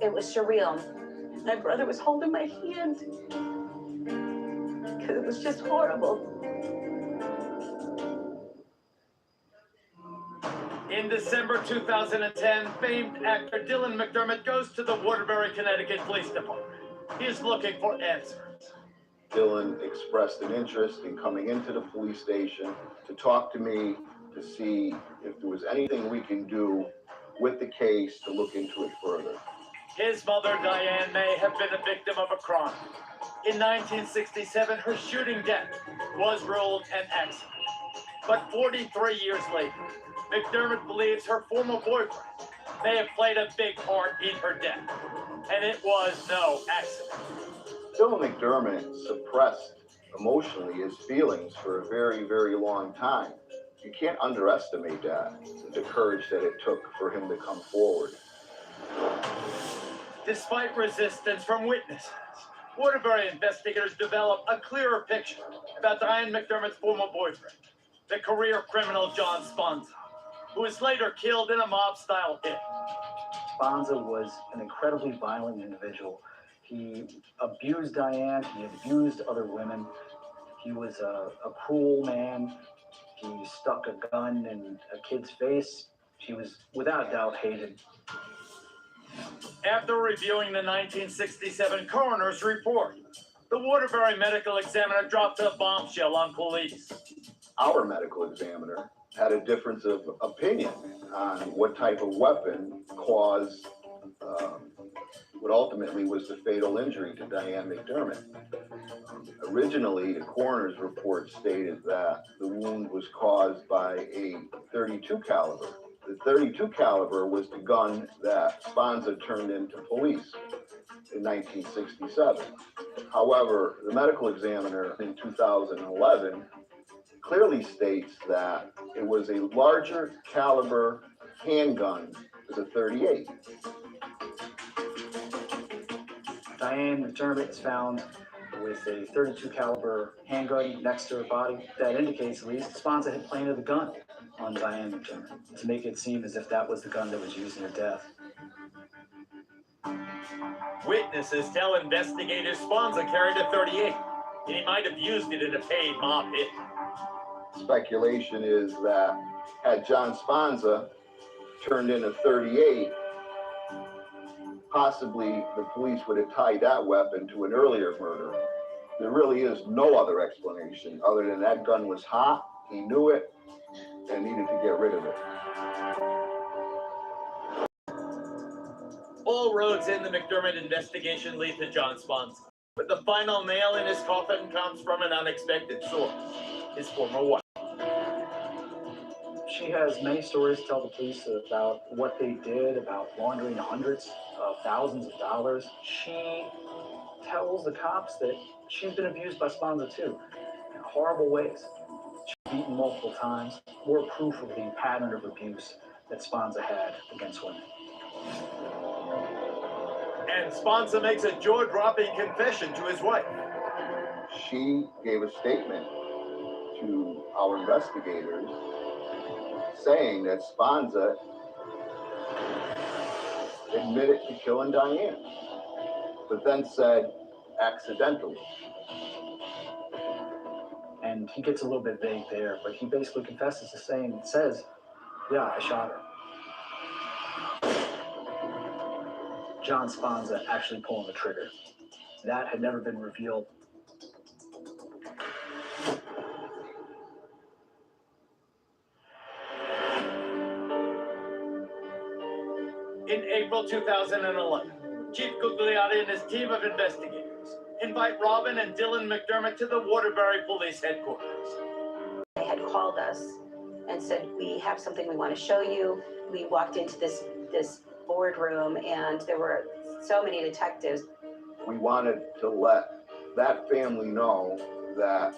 Speaker 22: It was surreal. My brother was holding my hand. because it was just horrible.
Speaker 20: In December 2010, famed actor Dylan McDermott goes to the Waterbury, Connecticut Police Department. He is looking for answers.
Speaker 23: Dylan expressed an interest in coming into the police station to talk to me to see if there was anything we can do with the case to look into it further.
Speaker 20: His mother, Diane, may have been a victim of a crime. In 1967, her shooting death was ruled an accident. But 43 years later, McDermott believes her former boyfriend may have played a big part in her death. And it was no accident.
Speaker 23: Dylan McDermott suppressed emotionally his feelings for a very, very long time. You can't underestimate that, the courage that it took for him to come forward.
Speaker 20: Despite resistance from witnesses, Waterbury investigators developed a clearer picture about Diane McDermott's former boyfriend, the career criminal John Sponza, who was later killed in a mob-style hit.
Speaker 21: Sponza was an incredibly violent individual. He abused Diane, he abused other women. He was a cruel man. He stuck a gun in a kid's face. He was, without doubt, hated.
Speaker 20: After reviewing the 1967 coroner's report, the Waterbury medical examiner dropped a bombshell on police.
Speaker 23: Our medical examiner had a difference of opinion on what type of weapon caused what ultimately was the fatal injury to Diane McDermott. Originally, the coroner's report stated that the wound was caused by a .32 caliber. The .32 caliber was the gun that Sponza turned into police in 1967. However, the medical examiner in 2011 clearly states that it was a larger caliber handgun as a .38.
Speaker 21: Diane McDermott is found with a .32 caliber handgun next to her body. That indicates, at least, Sponza had planted the gun on Diane McDermott to make it seem as if that was the gun that was used in her death.
Speaker 20: Witnesses tell investigators Sponza carried a .38. He might have used it in a paid mob hit.
Speaker 23: Speculation is that had John Sponza turned in a .38, possibly the police would have tied that weapon to an earlier murder. There really is no other explanation other than that gun was hot, he knew it, and needed to get rid of it.
Speaker 20: All roads in the McDermott investigation lead to John Sponza. But the final nail in his coffin comes from an unexpected source, his former wife.
Speaker 21: She has many stories to tell the police about what they did, about laundering hundreds of thousands of dollars. She tells the cops that she's been abused by Sponza too, in horrible ways. She's beaten multiple times, more proof of the pattern of abuse that Sponza had against women.
Speaker 20: And Sponza makes a jaw-dropping confession to his wife.
Speaker 23: She gave a statement to our investigators saying that Sponza admitted to killing Diane, but then said accidentally.
Speaker 21: And he gets a little bit vague there, but he basically confesses to saying, says, yeah, I shot her. John Sponza actually pulling the trigger. That had never been revealed.
Speaker 20: In April 2011, Chief Gugliotti and his team of investigators invite Robin and Dylan McDermott to the Waterbury Police Headquarters.
Speaker 22: They had called us and said, we have something we want to show you. We walked into this boardroom and there were so many detectives.
Speaker 23: We wanted to let that family know that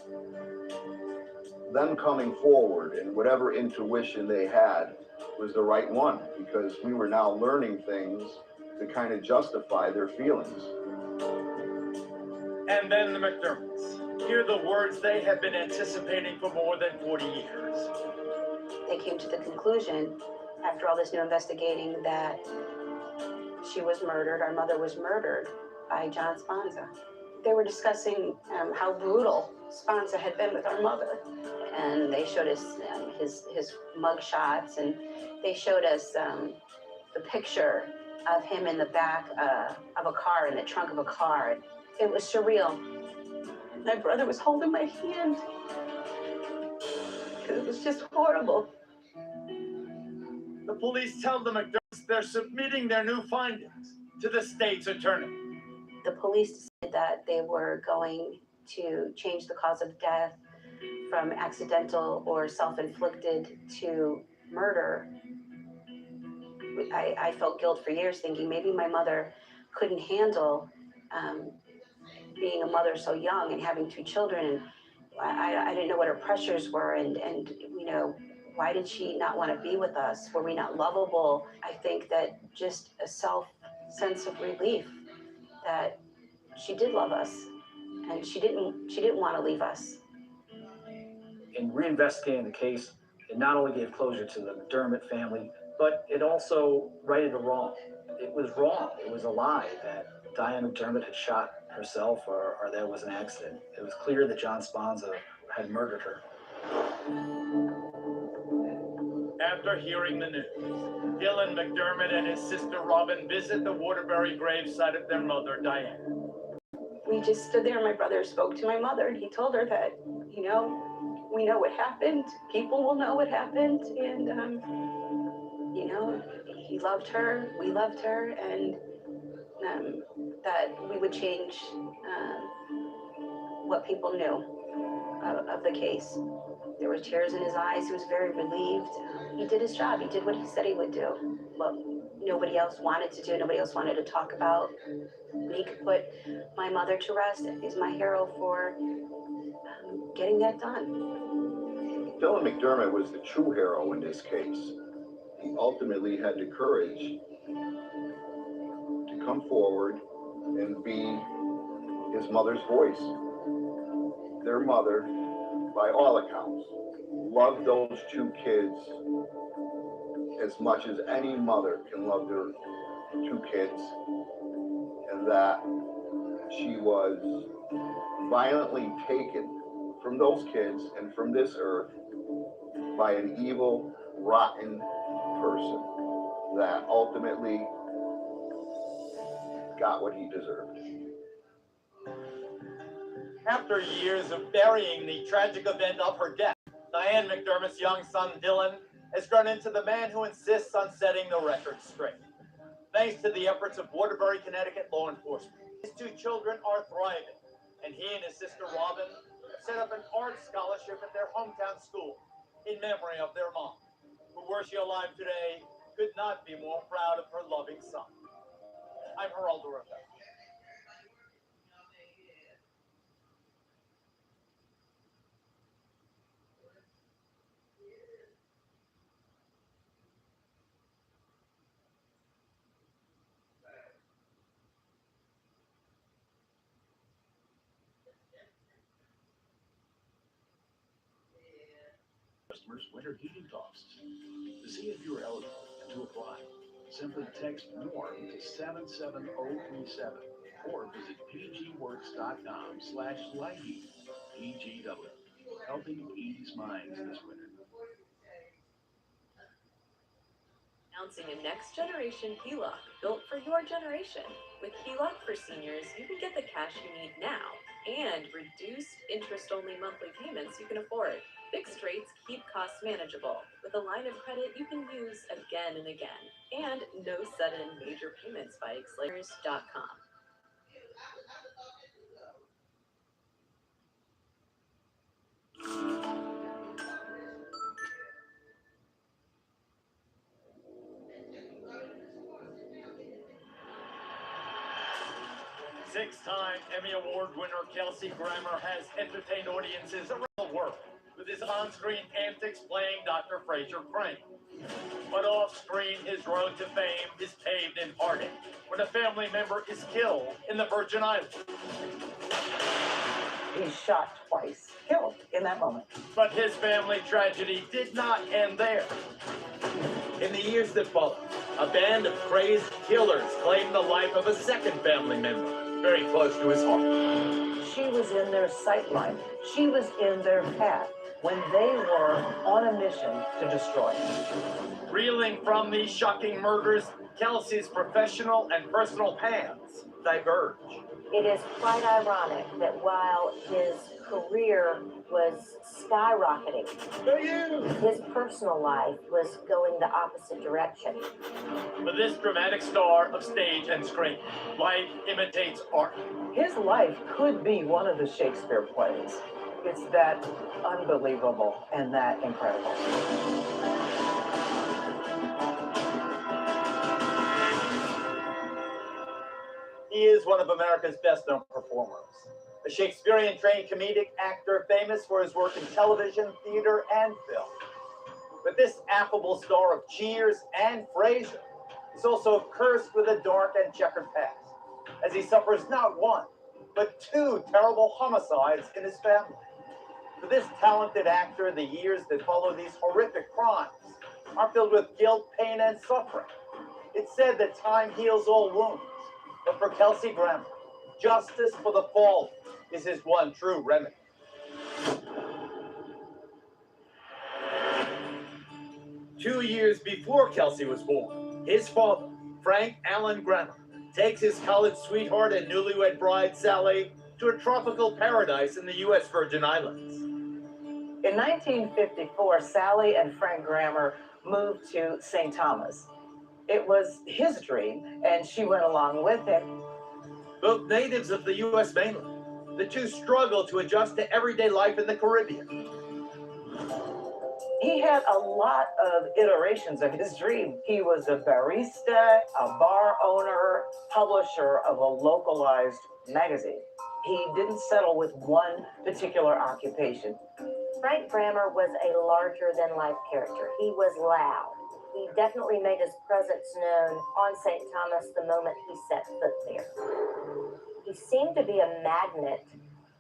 Speaker 23: them coming forward and whatever intuition they had was the right one, because we were now learning things to kind of justify their feelings.
Speaker 20: And then the McDermotts hear the words they have been anticipating for more than 40 years.
Speaker 22: They came to the conclusion, after all this new investigating, that she was murdered, our mother was murdered by John Sponza. they were discussing how brutal Sponza had been with our mother. And they showed us his mug shots, and they showed us the picture of him in the back of a car, in the trunk of a car. It was surreal. My brother was holding my hand. It was just horrible.
Speaker 20: The police tell the McDermotts they're submitting their new findings to the state's attorney.
Speaker 22: The police decided that they were going to change the cause of death from accidental or self-inflicted to murder. I felt guilt for years, thinking maybe my mother couldn't handle being a mother so young and having 2 children. And I didn't know what her pressures were, and you know, why did she not want to be with us? Were we not lovable? I think that just a sense of relief that she did love us, and she didn't want to leave us.
Speaker 21: In reinvestigating the case, it not only gave closure to the McDermott family, but it also righted a wrong. It was wrong. It was a lie that Diane McDermott had shot herself or there was an accident. It was clear that John Sponza had murdered her.
Speaker 20: After hearing the news, Dylan McDermott and his sister Robin visit the Waterbury gravesite of their mother, Diane.
Speaker 22: We just stood there, and my brother spoke to my mother, and he told her that, you know, we know what happened. People will know what happened, and you know, he loved her, we loved her, and that we would change what people knew of the case. There were tears in his eyes. He was very relieved. He did his job. He did what he said he would do. What nobody else wanted to do, nobody else wanted to talk about. He could put my mother to rest. He's my hero for getting that done.
Speaker 23: Dylan McDermott was the true hero in this case. He ultimately had the courage to come forward and be his mother's voice. Their mother, by all accounts, loved those 2 kids as much as any mother can love their 2 kids, and that she was violently taken from those kids and from this earth by an evil, rotten person that ultimately got what he deserved.
Speaker 20: After years of burying the tragic event of her death, Diane McDermott's young son, Dylan, has grown into the man who insists on setting the record straight. Thanks to the efforts of Waterbury, Connecticut law enforcement, his 2 children are thriving, and he and his sister Robin have set up an art scholarship at their hometown school in memory of their mom, who, were she alive today, could not be more proud of her loving son. I'm Geraldo Rivera.
Speaker 18: Customers' winter heating costs. To see if you are eligible and to apply, simply text MORE to 77037 or visit pgworks.com/lightheat. PGW, helping ease minds this winter.
Speaker 11: Announcing a next generation HELOC built for your generation. With HELOC for seniors, you can get the cash you need now and reduced interest-only monthly payments you can afford. Fixed rates keep costs manageable with a line of credit you can use again and again, and no sudden major payment spikes like .com.
Speaker 20: Six-time Emmy Award winner Kelsey Grammer has entertained audiences around the world with his on-screen antics playing Dr. Fraser Crane. But off-screen, his road to fame is paved in heartache when a family member is killed in the Virgin Islands.
Speaker 15: He's shot twice, killed in that moment.
Speaker 20: But his family tragedy did not end there. In the years that followed, a band of crazed killers claimed the life of a second family member, very close to his heart.
Speaker 15: was in their sight line. She was in their path when they were on a mission to destroy.
Speaker 20: Reeling from these shocking murders, Kelsey's professional and personal paths diverge.
Speaker 22: It is quite ironic that while his career was skyrocketing, his personal life was going the opposite direction.
Speaker 20: For this dramatic star of stage and screen, life imitates art.
Speaker 15: His life could be one of the Shakespeare plays. It's that unbelievable and that incredible.
Speaker 20: He is one of America's best-known performers. A Shakespearean-trained comedic actor famous for his work in television, theater, and film. But this affable star of Cheers and Frasier is also cursed with a dark and checkered past, as he suffers not one, but two terrible homicides in his family. For this talented actor, the years that follow these horrific crimes are filled with guilt, pain, and suffering. It's said that time heals all wounds, but for Kelsey Grammer, justice for the fallen is his one true remedy. Two years before Kelsey was born, his father, Frank Allen Grammer, takes his college sweetheart and newlywed bride, Sally, to a tropical paradise in the U.S. Virgin Islands.
Speaker 15: In 1954, Sally and Frank Grammer moved to St. Thomas. It was his dream, and she went along with him.
Speaker 20: Both natives of the U.S. mainland, the two struggle to adjust to everyday life in the Caribbean.
Speaker 15: He had a lot of iterations of his dream. He was a barista, a bar owner, publisher of a localized magazine. He didn't settle with one particular occupation.
Speaker 22: Frank Grammer was a larger-than-life character. He was loud. He definitely made his presence known on St. Thomas the moment he set foot there. He seemed to be a magnet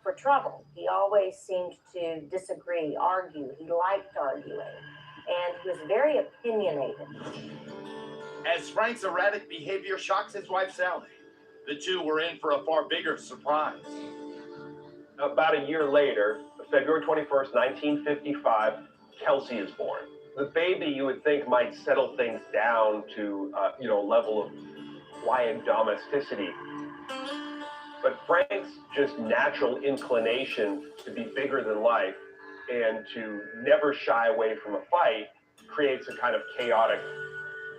Speaker 22: for trouble. He always seemed to disagree, argue. He liked arguing, and he was very opinionated.
Speaker 20: As Frank's erratic behavior shocks his wife, Sally, the two were in for a far bigger surprise.
Speaker 2: About a year later, February 21st, 1955, Kelsey is born. The baby, you would think, might settle things down to, a level of quiet domesticity. But Frank's just natural inclination to be bigger than life and to never shy away from a fight creates a kind of chaotic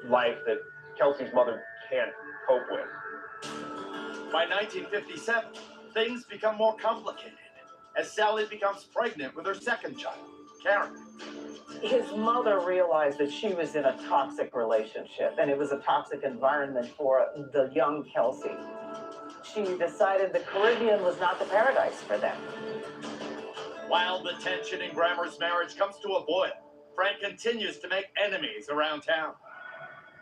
Speaker 2: life that Kelsey's mother can't cope with.
Speaker 20: By 1957, things become more complicated as Sally becomes pregnant with her second child, Karen.
Speaker 15: His mother realized that she was in a toxic relationship, and it was a toxic environment for the young Kelsey. She decided the Caribbean was not the paradise for them.
Speaker 20: While the tension in Grammer's marriage comes to a boil, Frank continues to make enemies around town.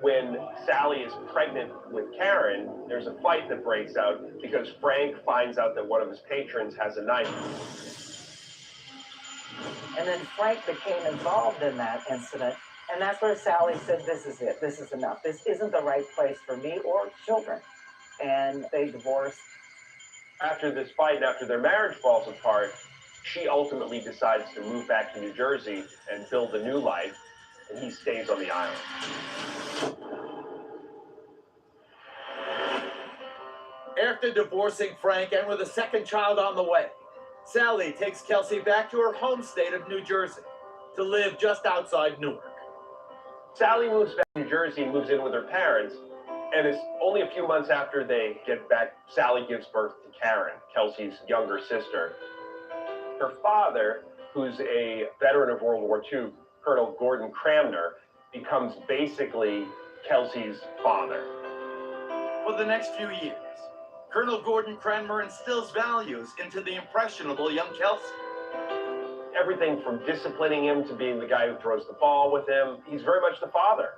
Speaker 2: When Sally is pregnant with Karen, there's a fight that breaks out because Frank finds out that one of his patrons has a knife.
Speaker 15: And then Frank became involved in that incident, and that's where Sally said, this is it, this is enough. This isn't the right place for me or children. And they divorced.
Speaker 2: After this fight and after their marriage falls apart, she ultimately decides to move back to New Jersey and build a new life, and he stays on the island.
Speaker 20: After divorcing Frank and with a second child on the way, Sally takes Kelsey back to her home state of New Jersey to live just outside Newark.
Speaker 2: Sally moves back to New Jersey and moves in with her parents, and it's only a few months after they get back, Sally gives birth to Karen, Kelsey's younger sister. Her father, who's a veteran of World War II, Colonel Gordon Cranmer, becomes basically Kelsey's father.
Speaker 20: For the next few years, Colonel Gordon Cranmer instills values into the impressionable young Kelsey.
Speaker 2: Everything from disciplining him to being the guy who throws the ball with him. He's very much the father.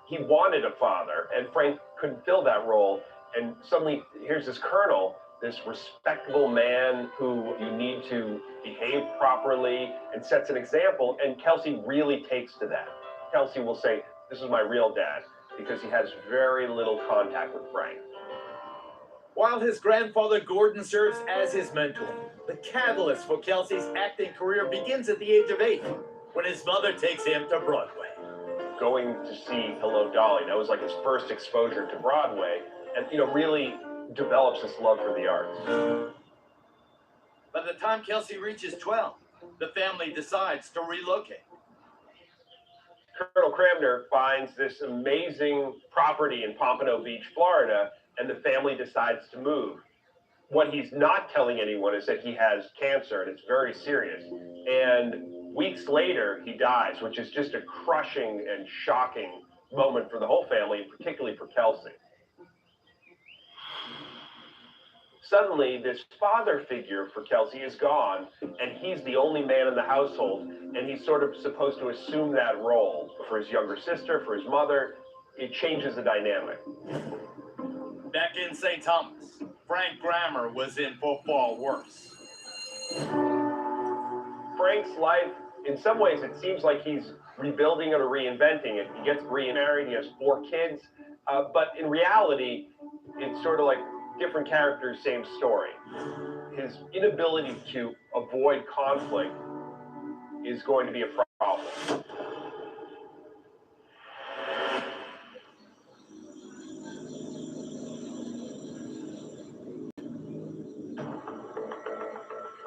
Speaker 2: He wanted a father, and Frank couldn't fill that role. And suddenly, here's this colonel, this respectable man who you need to behave properly and sets an example, and Kelsey really takes to that. Kelsey will say, this is my real dad, because he has very little contact with Frank.
Speaker 20: While his grandfather Gordon serves as his mentor, the catalyst for Kelsey's acting career begins at the age of 8, when his mother takes him to Broadway.
Speaker 2: Going to see Hello, Dolly, that was like his first exposure to Broadway, and really develops this love for the arts.
Speaker 20: By the time Kelsey reaches 12, the family decides to relocate.
Speaker 2: Colonel Cramner finds this amazing property in Pompano Beach, Florida, and the family decides to move. What he's not telling anyone is that he has cancer, and it's very serious. And weeks later, he dies, which is just a crushing and shocking moment for the whole family, and particularly for Kelsey. Suddenly, this father figure for Kelsey is gone, and he's the only man in the household, and he's sort of supposed to assume that role for his younger sister, for his mother. It changes the dynamic.
Speaker 20: Back in St. Thomas, Frank Grammer was in for far worse.
Speaker 2: Frank's life, in some ways, it seems like he's rebuilding it or reinventing it. He gets remarried, he has 4 kids, but in reality, it's sort of like different characters, same story. His inability to avoid conflict is going to be a problem.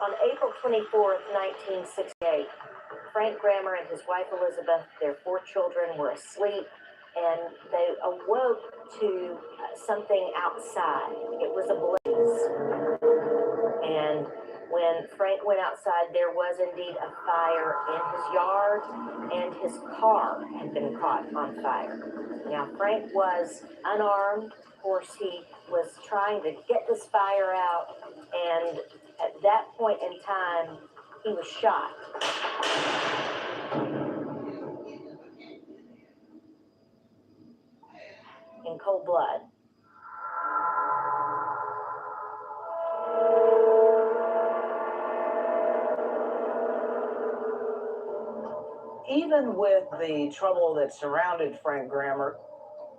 Speaker 13: On April 24th, 1968, Frank Grammer and his wife Elizabeth, their 4 children, were asleep, and they awoke to something outside. It was a blaze. And when Frank went outside, there was indeed a fire in his yard, and his car had been caught on fire. Now, Frank was unarmed. Of course, he was trying to get this fire out, and at that point in time, he was shot. In cold blood.
Speaker 15: Even with the trouble that surrounded Frank Grammer,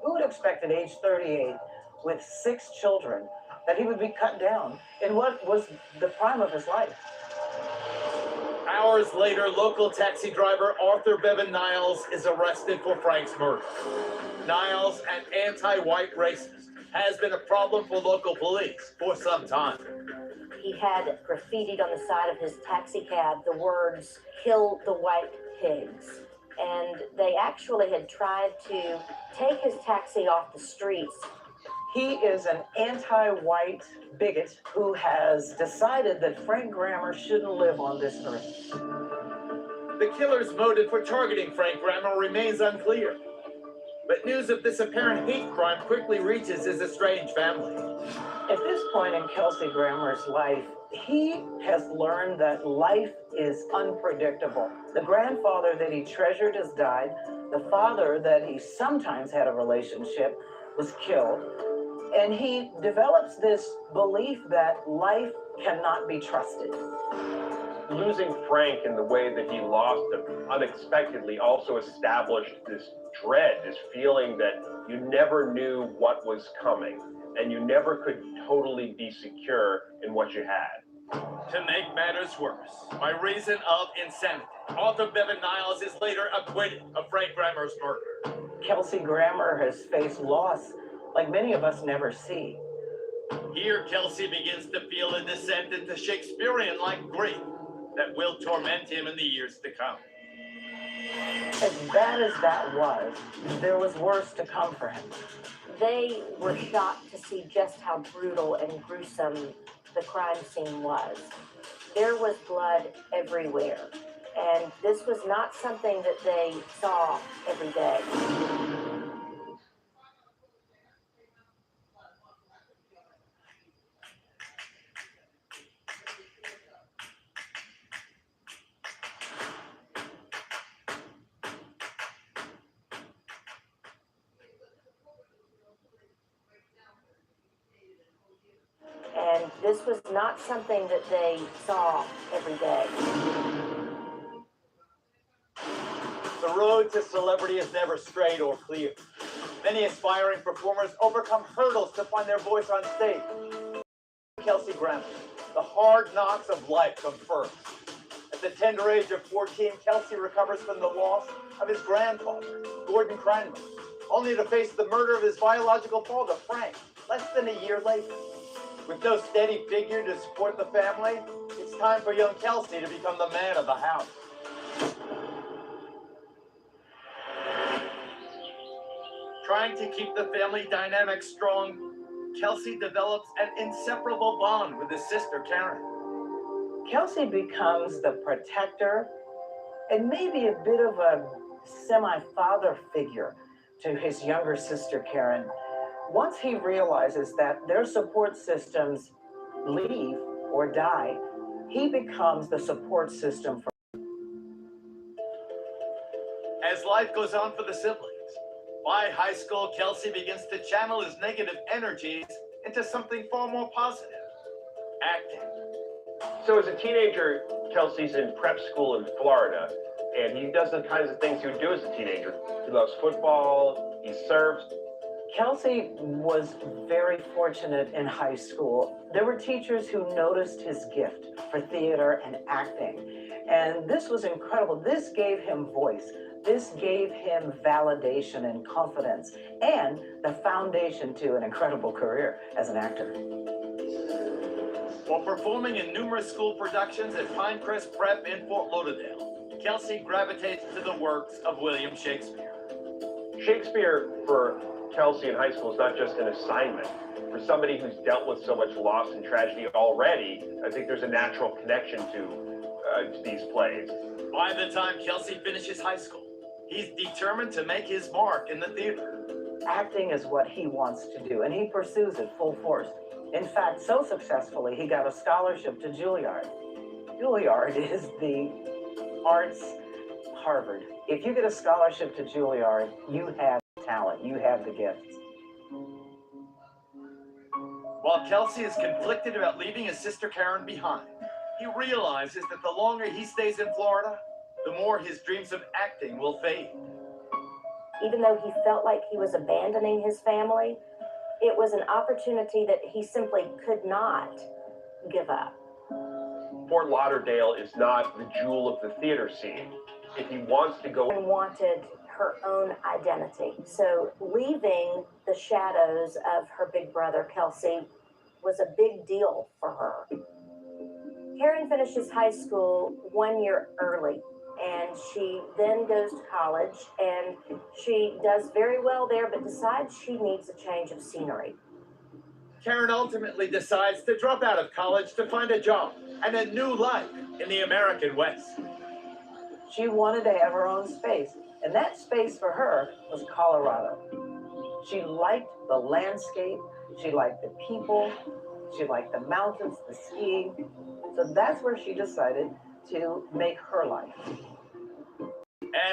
Speaker 15: who would expect at age 38, with 6 children, that he would be cut down in what was the prime of his life?
Speaker 20: Hours later, local taxi driver Arthur Bevan Niles is arrested for Frank's murder. Niles, an anti-white racist, has been a problem for local police for some time.
Speaker 13: He had graffitied on the side of his taxi cab the words, "Kill the white pigs." And they actually had tried to take his taxi off the streets.
Speaker 15: He is an anti-white bigot who has decided that Frank Grammer shouldn't live on this earth.
Speaker 20: The killer's motive for targeting Frank Grammer remains unclear. But news of this apparent hate crime quickly reaches his estranged family.
Speaker 15: At this point in Kelsey Grammer's life, he has learned that life is unpredictable. The grandfather that he treasured has died. The father that he sometimes had a relationship was killed. And he develops this belief that life cannot be trusted.
Speaker 2: Losing Frank in the way that he lost him unexpectedly also established this dread, this feeling that you never knew what was coming, and you never could totally be secure in what you had.
Speaker 20: To make matters worse, by reason of insanity, Arthur Bevan Niles is later acquitted of Frank Grammer's murder.
Speaker 15: Kelsey Grammer has faced loss like many of us never see.
Speaker 20: Here, Kelsey begins to feel a descent into Shakespearean-like grief that will torment him in the years to come.
Speaker 15: As bad as that was, there was worse to come for him.
Speaker 13: They were shocked to see just how brutal and gruesome the crime scene was. There was blood everywhere, and this was not something that they saw every day. And this was not something that they saw every day.
Speaker 20: The road to celebrity is never straight or clear. Many aspiring performers overcome hurdles to find their voice on stage. Kelsey Grammer. The hard knocks of life come first. At the tender age of 14, Kelsey recovers from the loss of his grandfather, Gordon Cranmer, only to face the murder of his biological father, Frank, less than a year later. With no steady figure to support the family, it's time for young Kelsey to become the man of the house. Trying to keep the family dynamic strong, Kelsey develops an inseparable bond with his sister, Karen.
Speaker 15: Kelsey becomes the protector and maybe a bit of a semi-father figure to his younger sister, Karen. Once he realizes that their support systems leave or die, he becomes the support system for.
Speaker 20: As life goes on for the siblings, by high school, Kelsey begins to channel his negative energies into something far more positive: acting.
Speaker 2: So as a teenager, Kelsey's in prep school in Florida, and he does the kinds of things he would do as a teenager. He loves football, he surfs.
Speaker 15: Kelsey was very fortunate in high school. There were teachers who noticed his gift for theater and acting, and this was incredible. This gave him voice. This gave him validation and confidence, and the foundation to an incredible career as an actor.
Speaker 20: While performing in numerous school productions at Pinecrest Prep in Fort Lauderdale, Kelsey gravitates to the works of William Shakespeare.
Speaker 2: Shakespeare, for Kelsey in high school, is not just an assignment. For somebody who's dealt with so much loss and tragedy already, I think there's a natural connection to these plays.
Speaker 20: By the time Kelsey finishes high school, he's determined to make his mark in the theater.
Speaker 15: Acting is what he wants to do, and he pursues it full force. In fact, so successfully, he got a scholarship to Juilliard. Juilliard is the arts Harvard. If you get a scholarship to Juilliard, you have talent, you have the gifts.
Speaker 20: While Kelsey is conflicted about leaving his sister Karen behind, he realizes that the longer he stays in Florida, the more his dreams of acting will fade.
Speaker 13: Even though he felt like he was abandoning his family, it was an opportunity that he simply could not give up.
Speaker 2: Fort Lauderdale is not the jewel of the theater scene. If he wants to go...
Speaker 13: And wanted her own identity. So leaving the shadows of her big brother, Kelsey, was a big deal for her. Karen finishes high school 1 year early, and she then goes to college, and she does very well there, but decides she needs a change of scenery.
Speaker 20: Karen ultimately decides to drop out of college to find a job and a new life in the American West.
Speaker 15: She wanted to have her own space, and that space for her was Colorado. She liked the landscape, she liked the people, she liked the mountains, the skiing. So that's where she decided to make her life.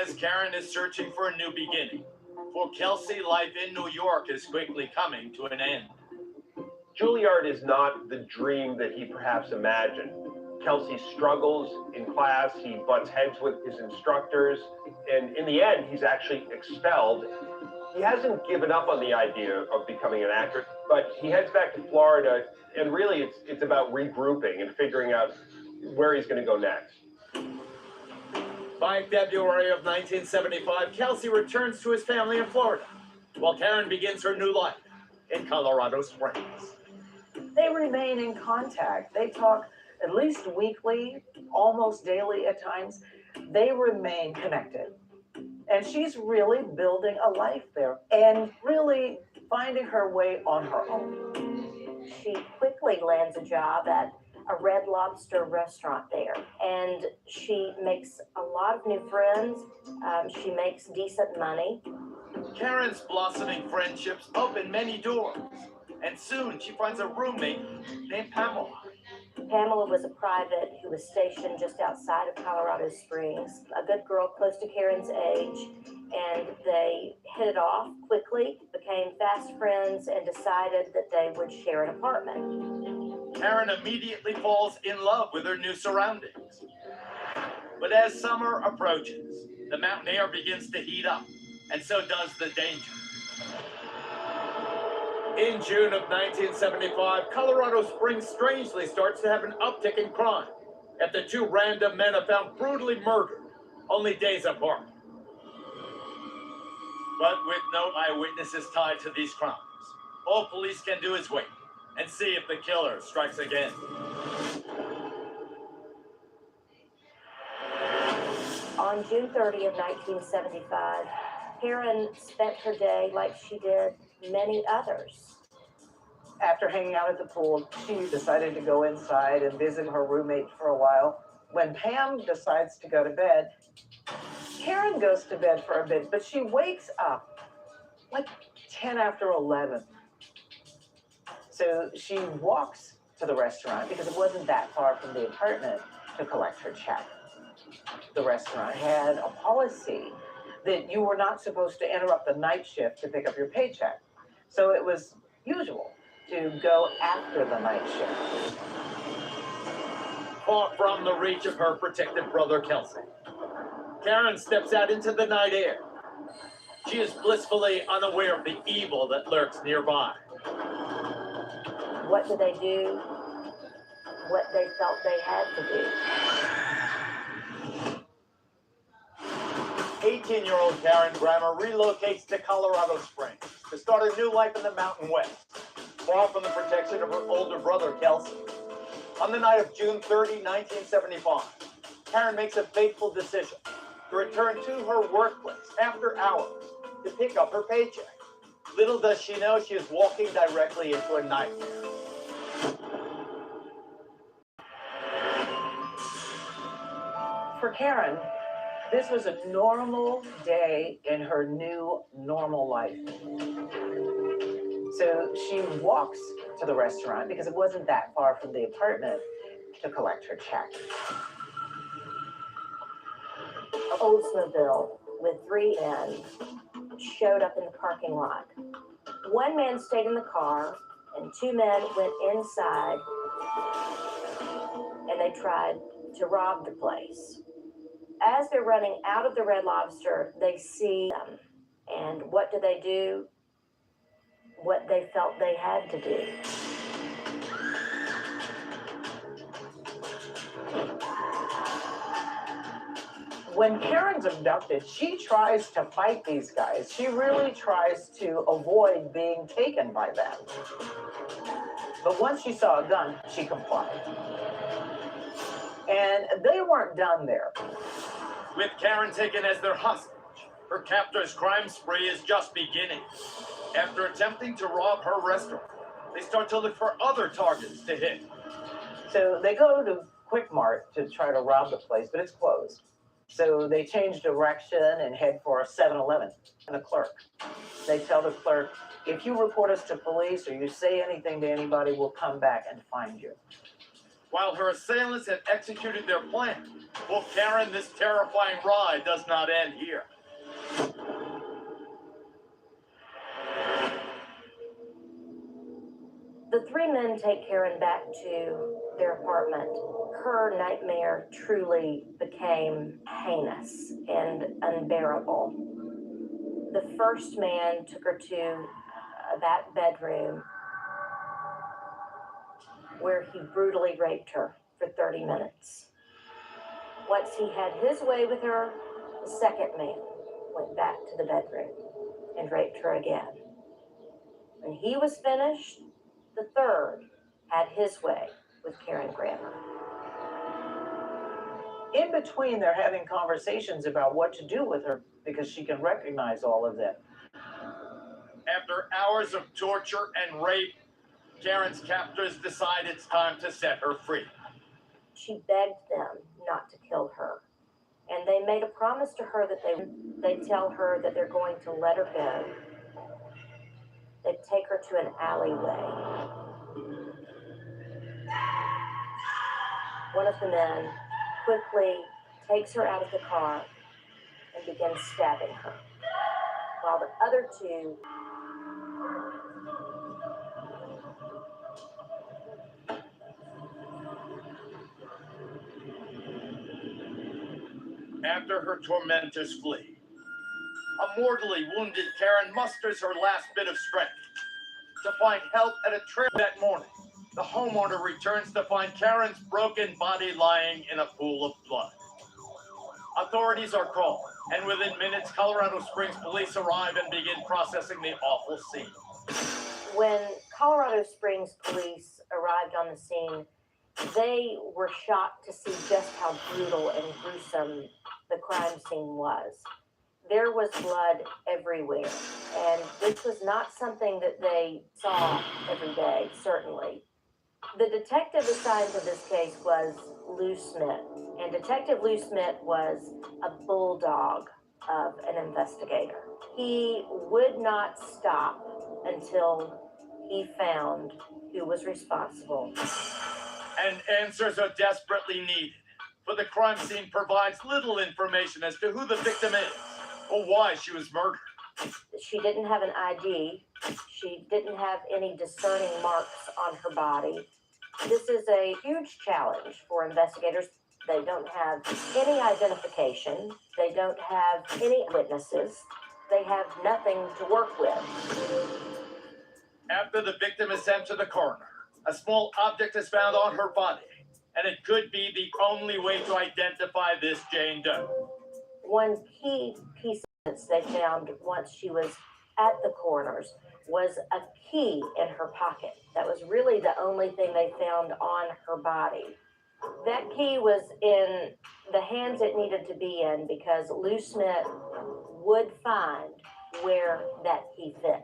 Speaker 20: As Karen is searching for a new beginning, for Kelsey, life in New York is quickly coming to an end.
Speaker 2: Juilliard is not the dream that he perhaps imagined. Kelsey struggles in class, he butts heads with his instructors, and in the end, he's actually expelled. He hasn't given up on the idea of becoming an actor, but he heads back to Florida, and really it's about regrouping and figuring out where he's going to go next.
Speaker 20: By February of 1975, Kelsey returns to his family in Florida, while Karen begins her new life in Colorado Springs.
Speaker 15: They remain in contact. They talk at least weekly, almost daily at times. They remain connected. And she's really building a life there and really finding her way on her own.
Speaker 13: She quickly lands a job at a Red Lobster restaurant there, and she makes a lot of new friends. She makes decent money.
Speaker 20: Karen's blossoming friendships open many doors, and soon she finds a roommate named Pamela.
Speaker 13: Pamela was a private who was stationed just outside of Colorado Springs, a good girl close to Karen's age, and they hit it off quickly, became fast friends, and decided that they would share an apartment.
Speaker 20: Karen immediately falls in love with her new surroundings. But as summer approaches, the mountain air begins to heat up, and so does the danger. In June of 1975, Colorado Springs strangely starts to have an uptick in crime after two random men are found brutally murdered, only days apart. But with no eyewitnesses tied to these crimes, all police can do is wait and see if the killer strikes again.
Speaker 13: On June 30th, 1975, Karen spent her day like she did many others.
Speaker 15: After hanging out at the pool, she decided to go inside and visit her roommate for a while. When Pam decides to go to bed, Karen goes to bed for a bit, but she wakes up like 10 after 11. So she walks to the restaurant because it wasn't that far from the apartment to collect her check. The restaurant had a policy that you were not supposed to interrupt the night shift to pick up your paycheck. So it was usual to go after the night shift.
Speaker 20: Far from the reach of her protective brother, Kelsey, Karen steps out into the night air. She is blissfully unaware of the evil that lurks nearby.
Speaker 13: What do they do? What they felt they had to do.
Speaker 20: 18-year-old Karen Grammer relocates to Colorado Springs to start a new life in the Mountain West, far from the protection of her older brother, Kelsey. On the night of June 30, 1975, Karen makes a fateful decision to return to her workplace after hours to pick up her paycheck. Little does she know she is walking directly into a nightmare.
Speaker 15: For Karen, this was a normal day in her new normal life. So she walks to the restaurant because it wasn't that far from the apartment to collect her check.
Speaker 13: Oldsmobile with 3 men showed up in the parking lot. 1 man stayed in the car and 2 men went inside and they tried to rob the place. As they're running out of the Red Lobster, they see them. And what do? What they felt they had to do.
Speaker 15: When Karen's abducted, she tries to fight these guys. She really tries to avoid being taken by them. But once she saw a gun, she complied. And they weren't done there.
Speaker 20: With Karen taken as their hostage, her captor's crime spree is just beginning. After attempting to rob her restaurant, they start to look for other targets to hit.
Speaker 15: So they go to Quick Mart to try to rob the place, but it's closed. So they change direction and head for a 7-Eleven and a clerk. They tell the clerk, if you report us to police or you say anything to anybody, we'll come back and find you.
Speaker 20: While her assailants had executed their plan, for Karen, this terrifying ride does not end here.
Speaker 13: The 3 men take Karen back to their apartment. Her nightmare truly became heinous and unbearable. The first man took her to that bedroom where he brutally raped her for 30 minutes. Once he had his way with her, the second man went back to the bedroom and raped her again. When he was finished, the third had his way with Karen Grammer.
Speaker 15: In between, they're having conversations about what to do with her because she can recognize all of them.
Speaker 20: After hours of torture and rape, Karen's captors decide it's time to set her free.
Speaker 13: She begged them not to kill her. And they made a promise to her that they'd tell her that they're going to let her go. They'd take her to an alleyway. One of the men quickly takes her out of the car and begins stabbing her, while the other 2
Speaker 20: After her tormentors flee, a mortally wounded Karen musters her last bit of strength to find help at a trailer that morning. The homeowner returns to find Karen's broken body lying in a pool of blood. Authorities are called, and within minutes, Colorado Springs police arrive and begin processing the awful scene.
Speaker 13: When Colorado Springs police arrived on the scene, they were shocked to see just how brutal and gruesome the crime scene was. There was blood everywhere, and this was not something that they saw every day, certainly. The detective assigned to this case was Lou Smith, and Detective Lou Smith was a bulldog of an investigator. He would not stop until he found who was responsible.
Speaker 20: And answers are desperately needed, for the crime scene provides little information as to who the victim is or why she was murdered.
Speaker 13: She didn't have an ID. She didn't have any discerning marks on her body. This is a huge challenge for investigators. They don't have any identification. They don't have any witnesses. They have nothing to work with.
Speaker 20: After the victim is sent to the coroner, a small object is found on her body, and it could be the only way to identify this Jane Doe.
Speaker 13: One key piece of evidence they found once she was at the coroner's was a key in her pocket. That was really the only thing they found on her body. That key was in the hands it needed to be in because Lou Smith would find where that key fit.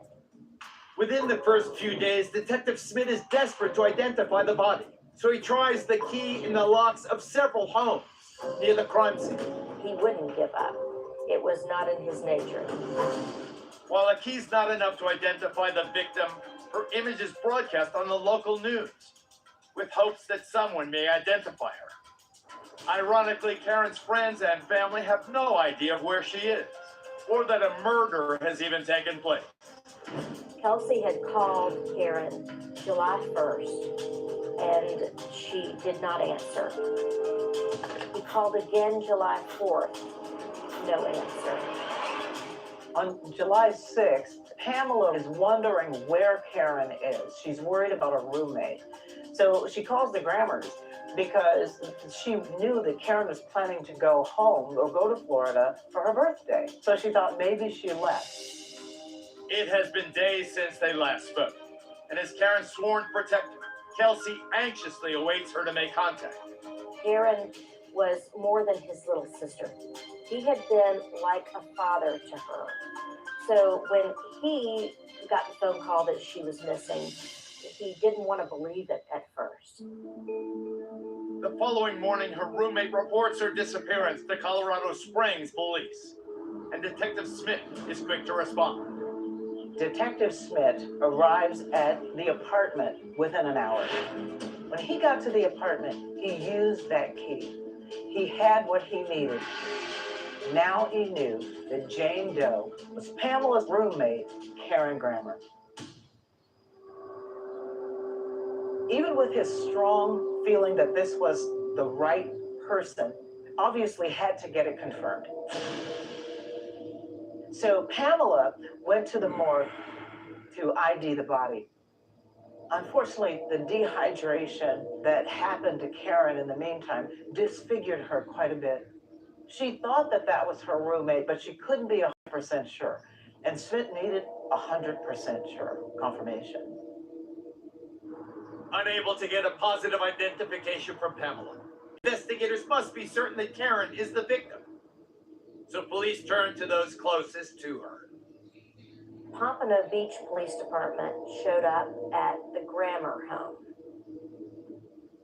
Speaker 20: Within the first few days, Detective Smith is desperate to identify the body, so he tries the key in the locks of several homes near the crime scene.
Speaker 13: He wouldn't give up. It was not in his nature.
Speaker 20: While a key's not enough to identify the victim, her image is broadcast on the local news, with hopes that someone may identify her. Ironically, Karen's friends and family have no idea of where she is, or that a murder has even taken place.
Speaker 13: Kelsey had called Karen July 1st, and she did not answer. He called again July 4th, no answer.
Speaker 15: On July 6th, Pamela is wondering where Karen is. She's worried about her roommate. So she calls the Grammars because she knew that Karen was planning to go home or go to Florida for her birthday. So she thought maybe she left.
Speaker 20: It has been days since they last spoke, and as Karen's sworn protector, Kelsey anxiously awaits her to make contact.
Speaker 13: Karen was more than his little sister. He had been like a father to her. So when he got the phone call that she was missing, he didn't want to believe it at first.
Speaker 20: The following morning, her roommate reports her disappearance to Colorado Springs police, and Detective Smith is quick to respond.
Speaker 15: Detective Smith arrives at the apartment within an hour. When he got to the apartment, he used that key. He had what he needed. Now he knew that Jane Doe was Pamela's roommate, Karen Grammer. Even with his strong feeling that this was the right person, obviously had to get it confirmed. So Pamela went to the morgue to ID the body. Unfortunately, the dehydration that happened to Karen in the meantime disfigured her quite a bit. She thought that that was her roommate, but she couldn't be 100% sure. And Smith needed 100% sure confirmation.
Speaker 20: Unable to get a positive identification from Pamela, investigators must be certain that Karen is the victim. So police turn to those closest to her.
Speaker 13: Pompano Beach Police Department showed up at the Grammer home.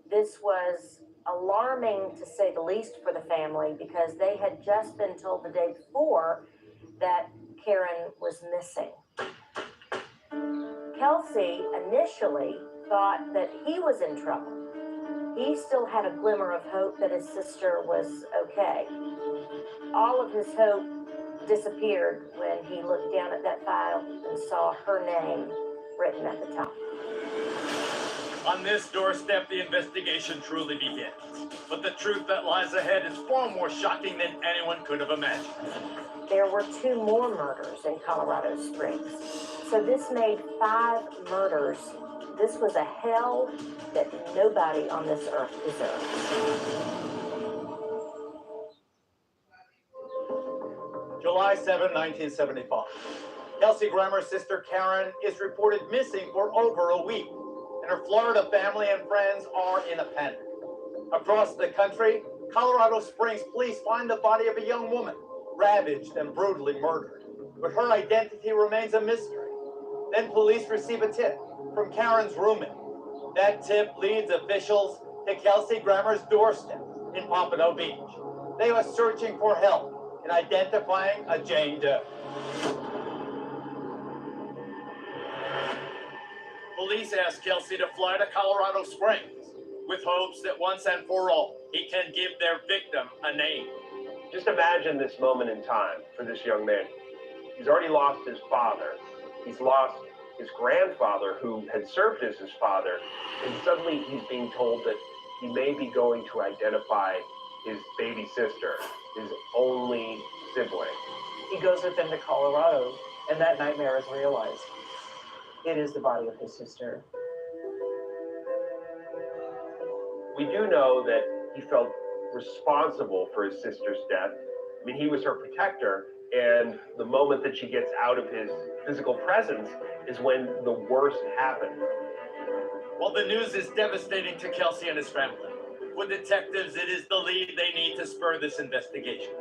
Speaker 13: This was alarming, to say the least, for the family because they had just been told the day before that Karen was missing. Kelsey initially thought that he was in trouble. He still had a glimmer of hope that his sister was okay. All of his hope disappeared when he looked down at that file and saw her name written at the top.
Speaker 20: On this doorstep, the investigation truly begins. But the truth that lies ahead is far more shocking than anyone could have imagined.
Speaker 13: There were 2 more murders in Colorado Springs. So this made 5 murders. This was a hell that nobody on this earth deserves.
Speaker 20: July 7, 1975. Kelsey Grammer's sister Karen is reported missing for over a week, and her Florida family and friends are in a panic. Across the country, Colorado Springs police find the body of a young woman, ravaged and brutally murdered, but her identity remains a mystery. Then police receive a tip from Karen's roommate. That tip leads officials to Kelsey Grammer's doorstep in Pompano Beach. They are searching for help in identifying a Jane Doe. Police ask Kelsey to fly to Colorado Springs with hopes that once and for all, he can give their victim a name.
Speaker 2: Just imagine this moment in time for this young man. He's already lost his father. He's lost his grandfather, who had served as his father, and suddenly he's being told that he may be going to identify his baby sister, his only sibling.
Speaker 15: He goes with them to Colorado, and that nightmare is realized. It is the body of his sister.
Speaker 2: We do know that he felt responsible for his sister's death. I mean, he was her protector, and the moment that she gets out of his physical presence is when the worst happened.
Speaker 20: Well, the news is devastating to Kelsey and his family. For detectives, it is the lead they need to spur this investigation.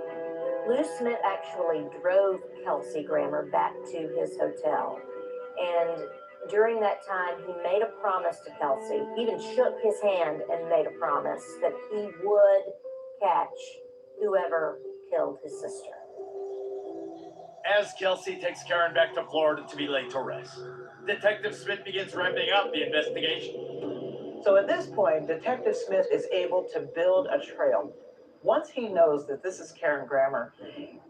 Speaker 13: Lou Smith actually drove Kelsey Grammer back to his hotel. And during that time, he made a promise to Kelsey. He even shook his hand and made a promise that he would catch whoever killed his sister.
Speaker 20: As Kelsey takes Karen back to Florida to be laid to rest, Detective Smith begins ramping up the investigation.
Speaker 15: So at this point, Detective Smith is able to build a trail. Once he knows that this is Karen Grammer,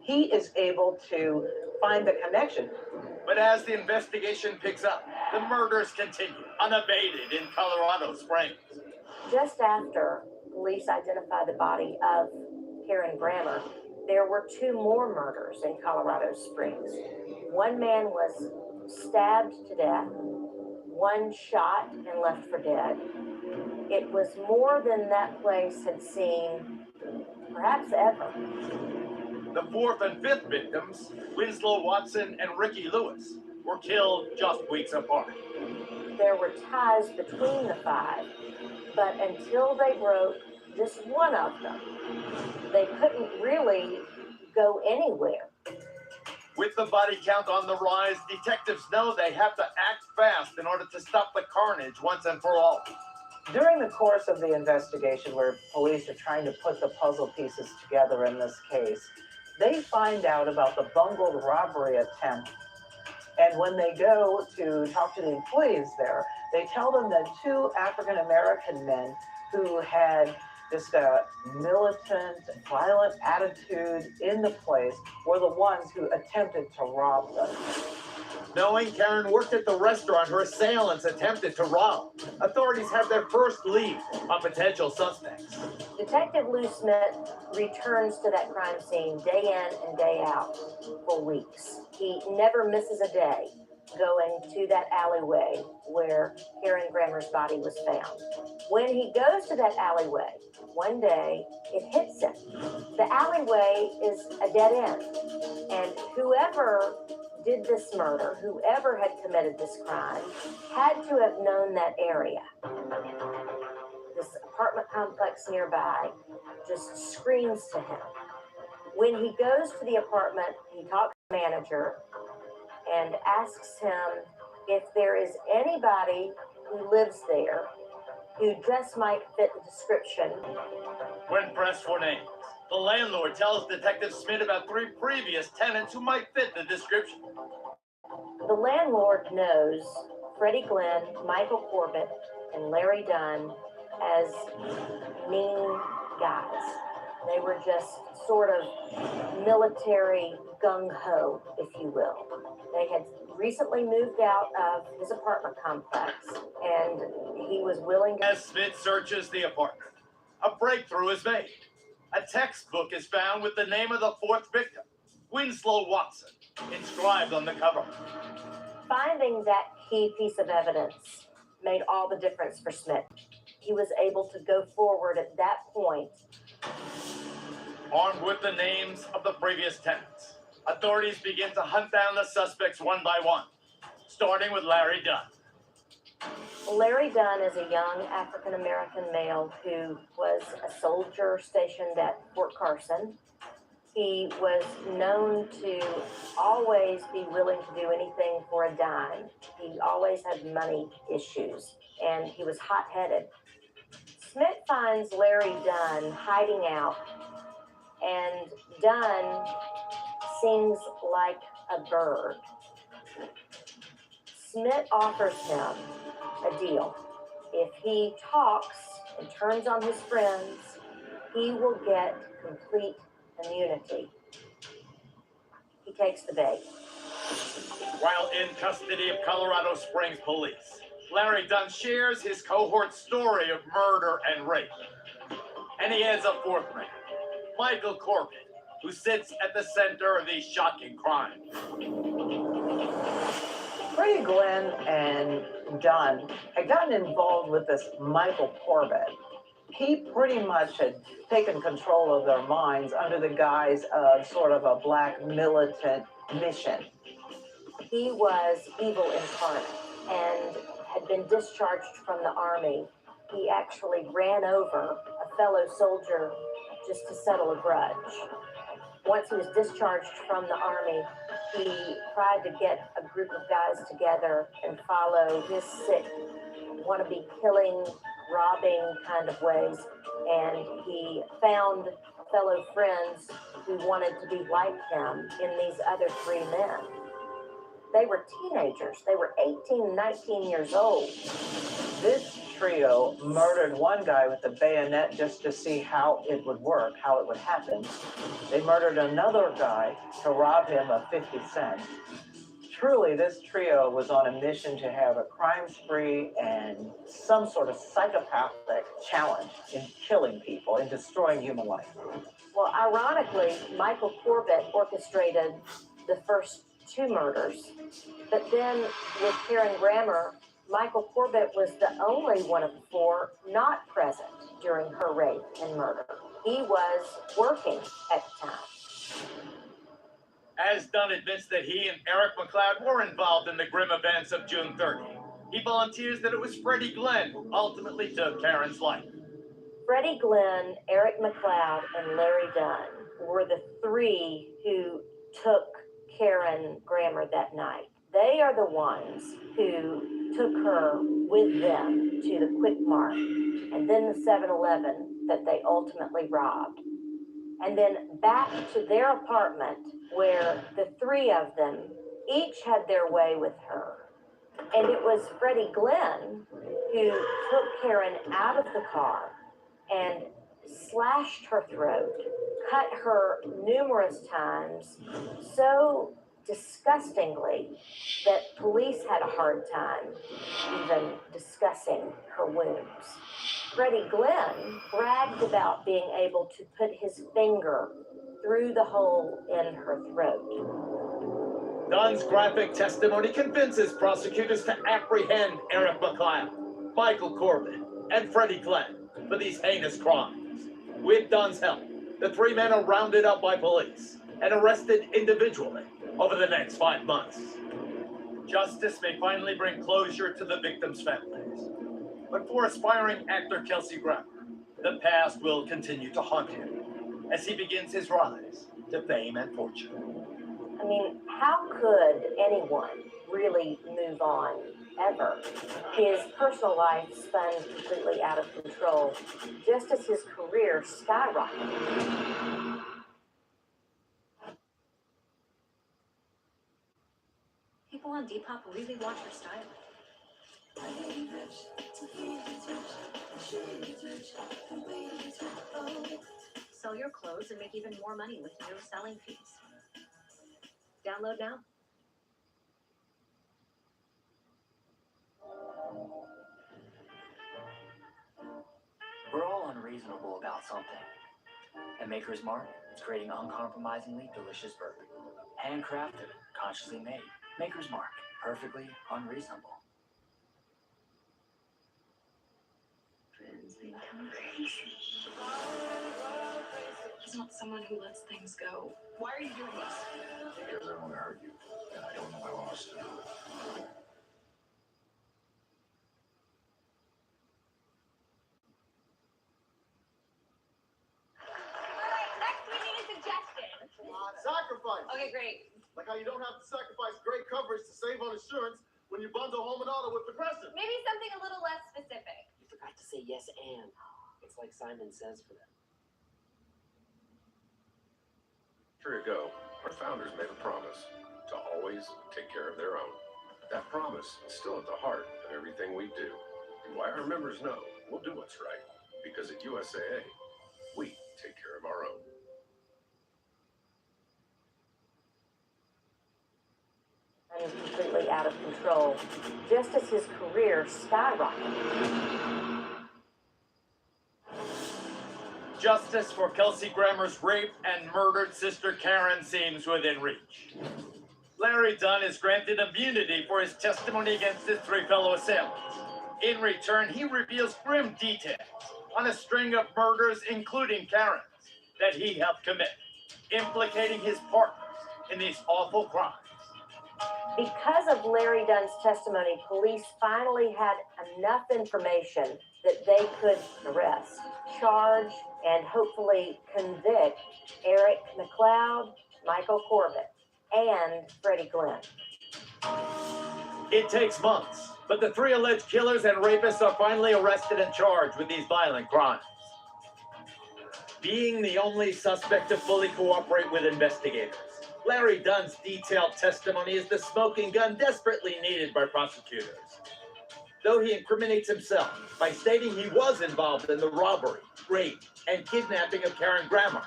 Speaker 15: he is able to find the connection.
Speaker 20: But as the investigation picks up, the murders continue unabated in Colorado Springs.
Speaker 13: Just after police identified the body of Karen Grammer, there were 2 more murders in Colorado Springs. One man was stabbed to death, one shot and left for dead. It was more than that place had seen, perhaps ever.
Speaker 20: The 4th and 5th victims, Winslow Watson and Ricky Lewis, were killed just weeks apart.
Speaker 13: There were ties between the 5, but until they broke just one of them, they couldn't really go anywhere.
Speaker 20: With the body count on the rise, detectives know they have to act fast in order to stop the carnage once and for all.
Speaker 15: During the course of the investigation, where police are trying to put the puzzle pieces together in this case, they find out about the bungled robbery attempt. And when they go to talk to the employees there, they tell them that 2 African-American men who had just a militant, violent attitude in the place were the ones who attempted to rob them.
Speaker 20: Knowing Karen worked at the restaurant her assailants attempted to rob, authorities have their first lead on potential suspects.
Speaker 13: Detective Lou Smith returns to that crime scene day in and day out for weeks. He never misses a day going to that alleyway where Karen Grammer's body was found. When he goes to that alleyway, one day it hits him. The alleyway is a dead end, and whoever did this murder, whoever had committed this crime, had to have known that area. This apartment complex nearby just screams to him. When he goes to the apartment, he talks to the manager and asks him if there is anybody who lives there who just might fit the description.
Speaker 20: When pressed for names, the landlord tells Detective Smith about 3 previous tenants who might fit the description.
Speaker 13: The landlord knows Freddie Glenn, Michael Corbett, and Larry Dunn as mean guys. They were just sort of military gung-ho, if you will. They had recently moved out of his apartment complex, and he was willing to...
Speaker 20: As Smith searches the apartment, a breakthrough is made. A textbook is found with the name of the 4th victim, Winslow Watson, inscribed on the cover.
Speaker 13: Finding that key piece of evidence made all the difference for Smith. He was able to go forward at that point.
Speaker 20: Armed with the names of the previous tenants, authorities begin to hunt down the suspects one by one, starting with Larry Dunn.
Speaker 13: Larry Dunn is a young African-American male who was a soldier stationed at Fort Carson. He was known to always be willing to do anything for a dime. He always had money issues, and he was hot-headed. Smith finds Larry Dunn hiding out, and Dunn sings like a bird. Smith offers him a deal. If he talks and turns on his friends, he will get complete immunity. He takes the bait.
Speaker 20: While in custody of Colorado Springs police, Larry Dunn shares his cohort's story of murder and rape. And he adds a fourth man, Michael Corbett, who sits at the center of these shocking crimes.
Speaker 15: Freddie Glenn and Dunn had gotten involved with this Michael Corbett. He pretty much had taken control of their minds under the guise of sort of a black militant mission.
Speaker 13: He was evil incarnate and had been discharged from the army. He actually ran over a fellow soldier just to settle a grudge. Once he was discharged from the army, he tried to get a group of guys together and follow his sick, wannabe killing, robbing kind of ways. And he found fellow friends who wanted to be like him in these other three men. They were teenagers. They were 18, 19 years old.
Speaker 15: This trio murdered one guy with a bayonet just to see how it would work, how it would happen. They murdered another guy to rob him of 50 cents. Truly, this trio was on a mission to have a crime spree and some sort of psychopathic challenge in killing people, in destroying human life.
Speaker 13: Well, ironically, Michael Corbett orchestrated the first two murders, but then with Karen Grammer, Michael Corbett was the only one of the four not present during her rape and murder. He was working at the time.
Speaker 20: As Dunn admits that he and Eric McLeod were involved in the grim events of June 30, he volunteers that it was Freddie Glenn who ultimately took Karen's life.
Speaker 13: Freddie Glenn, Eric McLeod, and Larry Dunn were the three who took Karen Grammer that night. They are the ones who took her with them to the Quick Mart and then the 7-Eleven that they ultimately robbed. And then back to their apartment where the three of them each had their way with her. And it was Freddie Glenn who took Karen out of the car and slashed her throat, cut her numerous times, so disgustingly that police had a hard time even discussing her wounds. Freddie Glenn bragged about being able to put his finger through the hole in her throat.
Speaker 20: Dunn's graphic testimony convinces prosecutors to apprehend Eric McLeod, Michael Corbett, and Freddie Glenn for these heinous crimes. With Dunn's help, the three men are rounded up by police and arrested individually over the next 5 months. Justice may finally bring closure to the victims' families. But for aspiring actor Kelsey Grammer, the past will continue to haunt him as he begins his rise to fame and fortune.
Speaker 13: I mean, how could anyone really move on, ever? His personal life spun completely out of control, just as his career skyrocketed.
Speaker 11: People on Depop really want your style. Sell your clothes and make even more money with no selling fees. Download now.
Speaker 3: We're all unreasonable about something. At Maker's Mark, it's creating uncompromisingly delicious bourbon. Handcrafted, consciously made. Maker's Mark. perfectly unreasonable.
Speaker 10: Friends become crazy. He's not someone who lets things go. Why are you doing this?
Speaker 12: Because I don't want to hurt you, and I don't know how else to do it.
Speaker 5: Next, we need a suggestion.
Speaker 1: Sacrifice.
Speaker 5: Okay, great.
Speaker 1: Like how you don't have to sacrifice great coverage to save on insurance when you bundle home and auto with Progressive.
Speaker 5: Maybe something a little less specific.
Speaker 16: You forgot to say yes and. It's like Simon Says for them.
Speaker 14: Years ago, our founders made a promise to always take care of their own. That promise is still at the heart of everything we do. And why our members know we'll do what's right. Because at USAA, we take care of our own.
Speaker 13: And is completely out of control, just as his career skyrocketed.
Speaker 20: Justice for Kelsey Grammer's raped and murdered sister Karen seems within reach. Larry Dunn is granted immunity for his testimony against his three fellow assailants. In return, he reveals grim details on a string of murders, including Karen's, that he helped commit, implicating his partners in these awful crimes.
Speaker 13: Because of Larry Dunn's testimony, police finally had enough information that they could arrest, charge, and hopefully convict Eric McLeod, Michael Corbett, and Freddie Glenn.
Speaker 20: It takes months, but the three alleged killers and rapists are finally arrested and charged with these violent crimes. Being the only suspect to fully cooperate with investigators, Larry Dunn's detailed testimony is the smoking gun desperately needed by prosecutors. Though he incriminates himself by stating he was involved in the robbery, rape, and kidnapping of Karen Grammer,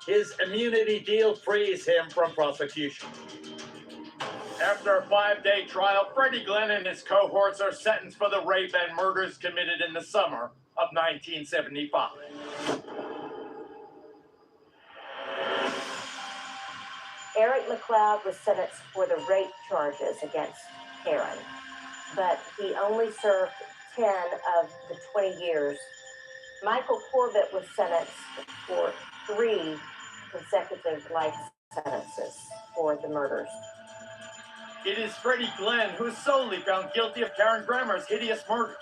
Speaker 20: his immunity deal frees him from prosecution. After a 5-day trial, Freddie Glenn and his cohorts are sentenced for the rape and murders committed in the summer of 1975.
Speaker 13: Eric McLeod was sentenced for the rape charges against Karen, but he only served 10 of the 20 years. Michael Corbett was sentenced for 3 consecutive life sentences for the murders.
Speaker 20: It is Freddie Glenn who is solely found guilty of Karen Grammer's hideous murder.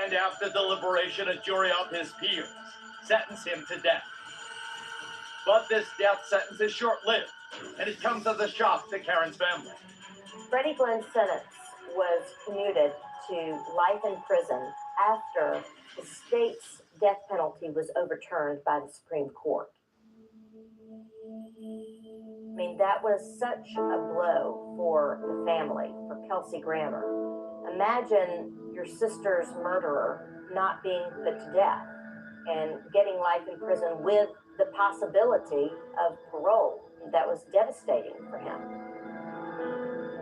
Speaker 20: And after deliberation, a jury of his peers sentenced him to death. But this death sentence is short-lived, and it comes as a shock to Karen's family.
Speaker 13: Freddie Glenn's sentence was commuted to life in prison after the state's death penalty was overturned by the Supreme Court. I mean, that was such a blow for the family, for Kelsey Grammer. Imagine your sister's murderer not being put to death and getting life in prison with the possibility of parole. That was devastating for him.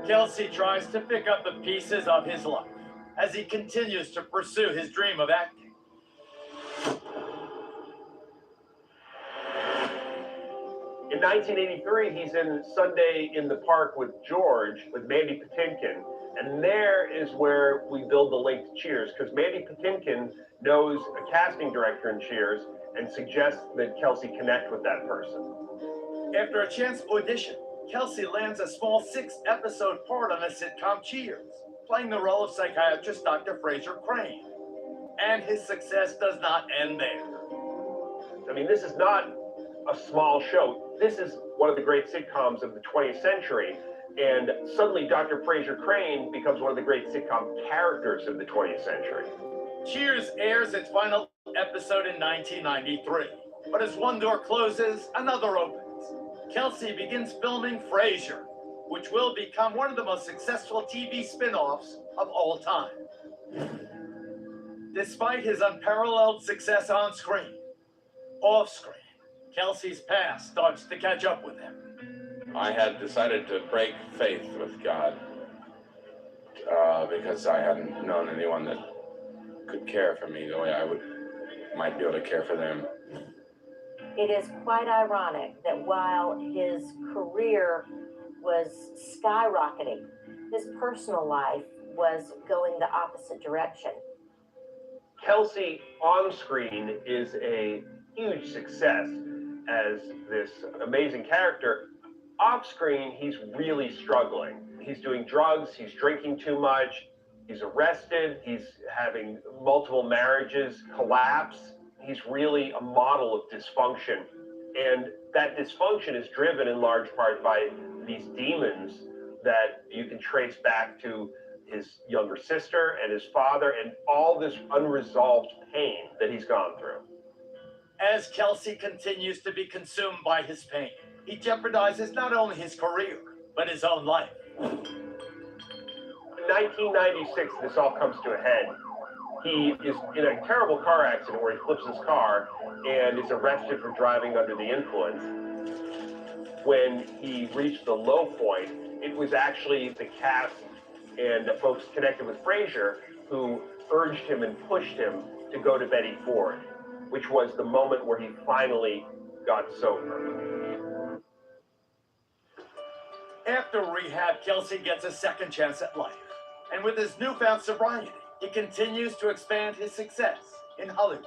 Speaker 20: Kelsey tries to pick up the pieces of his life as he continues to pursue his dream of acting.
Speaker 2: In 1983, he's in Sunday in the Park with George, with Mandy Patinkin, and there is where we build the link to Cheers, because Mandy Patinkin knows a casting director in Cheers and suggests that Kelsey connect with that person.
Speaker 20: After a chance audition, Kelsey lands a small 6-episode part on the sitcom Cheers, playing the role of psychiatrist Dr. Fraser Crane. And his success does not end there.
Speaker 2: I mean, this is not a small show. This is one of the great sitcoms of the 20th century, and suddenly Dr. Fraser Crane becomes one of the great sitcom characters of the 20th century.
Speaker 20: Cheers airs its final episode in 1993, but as one door closes, another opens. Kelsey begins filming Frasier, which will become one of the most successful TV spin-offs of all time. Despite his unparalleled success on screen, off-screen, Kelsey's past starts to catch up with him.
Speaker 12: I had decided to break faith with God because I hadn't known anyone that could care for me the way I might be able to care for them.
Speaker 13: It is quite ironic that while his career was skyrocketing, his personal life was going the opposite direction.
Speaker 2: Kelsey on screen is a huge success as this amazing character. Off screen, he's really struggling. He's doing drugs, he's drinking too much, he's arrested, he's having multiple marriages collapse. He's really a model of dysfunction. And that dysfunction is driven in large part by these demons that you can trace back to his younger sister and his father and all this unresolved pain that he's gone through.
Speaker 20: As Kelsey continues to be consumed by his pain, he jeopardizes not only his career, but his own life.
Speaker 2: In 1996, this all comes to a head. He is in a terrible car accident where he flips his car and is arrested for driving under the influence. When he reached the low point, it was actually the cast and the folks connected with Frasier who urged him and pushed him to go to Betty Ford, which was the moment where he finally got sober.
Speaker 20: After rehab, Kelsey gets a second chance at life. And with his newfound sobriety, he continues to expand his success in Hollywood.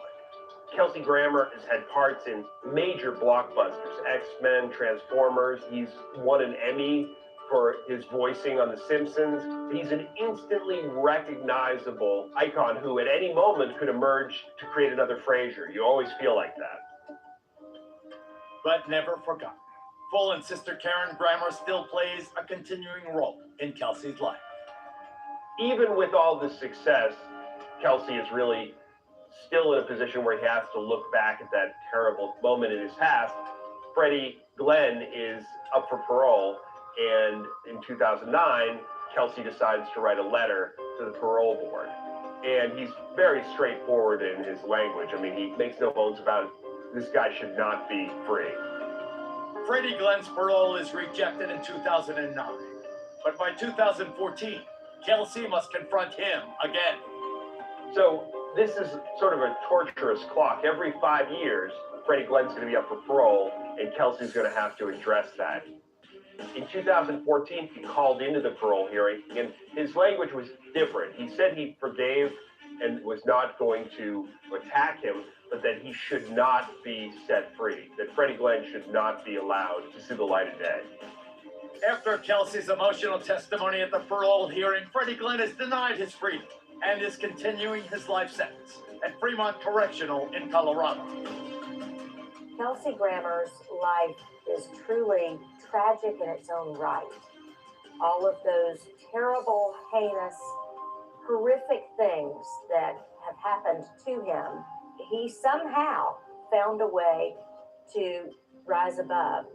Speaker 2: Kelsey Grammer has had parts in major blockbusters, X-Men, Transformers. He's won an Emmy for his voicing on The Simpsons. He's an instantly recognizable icon who at any moment could emerge to create another Frasier. You always feel like that.
Speaker 20: But never forgotten. Fallen sister Karen Grammer still plays a continuing role in Kelsey's life.
Speaker 2: Even with all this success, Kelsey is really still in a position where he has to look back at that terrible moment in his past. Freddie Glenn is up for parole, and in 2009, Kelsey decides to write a letter to the parole board. And he's very straightforward in his language. I mean, he makes no bones about it. This guy should not be free.
Speaker 20: Freddie Glenn's parole is rejected in 2009. But by 2014, Kelsey must confront him again.
Speaker 2: So this is sort of a torturous clock. Every 5 years, Freddie Glenn's going to be up for parole, and Kelsey's going to have to address that. In 2014, he called into the parole hearing, and his language was different. He said he forgave and was not going to attack him, but that he should not be set free, that Freddie Glenn should not be allowed to see the light of day.
Speaker 20: After Kelsey's emotional testimony at the parole hearing, Freddie Glenn is denied his freedom and is continuing his life sentence at Fremont Correctional in Colorado.
Speaker 13: Kelsey Grammer's life is truly tragic in its own right. All of those terrible, heinous, horrific things that have happened to him, he somehow found a way to rise above.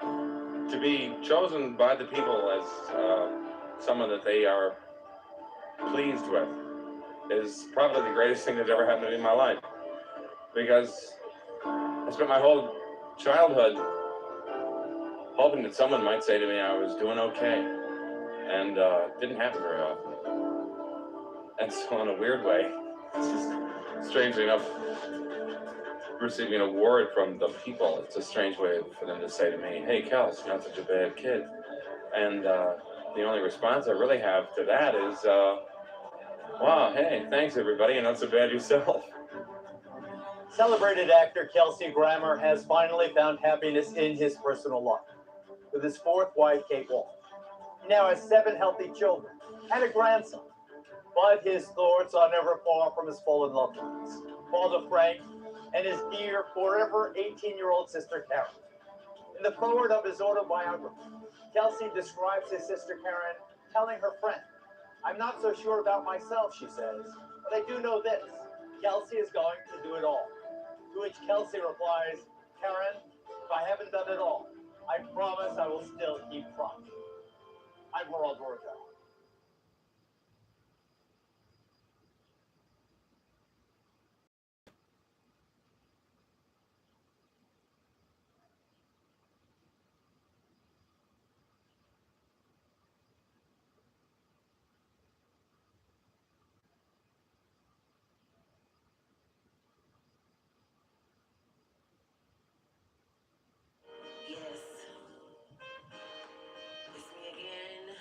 Speaker 8: To be chosen by the people as someone that they are pleased with is probably the greatest thing that's ever happened to me in my life. Because I spent my whole childhood hoping that someone might say to me I was doing okay. And it didn't happen very often. And so in a weird way, it's just strangely enough, receiving an award from the people, it's a strange way for them to say to me, hey, Kels, you're not such a bad kid. And the only response I really have to that is, wow, hey, thanks everybody, you're not so bad yourself.
Speaker 20: Celebrated actor Kelsey Grammer has finally found happiness in his personal life with his fourth wife, Kate Wall. He now has 7 healthy children and a grandson. But his thoughts are never far from his fallen loved ones, Father Frank and his dear, forever 18-year-old sister Karen. In the foreword of his autobiography, Kelsey describes his sister Karen telling her friend, I'm not so sure about myself, she says, but I do know this, Kelsey is going to do it all. To which Kelsey replies, Karen, if I haven't done it all, I promise I will still keep trying. I'm World War II.
Speaker 17: Yes. It's me again.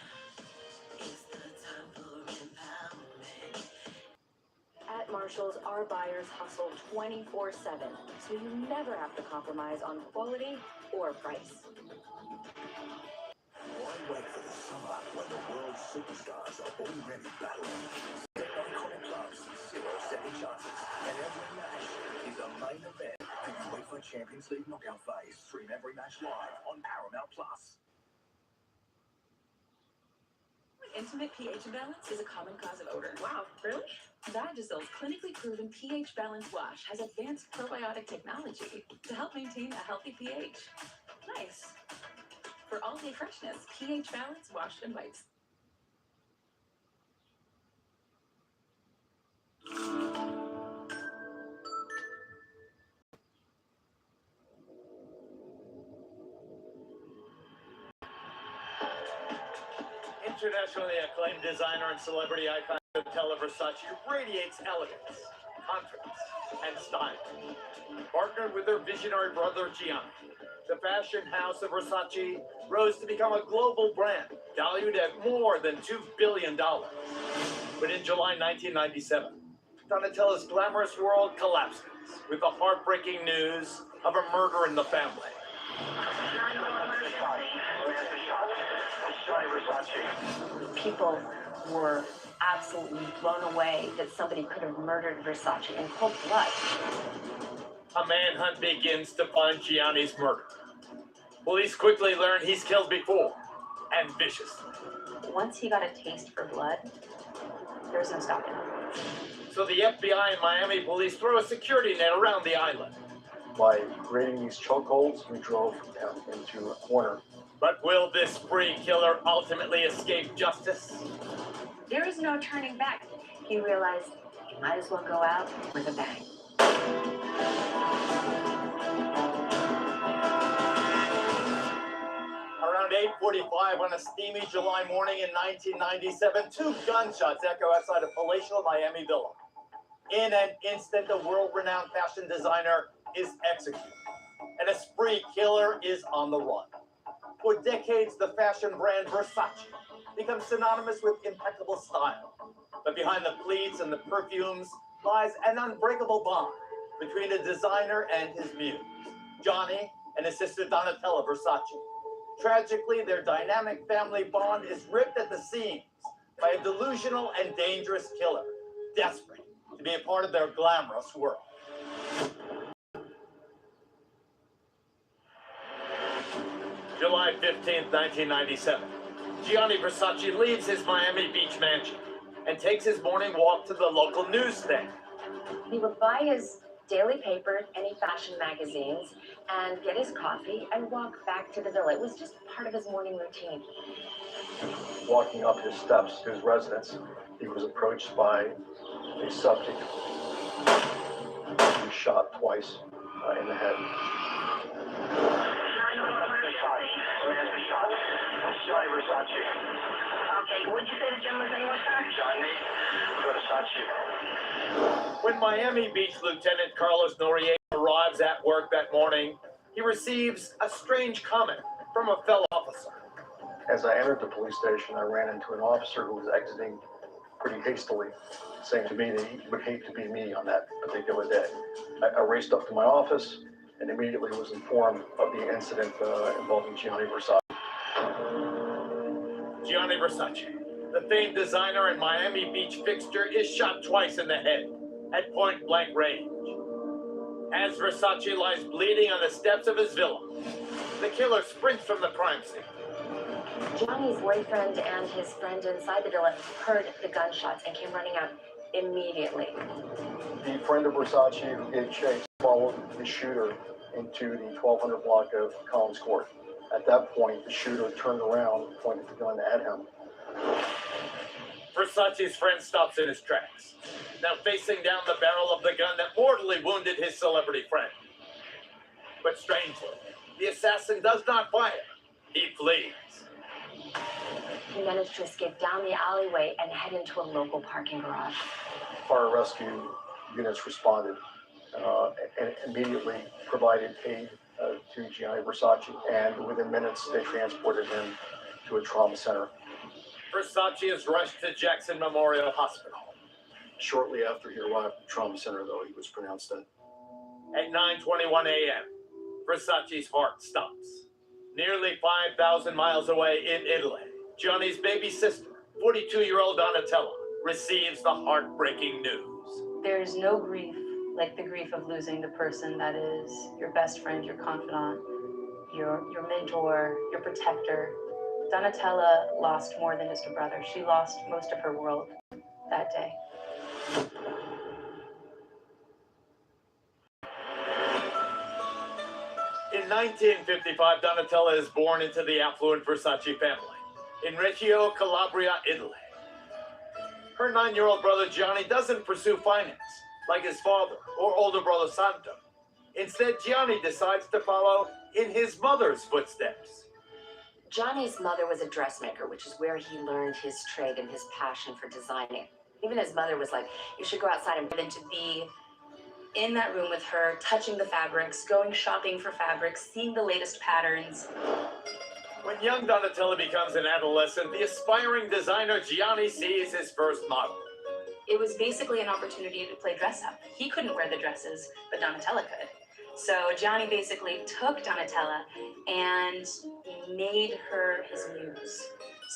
Speaker 6: our buyers hustle 24/7, so you never have to compromise on quality or price.
Speaker 12: Why wait for the summer when the world's superstars are already battling? 7 iconic clubs, 0 second chances, and every match is a main event for UEFA Champions League knockout phase. Stream every match live on Paramount Plus.
Speaker 10: Intimate pH imbalance is a common cause of odor. Wow, really? Vagisil's clinically proven pH balance wash has advanced probiotic technology to help maintain a healthy pH. Nice. For all-day freshness, pH balance wash and wipes.
Speaker 20: Internationally acclaimed designer and celebrity icon Donatella Versace radiates elegance, confidence, and style. Partnered with her visionary brother Gianni, the fashion house of Versace rose to become a global brand valued at more than $2 billion. But in July 1997, Donatella's glamorous world collapses with the heartbreaking news of a murder in the family.
Speaker 13: People were absolutely blown away that somebody could have murdered Versace in cold blood.
Speaker 20: A manhunt begins to find Gianni's murderer. Police quickly learn he's killed before, and viciously.
Speaker 13: Once he got a taste for blood, there was no stopping him.
Speaker 20: So the FBI and Miami police throw a security net around the island.
Speaker 21: By creating these chokeholds, we drove him into a corner.
Speaker 20: But will this spree killer ultimately escape justice?
Speaker 13: There is no turning back. He realized he might as well go out with a bang.
Speaker 20: Around 8:45 on a steamy July morning in 1997, 2 gunshots echo outside a palatial Miami villa. In an instant, the world-renowned fashion designer is executed, and a spree killer is on the run. For decades, the fashion brand Versace becomes synonymous with impeccable style. But behind the pleats and the perfumes lies an unbreakable bond between a designer and his muse, Johnny and his sister Donatella Versace. Tragically, their dynamic family bond is ripped at the seams by a delusional and dangerous killer, desperate to be a part of their glamorous world. July 15th, 1997. Gianni Versace leaves his Miami Beach mansion and takes his morning walk to the local newsstand.
Speaker 13: He would buy his daily paper, any fashion magazines, and get his coffee and walk back to the villa. It was just part of his morning routine.
Speaker 21: Walking up his steps to his residence, he was approached by a subject who was shot twice in the head.
Speaker 12: Johnny Versace. Okay, what'd you say the gentleman's name was, sir? Johnny Versace.
Speaker 20: When Miami Beach Lieutenant Carlos Noriega arrives at work that morning, he receives a strange comment from a fellow officer.
Speaker 21: As I entered the police station, I ran into an officer who was exiting pretty hastily, saying to me that he would hate to be me on that particular day. I raced up to my office and immediately was informed of the incident involving Gianni Versace.
Speaker 20: Gianni Versace, the famed designer and Miami Beach fixture, is shot twice in the head at point-blank range. As Versace lies bleeding on the steps of his villa, the killer sprints from the crime scene.
Speaker 13: Johnny's boyfriend and his friend inside the villa heard the gunshots and came running out immediately.
Speaker 21: The friend of Versace who gave chase followed the shooter into the 1200 block of Collins Court. At that point, the shooter turned around and pointed the gun at him.
Speaker 20: Versace's friend stops in his tracks, now facing down the barrel of the gun that mortally wounded his celebrity friend. But strangely, the assassin does not fire. He flees.
Speaker 13: He managed to escape down the alleyway and head into a local parking garage.
Speaker 21: Fire rescue units responded and immediately provided aid to Gianni Versace, and within minutes they transported him to a trauma center.
Speaker 20: Versace is rushed to Jackson Memorial Hospital.
Speaker 7: Shortly after he arrived at the trauma center, though, he was pronounced dead.
Speaker 20: At 9:21 a.m., Versace's heart stops. Nearly 5,000 miles away in Italy, Gianni's baby sister, 42-year-old Donatella, receives the heartbreaking news.
Speaker 17: There's no grief like the grief of losing the person that is your best friend, your confidant, your mentor, your protector. Donatella lost more than just a brother. She lost most of her world that day.
Speaker 20: In 1955, Donatella is born into the affluent Versace family in Reggio Calabria, Italy. Her 9-year-old brother Gianni doesn't pursue finance like his father or older brother Santo. Instead, Gianni decides to follow in his mother's footsteps.
Speaker 6: Johnny's mother was a dressmaker, which is where he learned his trade and his passion for designing. Even his mother was like, you should go outside and then to be in that room with her, touching the fabrics, going shopping for fabrics, seeing the latest patterns.
Speaker 20: When young Donatella becomes an adolescent, the aspiring designer Gianni sees his first model.
Speaker 17: It was basically an opportunity to play dress up. He couldn't wear the dresses, but Donatella could. So Gianni basically took Donatella and made her his muse.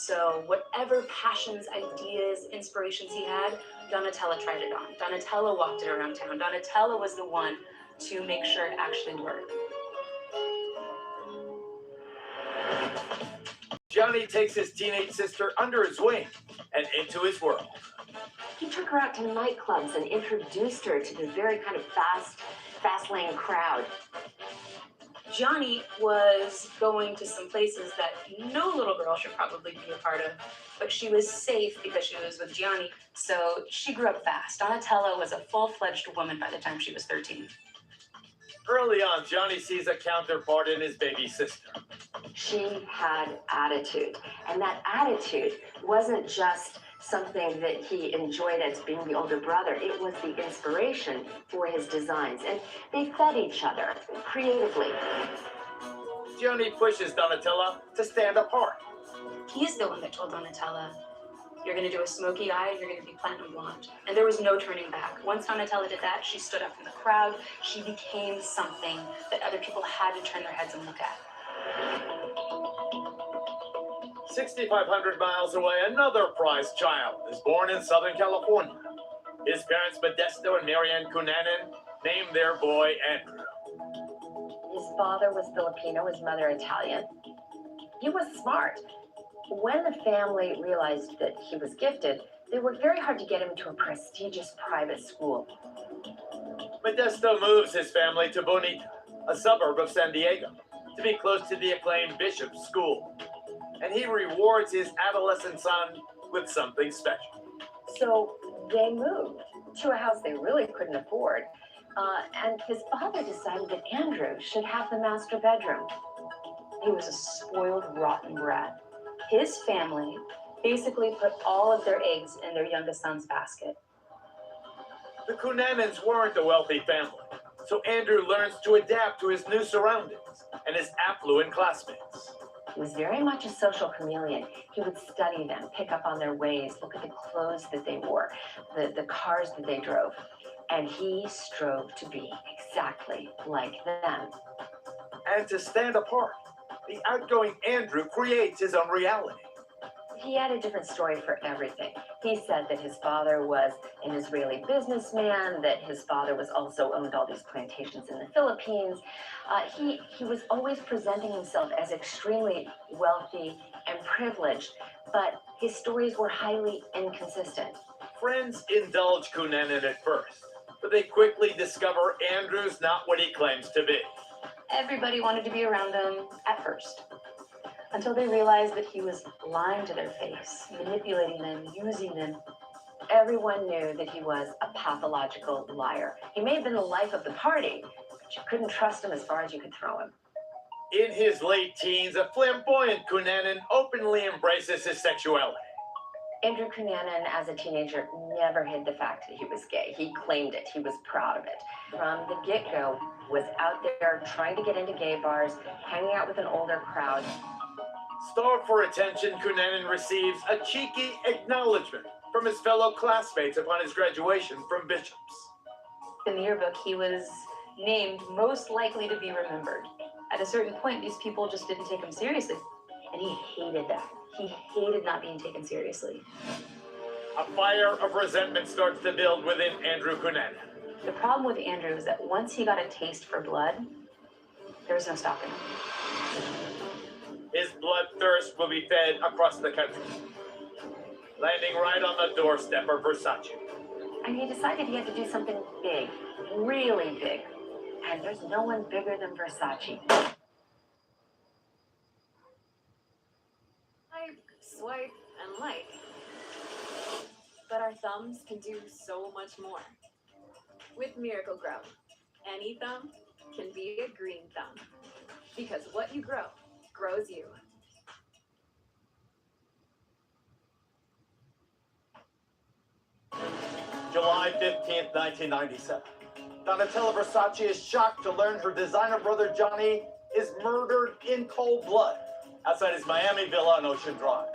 Speaker 17: So whatever passions, ideas, inspirations he had, Donatella tried it on. Donatella walked it around town. Donatella was the one to make sure it actually worked.
Speaker 20: Gianni takes his teenage sister under his wing and into his world.
Speaker 6: He took her out to nightclubs and introduced her to this very kind of fast-lane crowd.
Speaker 17: Gianni was going to some places that no little girl should probably be a part of, but she was safe because she was with Gianni, so she grew up fast. Donatella was a full-fledged woman by the time she was 13.
Speaker 20: Early on, Gianni sees a counterpart in his baby sister.
Speaker 6: She had attitude, and that attitude wasn't just something that he enjoyed as being the older brother. It was the inspiration for his designs, and they fed each other creatively.
Speaker 20: Gianni pushes Donatella to stand apart.
Speaker 17: He's the one that told Donatella, you're going to do a smoky eye, you're going to be platinum blonde. And there was no turning back. Once Donatella did that, she stood up in the crowd. She became something that other people had to turn their heads and look at.
Speaker 20: 6,500 miles away, another prize child is born in Southern California. His parents, Modesto and Marianne Cunanan, named their boy Andrew.
Speaker 13: His father was Filipino, his mother Italian. He was smart. When the family realized that he was gifted, they worked very hard to get him to a prestigious private school.
Speaker 20: Modesto moves his family to Bonita, a suburb of San Diego, to be close to the acclaimed Bishop's School. And he rewards his adolescent son with something special.
Speaker 13: So they moved to a house they really couldn't afford. And his father decided that Andrew should have the master bedroom.
Speaker 17: He was a spoiled, rotten brat. His family basically put all of their eggs in their youngest son's basket.
Speaker 20: The Cunanans weren't a wealthy family, so Andrew learns to adapt to his new surroundings and his affluent classmates.
Speaker 13: He was very much a social chameleon. He would study them, pick up on their ways, look at the clothes that they wore, the cars that they drove. And he strove to be exactly like them.
Speaker 20: And to stand apart, the outgoing Andrew creates his own reality.
Speaker 13: He had a different story for everything. He said that his father was an Israeli businessman, that his father was also owned all these plantations in the Philippines. He was always presenting himself as extremely wealthy and privileged, but his stories were highly inconsistent.
Speaker 20: Friends indulge Cunanan at first, but they quickly discover Andrew's not what he claims to be.
Speaker 17: Everybody wanted to be around him at first, until they realized that he was lying to their face, manipulating them, using them.
Speaker 13: Everyone knew that he was a pathological liar. He may have been the life of the party, but you couldn't trust him as far as you could throw him.
Speaker 20: In his late teens, a flamboyant Cunanan openly embraces his sexuality.
Speaker 13: Andrew Cunanan, as a teenager, never hid the fact that he was gay. He claimed it. He was proud of it. From the get-go, was out there trying to get into gay bars, hanging out with an older crowd.
Speaker 20: Starved for attention, Cunanan receives a cheeky acknowledgement from his fellow classmates upon his graduation from Bishop's.
Speaker 17: In the yearbook, he was named most likely to be remembered. At a certain point, these people just didn't take him seriously. And he hated that. He hated not being taken seriously.
Speaker 20: A fire of resentment starts to build within Andrew Cunanan.
Speaker 17: The problem with Andrew is that once he got a taste for blood, there was no stopping him.
Speaker 20: His bloodthirst will be fed across the country, landing right on the doorstep of Versace.
Speaker 6: And he decided he had to do something big, really big. And there's no one bigger than Versace.
Speaker 11: I swipe and like. But our thumbs can do so much more. With Miracle Grow, any thumb can be a green thumb. Because what you grow, grows you.
Speaker 20: July 15th, 1997. Donatella Versace is shocked to learn her designer brother Johnny is murdered in cold blood outside his Miami villa on Ocean Drive.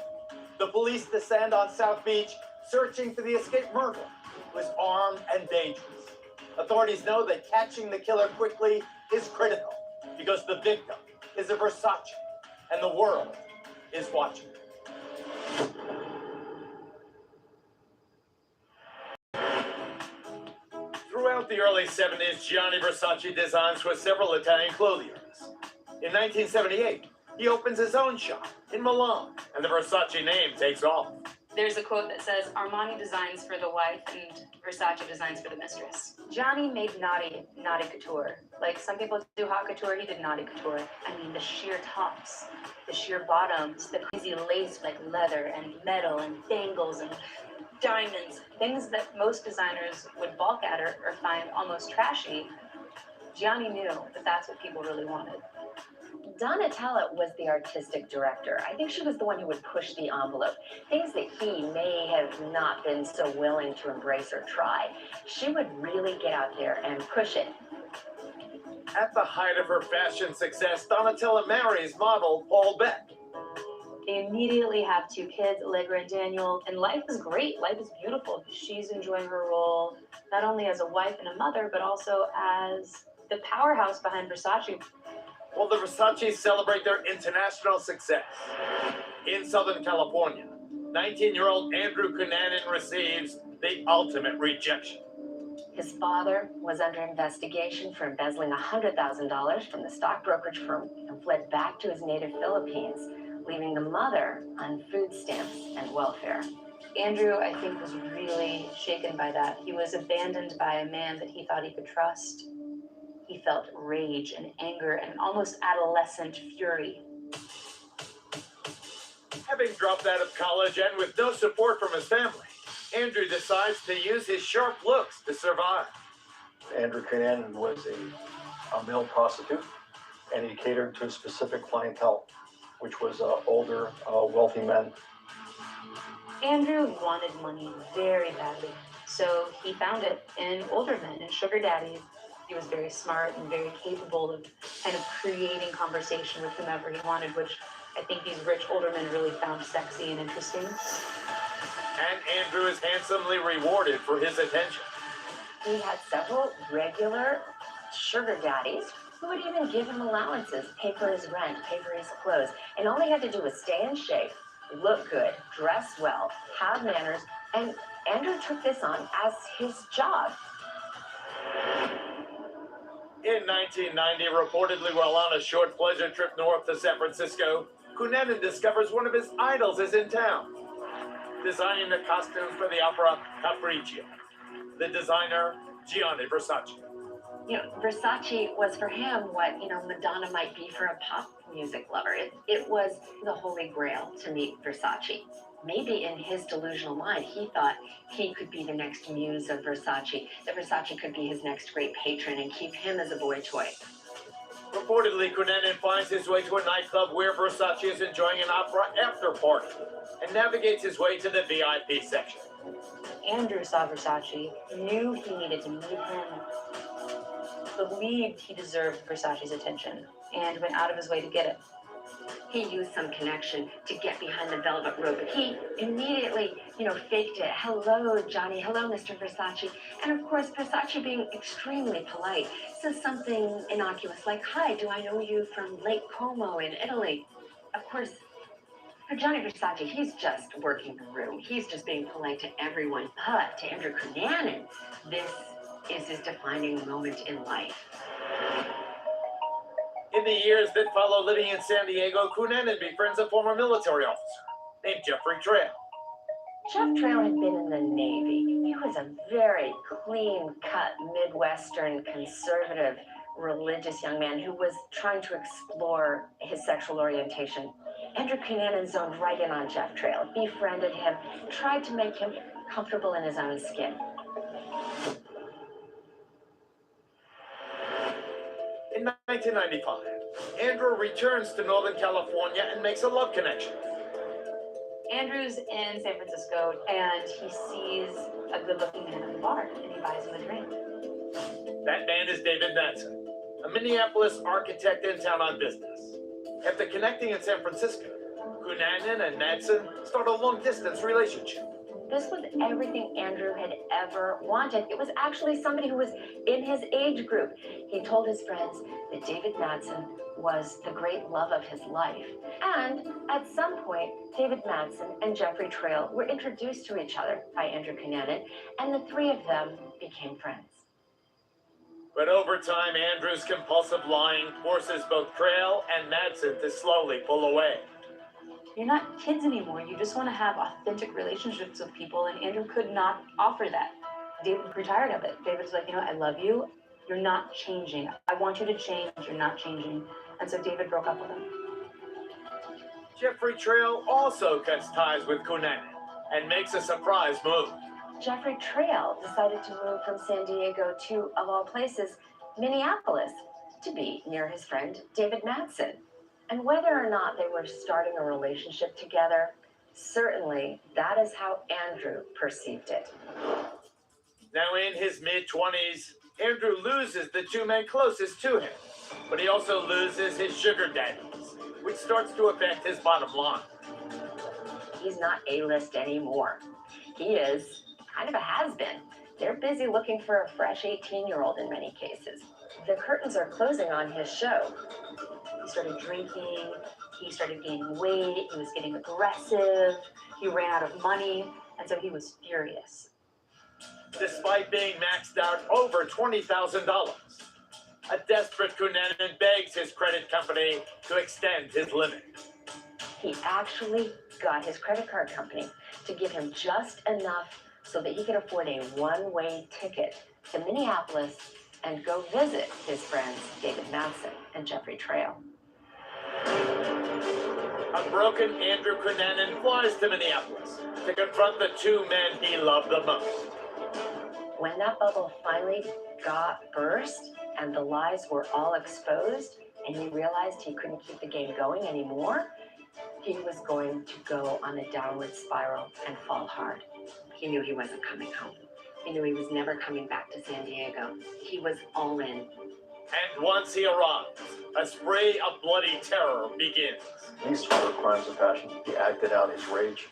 Speaker 20: The police descend on South Beach searching for the escaped murderer, who is armed and dangerous. Authorities know that catching the killer quickly is critical because the victim is a Versace and the world is watching. Throughout the early 70s, Gianni Versace designs for several Italian clothiers. In 1978, he opens his own shop in Milan, and the Versace name takes off.
Speaker 17: There's a quote that says, Armani designs for the wife and Versace designs for the mistress. Johnny made naughty couture. Like some people do hot couture, he did naughty couture. I mean, the sheer tops, the sheer bottoms, the crazy lace like leather and metal and bangles and diamonds, things that most designers would balk at or find almost trashy. Gianni knew that that's what people really wanted.
Speaker 6: Donatella was the artistic director. I think she was the one who would push the envelope. Things that he may have not been so willing to embrace or try. She would really get out there and push it.
Speaker 20: At the height of her fashion success, Donatella marries model Paul Beck.
Speaker 17: They immediately have 2 kids, Allegra and Daniel, and life is great. Life is beautiful. She's enjoying her role not only as a wife and a mother, but also as the powerhouse behind Versace.
Speaker 20: Well, the Versaces celebrate their international success. In Southern California, 19-year-old Andrew Cunanan receives the ultimate rejection.
Speaker 6: His father was under investigation for embezzling $100,000 from the stock brokerage firm and fled back to his native Philippines, leaving the mother on food stamps and welfare.
Speaker 17: Andrew, I think, was really shaken by that. He was abandoned by a man that he thought he could trust. He felt rage and anger and almost adolescent fury.
Speaker 20: Having dropped out of college and with no support from his family, Andrew decides to use his sharp looks to survive.
Speaker 7: Andrew Cunanan was a male prostitute, and he catered to a specific clientele, which was older, wealthy men.
Speaker 17: Andrew wanted money very badly, so he found it in older men and sugar daddies. He was very smart and very capable of kind of creating conversation with whomever he wanted, which I think these rich older men really found sexy and interesting.
Speaker 20: And Andrew is handsomely rewarded for his attention.
Speaker 6: He had several regular sugar daddies who would even give him allowances, pay for his rent, pay for his clothes. And all he had to do was stay in shape, look good, dress well, have manners, and Andrew took this on as his job.
Speaker 20: In 1990, reportedly while on a short pleasure trip north to San Francisco, Cunanan discovers one of his idols is in town, designing the costumes for the opera Capriccio. The designer, Gianni Versace.
Speaker 6: You know, Versace was for him what, Madonna might be for a pop music lover. It was the holy grail to meet Versace. Maybe in his delusional mind, he thought he could be the next muse of Versace, that Versace could be his next great patron and keep him as a boy toy.
Speaker 20: Reportedly, Cunanan finds his way to a nightclub where Versace is enjoying an opera after party and navigates his way to the VIP section.
Speaker 17: Andrew saw Versace, knew he needed to meet him, believed he deserved Versace's attention, and went out of his way to get it.
Speaker 6: He used some connection to get behind the velvet rope. He immediately, faked it. Hello, Johnny. Hello, Mr. Versace. And of course, Versace, being extremely polite, says something innocuous like, "Hi, do I know you from Lake Como in Italy?" Of course, for Johnny Versace, he's just working the room. He's just being polite to everyone. But to Andrew Cunanan, this is his defining moment in life.
Speaker 20: In the years that follow living in San Diego, Cunanan befriends a former military officer named Jeffrey Trail.
Speaker 6: Jeff Trail had been in the Navy. He was a very clean-cut, Midwestern, conservative, religious young man who was trying to explore his sexual orientation. Andrew Cunanan zoned right in on Jeff Trail, befriended him, tried to make him comfortable in his own skin.
Speaker 20: In 1995, Andrew returns to Northern California and makes a love connection.
Speaker 17: Andrew's in San Francisco and he sees a good-looking man at the bar and he buys him a drink.
Speaker 20: That man is David Madsen, a Minneapolis architect in town on business. After connecting in San Francisco, Cunanan and Madsen start a long-distance relationship.
Speaker 6: This was everything Andrew had ever wanted. It was actually somebody who was in his age group. He told his friends that David Madsen was the great love of his life. And at some point, David Madsen and Jeffrey Trail were introduced to each other by Andrew Cunanan, and the three of them became friends.
Speaker 20: But over time, Andrew's compulsive lying forces both Trail and Madsen to slowly pull away.
Speaker 17: You're not kids anymore. You just want to have authentic relationships with people, and Andrew could not offer that. David grew tired of it. David's like, I love you. You're not changing. I want you to change. You're not changing. And so David broke up with him.
Speaker 20: Jeffrey Trail also cuts ties with Cunanan and makes a surprise move.
Speaker 6: Jeffrey Trail decided to move from San Diego to, of all places, Minneapolis, to be near his friend David Madsen. And whether or not they were starting a relationship together, certainly that is how Andrew perceived it.
Speaker 20: Now in his mid-20s, Andrew loses the two men closest to him, but he also loses his sugar daddies, which starts to affect his bottom line.
Speaker 6: He's not A-list anymore. He is kind of a has-been. They're busy looking for a fresh 18-year-old in many cases. The curtains are closing on his show. He started drinking, he started gaining weight, he was getting aggressive, he ran out of money, and so he was furious.
Speaker 20: Despite being maxed out over $20,000, a desperate Cunanan begs his credit company to extend his limit.
Speaker 6: He actually got his credit card company to give him just enough so that he could afford a one-way ticket to Minneapolis and go visit his friends David Madsen and Jeffrey Trail.
Speaker 20: A broken Andrew Cunanan flies to Minneapolis to confront the two men he loved the most.
Speaker 6: When that bubble finally got burst and the lies were all exposed and he realized he couldn't keep the game going anymore, he was going to go on a downward spiral and fall hard. He knew he wasn't coming home. He knew he was never coming back to San Diego. He was all in.
Speaker 20: And once he arrives, a spray of bloody terror begins.
Speaker 7: These were crimes of passion. He acted out his rage.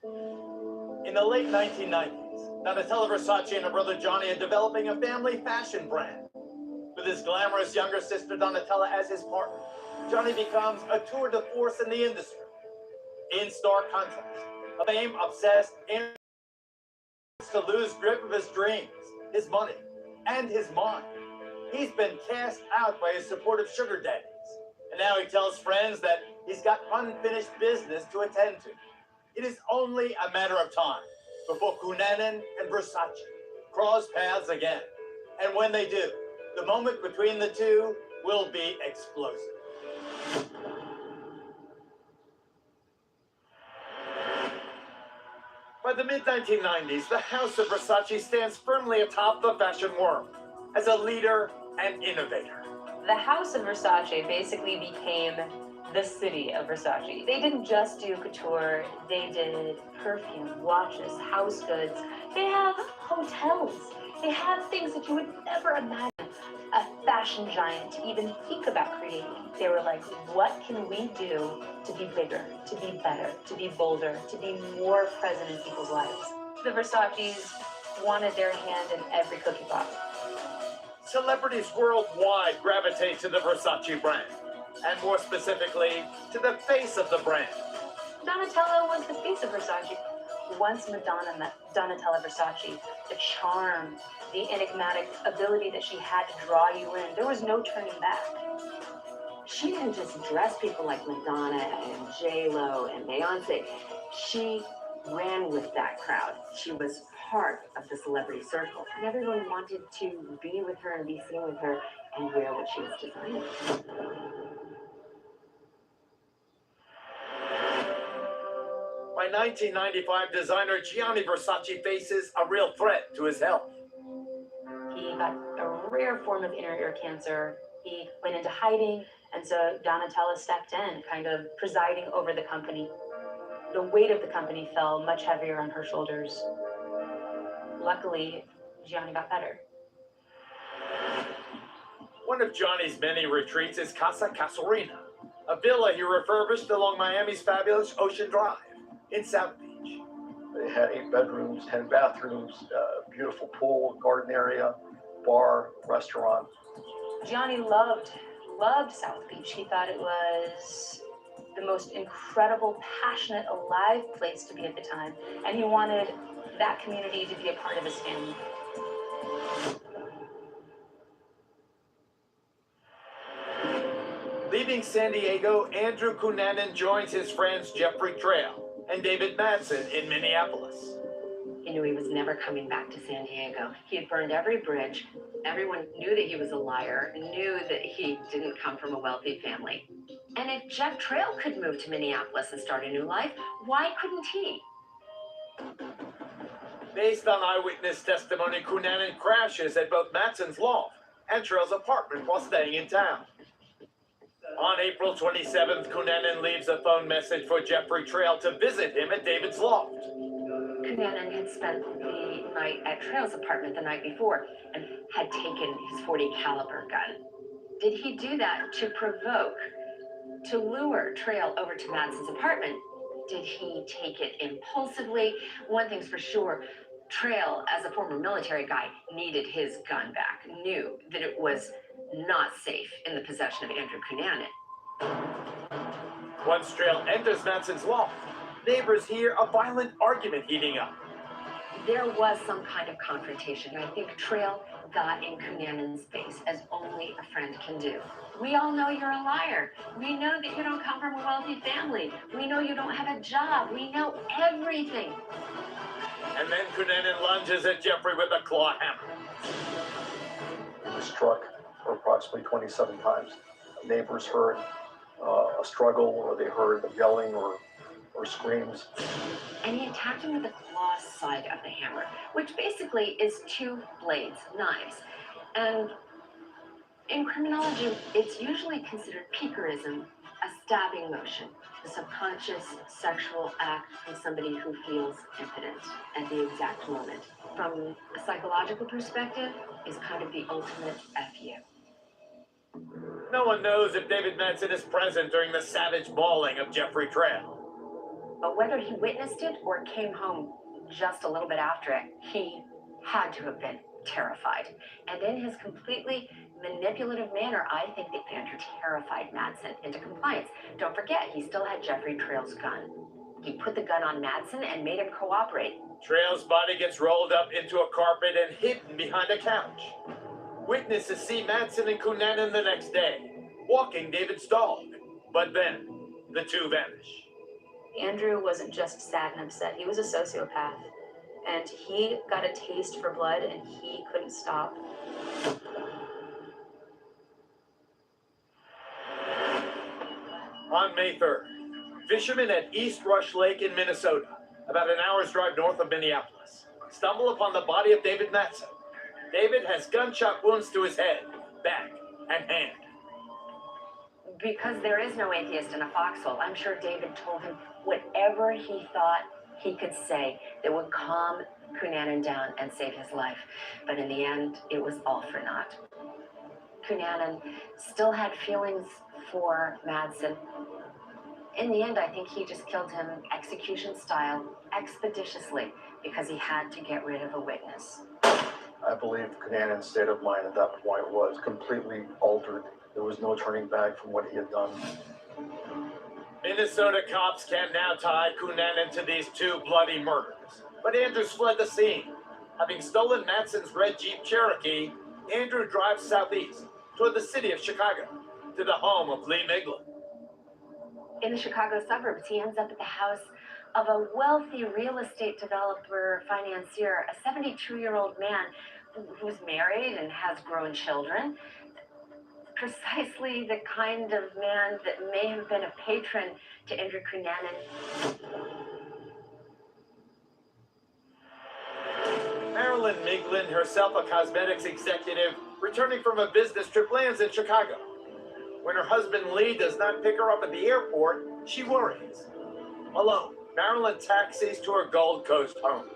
Speaker 20: In the late 1990s, Donatella Versace and her brother Johnny are developing a family fashion brand. With his glamorous younger sister Donatella as his partner, Johnny becomes a tour de force in the industry. In stark contrast, a fame-obsessed Andrew to lose grip of his dreams, his money, and his mind. He's been cast out by his supportive sugar daddies. And now he tells friends that he's got unfinished business to attend to. It is only a matter of time before Cunanan and Versace cross paths again. And when they do, the moment between the two will be explosive. By the mid-1990s, the House of Versace stands firmly atop the fashion world as a leader and innovator.
Speaker 17: The House of Versace basically became the city of Versace. They didn't just do couture, they did perfume, watches, house goods. They have hotels. They have things that you would never imagine. a fashion giant to even think about creating. They were like, what can we do to be bigger, to be better, to be bolder, to be more present in people's lives? The Versaces wanted their hand in every cookie pop.
Speaker 20: Celebrities worldwide gravitate to the Versace brand, and more specifically, to the face of the brand.
Speaker 17: Donatella was the face of Versace. Once Madonna met Donatella Versace, the charm, the enigmatic ability that she had to draw you in, there was no turning back.
Speaker 6: She didn't just dress people like Madonna and J-Lo and Beyonce. She ran with that crowd. She was part of the celebrity circle. And everyone wanted to be with her and be seen with her and wear what she was designing.
Speaker 20: By 1995, designer Gianni Versace faces a real threat to his health.
Speaker 17: He got a rare form of inner ear cancer. He went into hiding, and so Donatella stepped in, kind of presiding over the company. The weight of the company fell much heavier on her shoulders. Luckily, Gianni got better.
Speaker 20: One of Johnny's many retreats is Casa Casuarina, a villa he refurbished along Miami's fabulous Ocean Drive in South Beach.
Speaker 7: They had 8 bedrooms, 10 bathrooms, beautiful pool, garden area, bar, restaurant.
Speaker 17: Gianni loved South Beach. He thought it was the most incredible, passionate, alive place to be at the time. And he wanted that community to be a part of his family.
Speaker 20: Leaving San Diego, Andrew Cunanan joins his friends Jeffrey Trail and David Madsen in Minneapolis.
Speaker 6: He knew he was never coming back to San Diego. He had burned every bridge. Everyone knew that he was a liar, knew that he didn't come from a wealthy family. And if Jeff Trail could move to Minneapolis and start a new life, why couldn't he?
Speaker 20: Based on eyewitness testimony, Cunanan crashes at both Madsen's loft and Trail's apartment while staying in town. On April 27th, Cunanan leaves a phone message for Jeffrey Trail to visit him at David's loft.
Speaker 6: Cunanan had spent the night at Trail's apartment the night before and had taken his .40 caliber gun. Did he do that to provoke, to lure Trail over to Madsen's apartment? Did he take it impulsively? One thing's for sure, Trail, as a former military guy, needed his gun back, knew that it was not safe in the possession of Andrew Cunanan.
Speaker 20: Once Trail enters Madsen's loft, neighbors hear a violent argument heating up.
Speaker 6: There was some kind of confrontation. I think Trail got in Cunanan's face, as only a friend can do. We all know you're a liar. We know that you don't come from a wealthy family. We know you don't have a job. We know everything.
Speaker 20: And then Cunanan lunges at Jeffrey with a claw hammer.
Speaker 7: He was struck for approximately 27 times. Neighbors heard a struggle, or they heard yelling or screams.
Speaker 6: And he attacked him with the claw side of the hammer, which basically is 2 blades, knives. And in criminology, it's usually considered piquerism, a stabbing motion, the subconscious sexual act from somebody who feels impotent at the exact moment. From a psychological perspective, is kind of the ultimate FU.
Speaker 20: No one knows if David Madsen is present during the savage mauling of Jeffrey Trail.
Speaker 6: But whether he witnessed it or came home just a little bit after it, he had to have been terrified. And in his completely manipulative manner, I think that Andrew terrified Madsen into compliance. Don't forget, he still had Jeffrey Trail's gun. He put the gun on Madsen and made him cooperate.
Speaker 20: Trail's body gets rolled up into a carpet and hidden behind a couch. Witnesses see Madsen and Cunanan the next day, walking David's dog. But then, the two vanish.
Speaker 17: Andrew wasn't just sad and upset, he was a sociopath. And he got a taste for blood and he couldn't stop.
Speaker 20: On May 3rd, fishermen at East Rush Lake in Minnesota, about an hour's drive north of Minneapolis, stumble upon the body of David Madsen. David has gunshot wounds to his head, back, and hand.
Speaker 6: Because there is no atheist in a foxhole, I'm sure David told him whatever he thought he could say that would calm Cunanan down and save his life. But in the end, it was all for naught. Cunanan still had feelings for Madsen. In the end, I think he just killed him execution style, expeditiously, because he had to get rid of a witness.
Speaker 7: I believe Cunanan's state of mind at that point was completely altered. There was no turning back from what he had done.
Speaker 20: Minnesota cops can now tie Cunanan to these two bloody murders. But Andrews fled the scene. Having stolen Madsen's red Jeep Cherokee, Andrew drives southeast toward the city of Chicago, to the home of Lee Miglin.
Speaker 6: In the Chicago suburbs, he ends up at the house of a wealthy real estate developer financier, a 72-year-old man who's married and has grown children. Precisely the kind of man that may have been a patron to Andrew Cunanan.
Speaker 20: Marilyn Miglin, herself a cosmetics executive, returning from a business trip, lands in Chicago. When her husband Lee does not pick her up at the airport, she worries. Alone, Marilyn taxis to her Gold Coast home.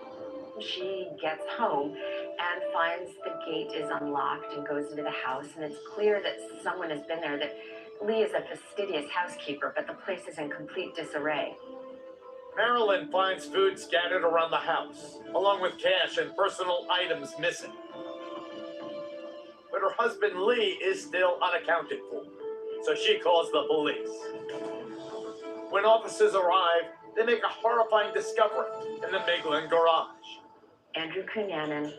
Speaker 6: She gets home and finds the gate is unlocked and goes into the house, and it's clear that someone has been there, that Lee is a fastidious housekeeper, but the place is in complete disarray.
Speaker 20: Marilyn finds food scattered around the house, along with cash and personal items missing. But her husband Lee is still unaccounted for, so she calls the police. When officers arrive, they make a horrifying discovery in the Miglin garage.
Speaker 6: Andrew Cunanan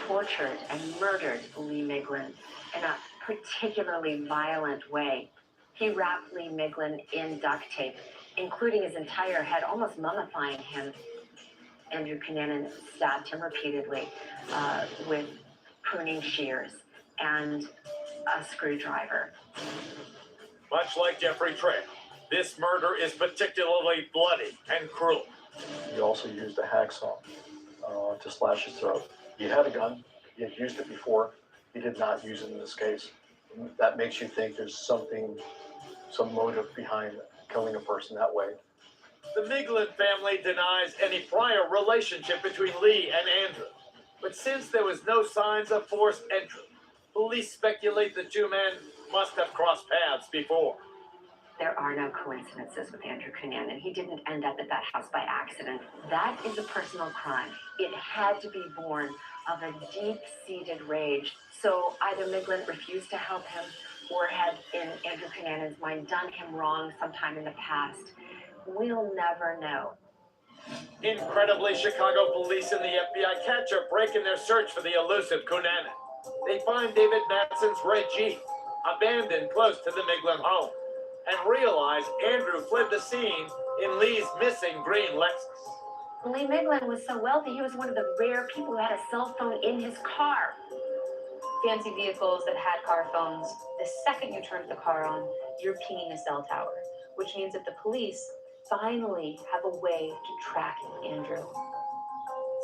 Speaker 6: tortured and murdered Lee Miglin in a particularly violent way. He wrapped Lee Miglin in duct tape, including his entire head, almost mummifying him. Andrew Cunanan stabbed him repeatedly with pruning shears and a screwdriver.
Speaker 20: Much like Jeffrey Trail, this murder is particularly bloody and cruel.
Speaker 7: He also used a hacksaw to slash his throat. He had a gun. He had used it before. He did not use it in this case. That makes you think there's some motive behind killing a person that way.
Speaker 20: The Miglin family denies any prior relationship between Lee and Andrew. But since there was no signs of forced entry, police speculate the two men must have crossed paths before.
Speaker 6: There are no coincidences with Andrew Cunanan. He didn't end up at that house by accident. That is a personal crime. It had to be born of a deep-seated rage. So either Miglin refused to help him or had, in Andrew Cunanan's mind, done him wrong sometime in the past. We'll never know.
Speaker 20: Incredibly, Chicago police and the FBI catch a break in their search for the elusive Cunanan. They find David Madsen's red Jeep, abandoned close to the Miglin home, and realize Andrew fled the scene in Lee's missing green Lexus.
Speaker 6: Lee Miglin was so wealthy, he was one of the rare people who had a cell phone in his car.
Speaker 17: Fancy vehicles that had car phones, the second you turn the car on, you're pinging a cell tower, which means that the police finally have a way to track Andrew.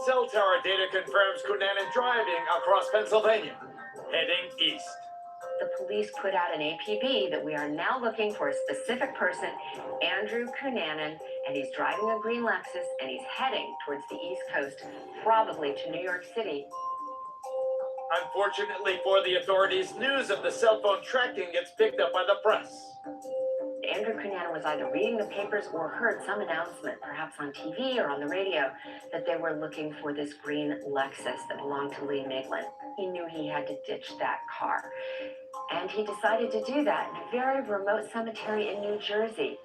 Speaker 20: Cell tower data confirms Cunanan driving across Pennsylvania, heading east.
Speaker 6: The police put out an APB that we are now looking for a specific person, Andrew Cunanan, and he's driving a green Lexus, and he's heading towards the East Coast, probably to New York City.
Speaker 20: Unfortunately for the authorities, news of the cell phone tracking gets picked up by the press.
Speaker 6: Andrew Cunanan was either reading the papers or heard some announcement, perhaps on TV or on the radio, that they were looking for this green Lexus that belonged to Lee Miglin. He knew he had to ditch that car. And he decided to do that in a very remote cemetery in New Jersey.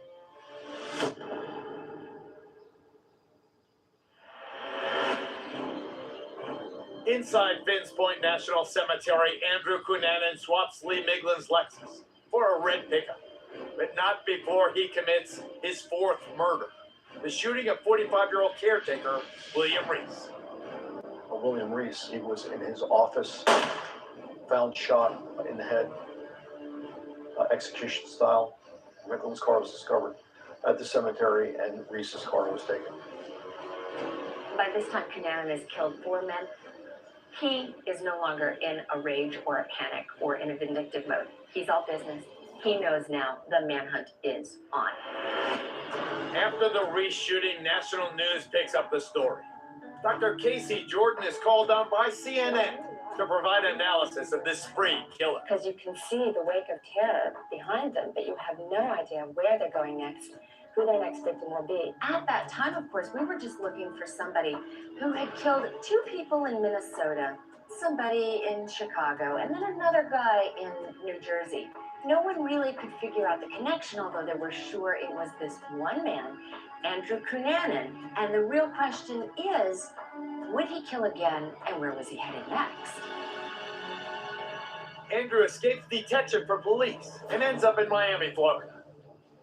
Speaker 20: Inside Finns Point National Cemetery, Andrew Cunanan swaps Lee Miglin's Lexus for a red pickup, but not before he commits his fourth murder, the shooting of 45-year-old caretaker William Reese.
Speaker 7: William Reese, he was in his office, found shot in the head, execution style. Miglin's car was discovered at the cemetery, and Reese's car was taken.
Speaker 6: By this time, Cunanan has killed 4 men. He is no longer in a rage or a panic or in a vindictive mode. He's all business. He knows now the manhunt is on.
Speaker 20: After the Reese shooting, national news picks up the story. Dr. Casey Jordan is called on by CNN to provide analysis of this spree killer.
Speaker 6: Because you can see the wake of terror behind them, but you have no idea where they're going next, who their next victim will be. At that time, of course, we were just looking for somebody who had killed 2 people in Minnesota, somebody in Chicago, and then another guy in New Jersey. No one really could figure out the connection, although they were sure it was this one man, Andrew Cunanan. And the real question is, would he kill again, and where was he headed next?
Speaker 20: Andrew escapes detection from police and ends up in Miami, Florida.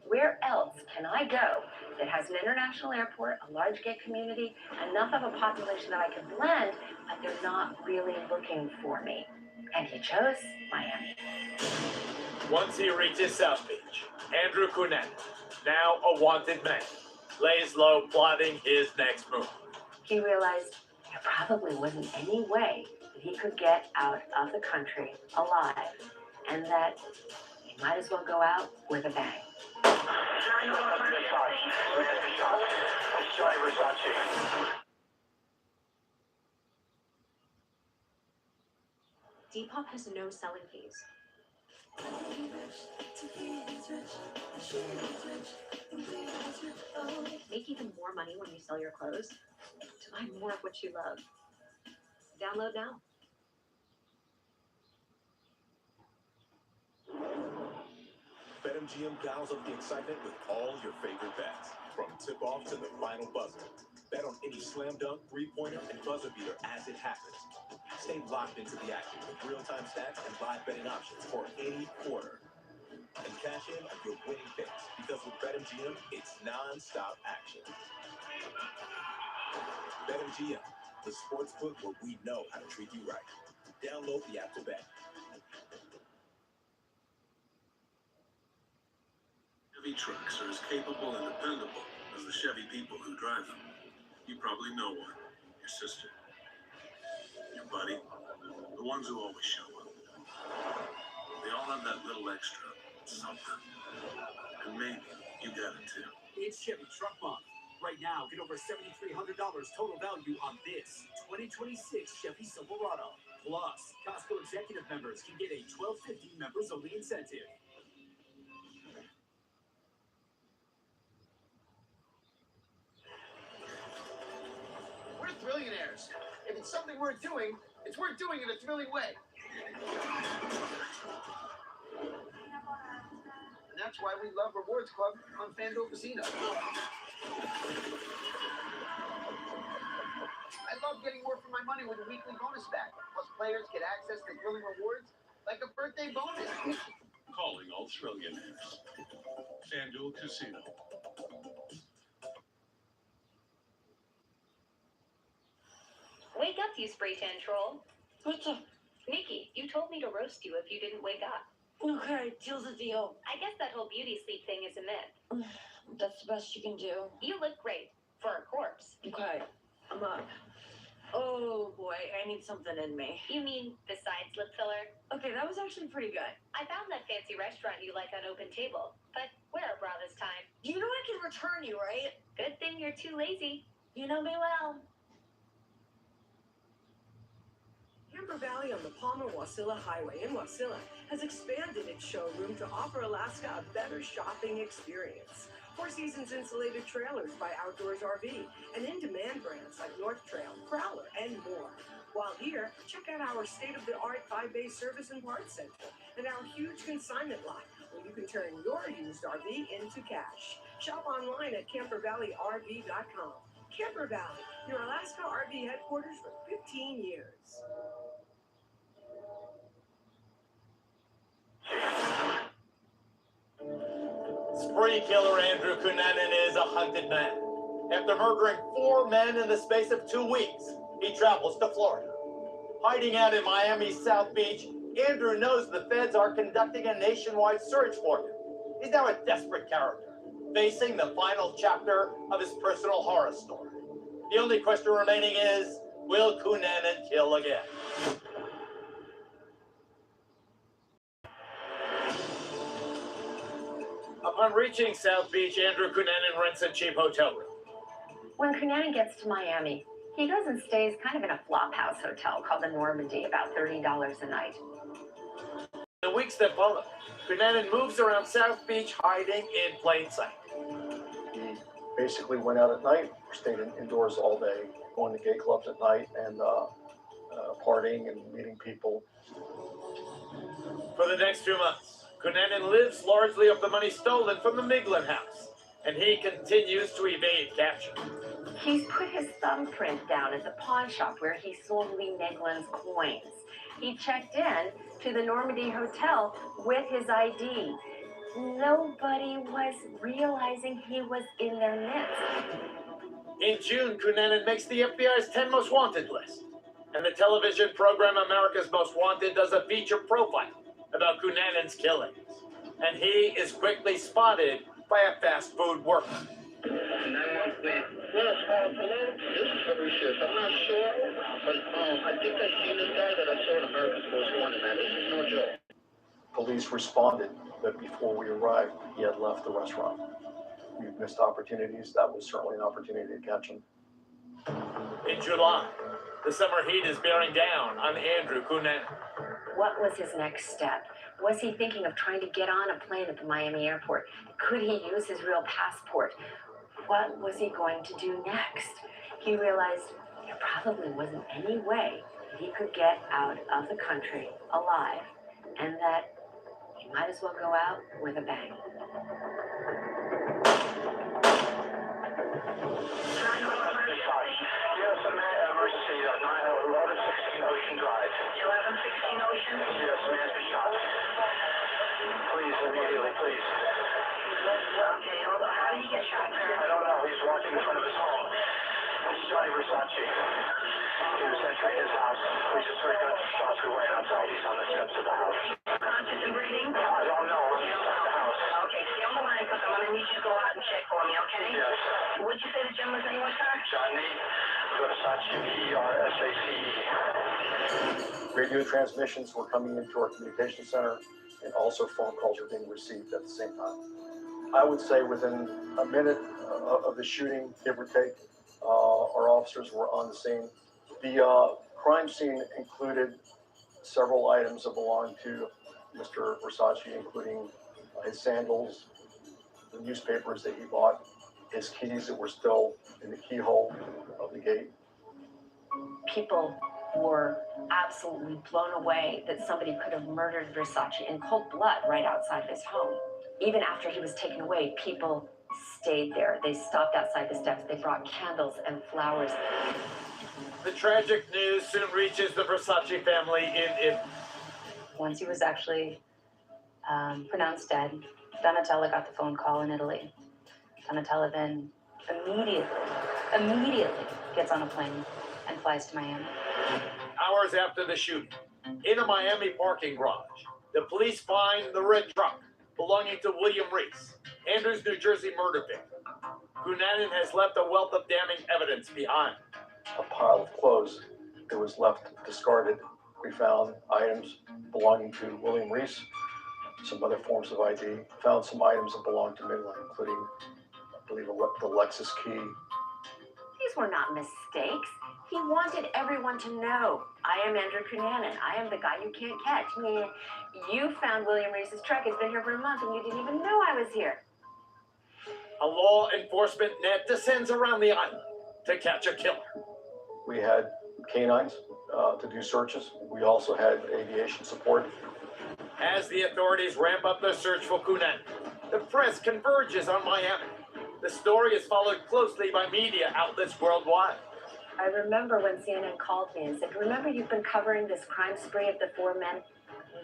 Speaker 6: Where else can I go that has an international airport, a large gay community, enough of a population that I can blend, but they're not really looking for me? And he chose Miami.
Speaker 20: Once he reaches South Beach, Andrew Cunanan, now a wanted man, lays low plotting his next move.
Speaker 6: He realized there probably wasn't any way that he could get out of the country alive, and that he might as well go out with a bang.
Speaker 11: Depop has no selling fees. Make even more money when you sell your clothes to buy more of what you love. Download now.
Speaker 12: BetMGM dials up the excitement with all your favorite bets, from tip-off to the final buzzer. Bet on any slam dunk, three-pointer, and buzzer beater as it happens. Stay locked into the action with real-time stats and live betting options for any quarter. And cash in on your winning picks, because with BetMGM, it's non-stop action. BetMGM, the sports book where we know how to treat you right. Download the app to bet.
Speaker 14: Chevy trucks are as capable and dependable as the Chevy people who drive them. You probably know one. Your sister. Your buddy. The ones who always show up. They all have that little extra something. And maybe you got it too.
Speaker 4: It's Chevy Truck Month. Right now, get over $7,300 total value on this 2026 Chevy Silverado. Plus, Costco executive members can get a $12.50 members only incentive.
Speaker 9: We're thrillionaires. If it's something worth doing, it's worth doing in a thrilling way. And that's why we love Rewards Club on FanDuel Casino. I love getting more for my money with a weekly bonus back. Plus, players get access to thrilling rewards like a birthday bonus.
Speaker 14: Calling all trillionaires. FanDuel Casino.
Speaker 5: Wake up, you spray tan troll. What's up? Nikki, you told me to roast you if you didn't wake up.
Speaker 19: Okay, deal's a deal.
Speaker 5: I guess that whole beauty sleep thing is a myth.
Speaker 19: That's the best you can do.
Speaker 5: You look great for a corpse.
Speaker 19: Okay, I'm up. Oh boy, I need something in me.
Speaker 5: You mean besides lip filler?
Speaker 19: Okay, that was actually pretty good.
Speaker 5: I found that fancy restaurant you like on Open Table, but wear a bra this time.
Speaker 19: You know I can return you, right?
Speaker 5: Good thing you're too lazy.
Speaker 19: You know me well.
Speaker 24: Camper Valley on the Palmer-Wasilla Highway in Wasilla has expanded its showroom to offer Alaska a better shopping experience. 4 Seasons insulated trailers by Outdoors RV and in-demand brands like North Trail, Prowler, and more. While here, check out our state-of-the-art 5-bay service and parts center and our huge consignment lot where you can turn your used RV into cash. Shop online at CamperValleyRV.com. Camper Valley, your Alaska RV headquarters for 15 years.
Speaker 20: Spree killer Andrew Cunanan is a hunted man. After murdering 4 men in the space of 2 weeks, he travels to Florida. Hiding out in Miami's South Beach, Andrew knows the feds are conducting a nationwide search for him. He's now a desperate character, facing the final chapter of his personal horror story. The only question remaining is, will Cunanan kill again? Upon reaching South Beach, Andrew Cunanan rents a cheap hotel room.
Speaker 6: When Cunanan gets to Miami,
Speaker 13: He goes and stays kind of in a flophouse hotel called the Normandy, about $30 a night.
Speaker 20: In the weeks that follow, Cunanan moves around South Beach hiding in plain sight.
Speaker 7: He basically went out at night, stayed indoors all day, going to gay clubs at night and partying and meeting people.
Speaker 20: For the next 2 months, Cunanan lives largely off the money stolen from the Miglin house, and he continues to evade capture.
Speaker 13: He's put his thumbprint down at the pawn shop where he sold Lee Miglin's coins. He checked in to the Normandy Hotel with his ID. Nobody was realizing he was in their midst.
Speaker 20: In June, Cunanan makes the FBI's 10 Most Wanted list, and the television program America's Most Wanted does a feature profile about Cunanan's killings, and he is quickly spotted by a fast food worker.
Speaker 15: 911, please. Yes, hello. This is February 6th. I'm not sure, but I think I seen this guy that I saw in America's Most Wanted, man. This is no joke.
Speaker 7: Police responded that before we arrived, he had left the restaurant. We've missed opportunities. That was certainly an opportunity to catch him.
Speaker 20: In July, the summer heat is bearing down on Andrew Cunanan.
Speaker 13: What was his next step? Was he thinking of trying to get on a plane at the Miami airport? Could he use his real passport? What was he going to do next? He realized there probably wasn't any way he could get out of the country alive, and that he might as well go out with a bang.
Speaker 15: Yes, emergency, 1116 Ocean Drive. 1116 Ocean? Yes, man's been shot. Please, immediately, please. Okay, hold on. How did he get shot, sir? I don't know. He's walking in front of his home. This is Johnny Versace. He was entering his house. We just heard gunshots. We went outside. He's on the steps of the house. Conscious and breathing? I don't know. I'm inside the house. Okay, stay on the line because I'm going to need you to go out and check for me, okay? Yes. What'd you say the gentleman's name was, sir? Johnny Versace, V-E-R-S-A-C-E.
Speaker 7: Radio transmissions were coming into our communication center, and also phone calls were being received at the same time. I would say within a minute of the shooting, give or take, our officers were on the scene. The crime scene included several items that belonged to Mr. Versace, including his sandals, the newspapers that he bought, his keys that were still in the keyhole of the gate.
Speaker 13: People were absolutely blown away that somebody could have murdered Versace in cold blood right outside of his home. Even after he was taken away, people stayed there. They stopped outside the steps. They brought candles and flowers.
Speaker 20: The tragic news soon reaches the Versace family in Italy.
Speaker 17: Once he was actually pronounced dead, Donatella got the phone call in Italy. Donatella then immediately gets on a plane and flies to Miami.
Speaker 20: Hours after the shooting, in a Miami parking garage, the police find the red truck belonging to William Reese, Andrew's New Jersey murder victim. Cunanan has left a wealth of damning evidence behind.
Speaker 7: A pile of clothes that was left discarded. We found items belonging to William Reese, some other forms of ID. Found some items that belonged to Miglin, including, I believe, the Lexus key.
Speaker 13: These were not mistakes. He wanted everyone to know, I am Andrew Cunanan. I am the guy you can't catch. You found William Reese's truck. It's been here for a month and you didn't even know I was here.
Speaker 20: A law enforcement net descends around the island to catch a killer.
Speaker 7: We had canines to do searches. We also had aviation support.
Speaker 20: As the authorities ramp up their search for Cunanan, the press converges on Miami. The story is followed closely by media outlets worldwide.
Speaker 13: I remember when CNN called me and said, remember you've been covering this crime spree of the 4 men?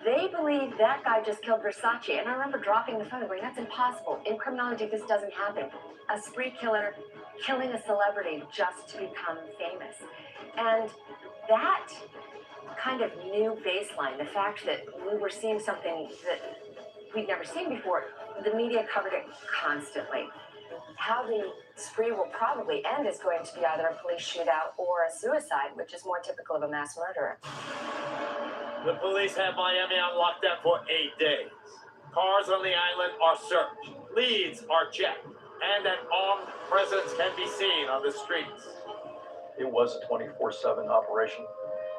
Speaker 13: They believe that guy just killed Versace. And I remember dropping the phone and going, that's impossible. In criminology, this doesn't happen. A spree killer killing a celebrity just to become famous. And that kind of new baseline, the fact that we were seeing something that we'd never seen before, the media covered it constantly. How the spree will probably end is going to be either a police shootout or a suicide, which is more typical of a mass murderer.
Speaker 20: The police have Miami on lockdown for 8 days. Cars on the island are searched, leads are checked, and an armed presence can be seen on the streets.
Speaker 7: It was a 24/7 operation.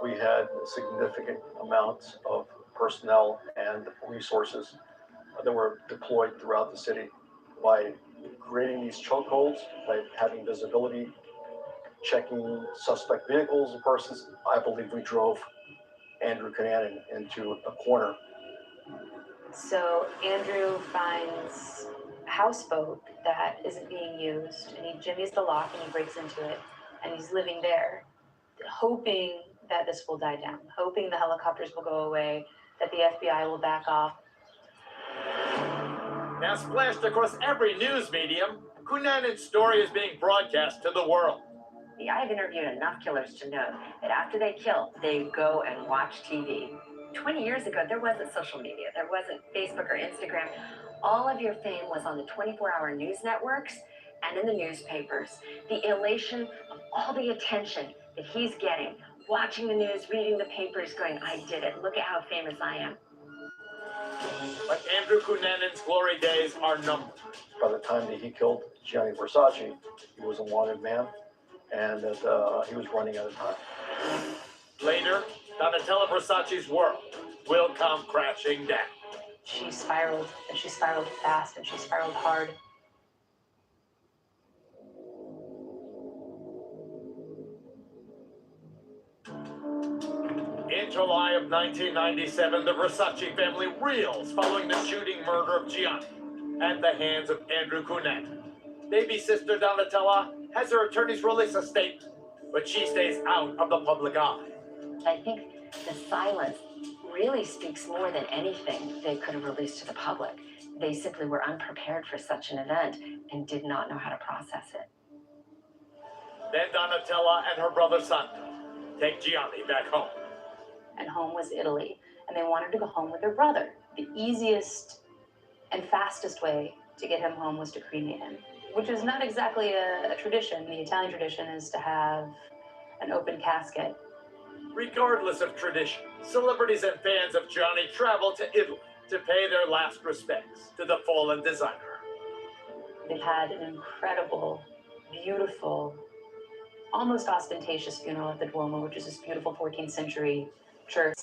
Speaker 7: We had significant amounts of personnel and resources that were deployed throughout the city by creating these chokeholds, by having visibility, checking suspect vehicles and persons. I believe we drove Andrew Cunanan into a corner.
Speaker 6: So Andrew finds a houseboat that isn't being used, and he jimmies the lock and he breaks into it, and he's living there, hoping that this will die down, hoping the helicopters will go away, that the FBI will back off.
Speaker 20: Now splashed across every news medium, Cunanan's story is being broadcast to the world.
Speaker 3: I've interviewed enough killers to know that after they kill, they go and watch TV. 20 years ago, there wasn't social media. There wasn't Facebook or Instagram. All of your fame was on the 24-hour news networks and in the newspapers. The elation of all the attention that he's getting, watching the news, reading the papers, going, I did it. Look at how famous I am.
Speaker 20: But Andrew Cunanan's glory days are numbered.
Speaker 7: By the time that he killed Gianni Versace, he was a wanted man, and that he was running out of time.
Speaker 20: Later, Donatella Versace's world will come crashing down.
Speaker 6: She spiraled, and she spiraled fast, and she spiraled hard.
Speaker 20: In July of 1997, the Versace family reels following the shooting murder of Gianni at the hands of Andrew Cunanan. Baby sister Donatella has her attorneys release a statement, but she stays out of the public eye.
Speaker 3: I think the silence really speaks more than anything they could have released to the public. They simply were unprepared for such an event and did not know how to process it.
Speaker 20: Then Donatella and her brother Santo take Gianni back home.
Speaker 6: And home was Italy, and they wanted to go home with their brother. The easiest and fastest way to get him home was to cremate him, which is not exactly a tradition. The Italian tradition is to have an open casket.
Speaker 20: Regardless of tradition, celebrities and fans of Gianni travel to Italy to pay their last respects to the fallen designer.
Speaker 6: They've had an incredible, beautiful, almost ostentatious funeral at the Duomo, which is this beautiful 14th century church.